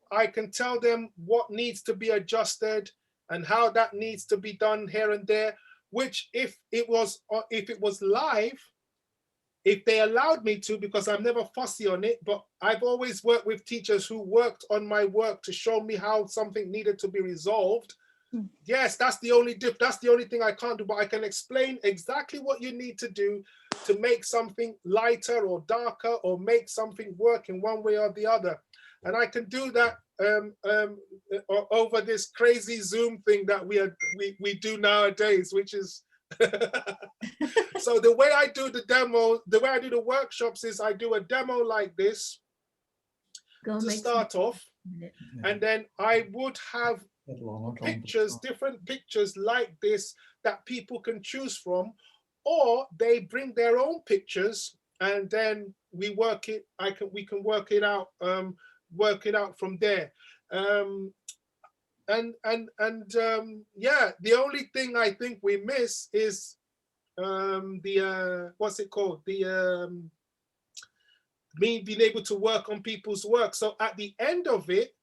I can tell them what needs to be adjusted and how that needs to be done here and there, which if it was live, if they allowed me to, because I'm never fussy on it, but I've always worked with teachers who worked on my work to show me how something needed to be resolved. Yes, that's the only thing I can't do, but I can explain exactly what you need to do to make something lighter or darker or make something work in one way or the other. And I can do that over this crazy Zoom thing that we do nowadays, which is so the way I do the demo, the way I do the workshops is I do a demo like this to start off, and then I would have pictures, different pictures like this that people can choose from, or they bring their own pictures and then we work it. We can work it out from there. Yeah, the only thing I think we miss is what's it called? Me being able to work on people's work. So at the end of it,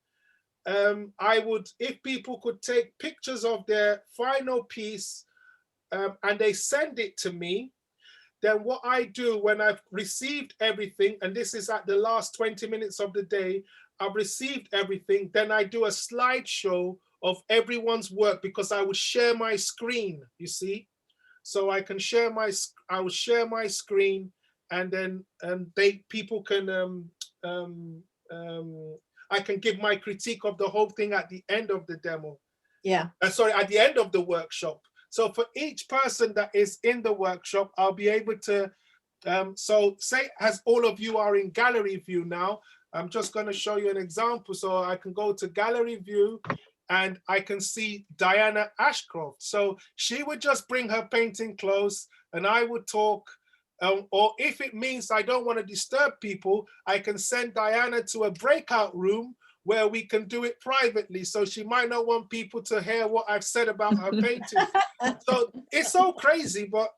I would, if people could take pictures of their final piece and they send it to me, then what I do when I've received everything, and this is at the last 20 minutes of the day, I've received everything, then I do a slideshow of everyone's work, because I would share my screen, you see? So I can share I will share my screen, and then people can, I can give my critique of the whole thing at the end of the demo. Yeah. Sorry, at the end of the workshop. So for each person that is in the workshop, I'll be able to, so say as all of you are in gallery view now, I'm just going to show you an example. So I can go to gallery view and I can see Diana Ashcroft. So she would just bring her painting close and I would talk. Or if it means I don't want to disturb people, I can send Diana to a breakout room where we can do it privately. So she might not want people to hear what I've said about her painting. So it's so crazy, but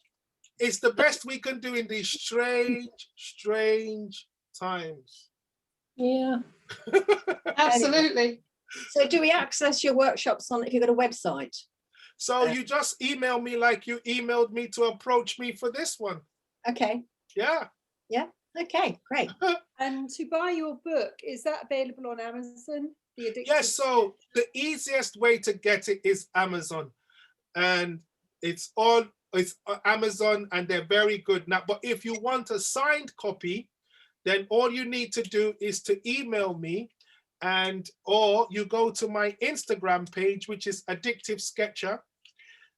it's the best we can do in these strange, strange times. Yeah, absolutely. So do we access your workshops on, if you've got a website? So you just email me like you emailed me to approach me for this one. Okay. Yeah. Yeah. Okay, great. And to buy your book, is that available on Amazon? Yes, so the easiest way to get it is Amazon. And it's Amazon and they're very good now. But if you want a signed copy, then all you need to do is to email me or you go to my Instagram page, which is Addictive Sketcher.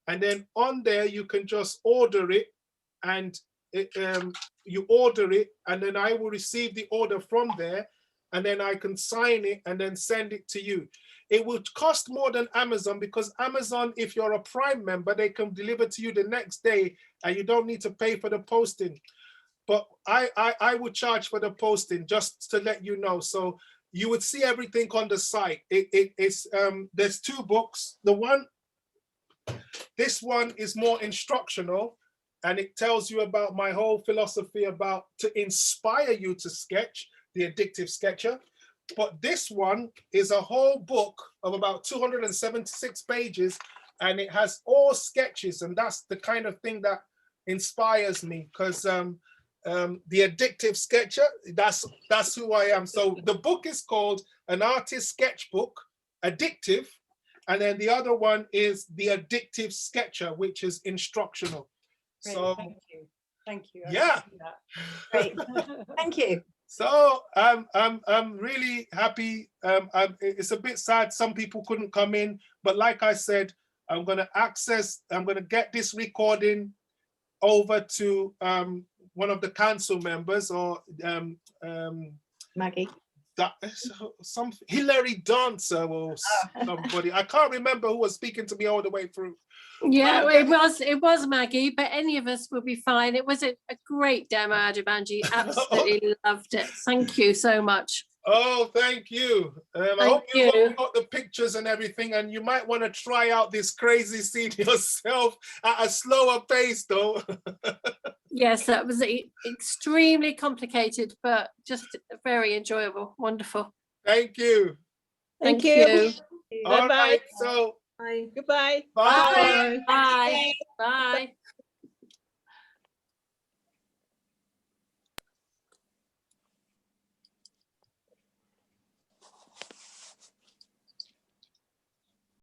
And then on there, you can just order it and you order it and then I will receive the order from there and then I can sign it and then send it to you. It would cost more than Amazon because Amazon, if you're a Prime member, they can deliver to you the next day and you don't need to pay for the posting. But I would charge for the posting just to let you know. So you would see everything on the site. There's two books. This one is more instructional and it tells you about my whole philosophy about to inspire you to sketch, The Addictive Sketcher. But this one is a whole book of about 276 pages and it has all sketches. And that's the kind of thing that inspires me because The Addictive Sketcher, that's who I am. So the book is called An Artist Sketchbook, Addictive. And then the other one is The Addictive Sketcher, which is instructional. Great, so thank you. Yeah. Great. Thank you. So I'm really happy. It's a bit sad some people couldn't come in, but like I said, I'm going to get this recording over to one of the council members or Maggie. Some Hillary Dancer or somebody. I can't remember who was speaking to me all the way through. Yeah, it was Maggie, but any of us will be fine. It was a great demo, Adebanji. Absolutely loved it. Thank you so much. Oh, thank you. I hope you got the pictures and everything, and you might want to try out this crazy scene yourself at a slower pace, though. Yes, that was extremely complicated, but just very enjoyable. Wonderful. Thank you. Thank you. All right, so Bye. Goodbye. Bye. Bye. Bye. Bye.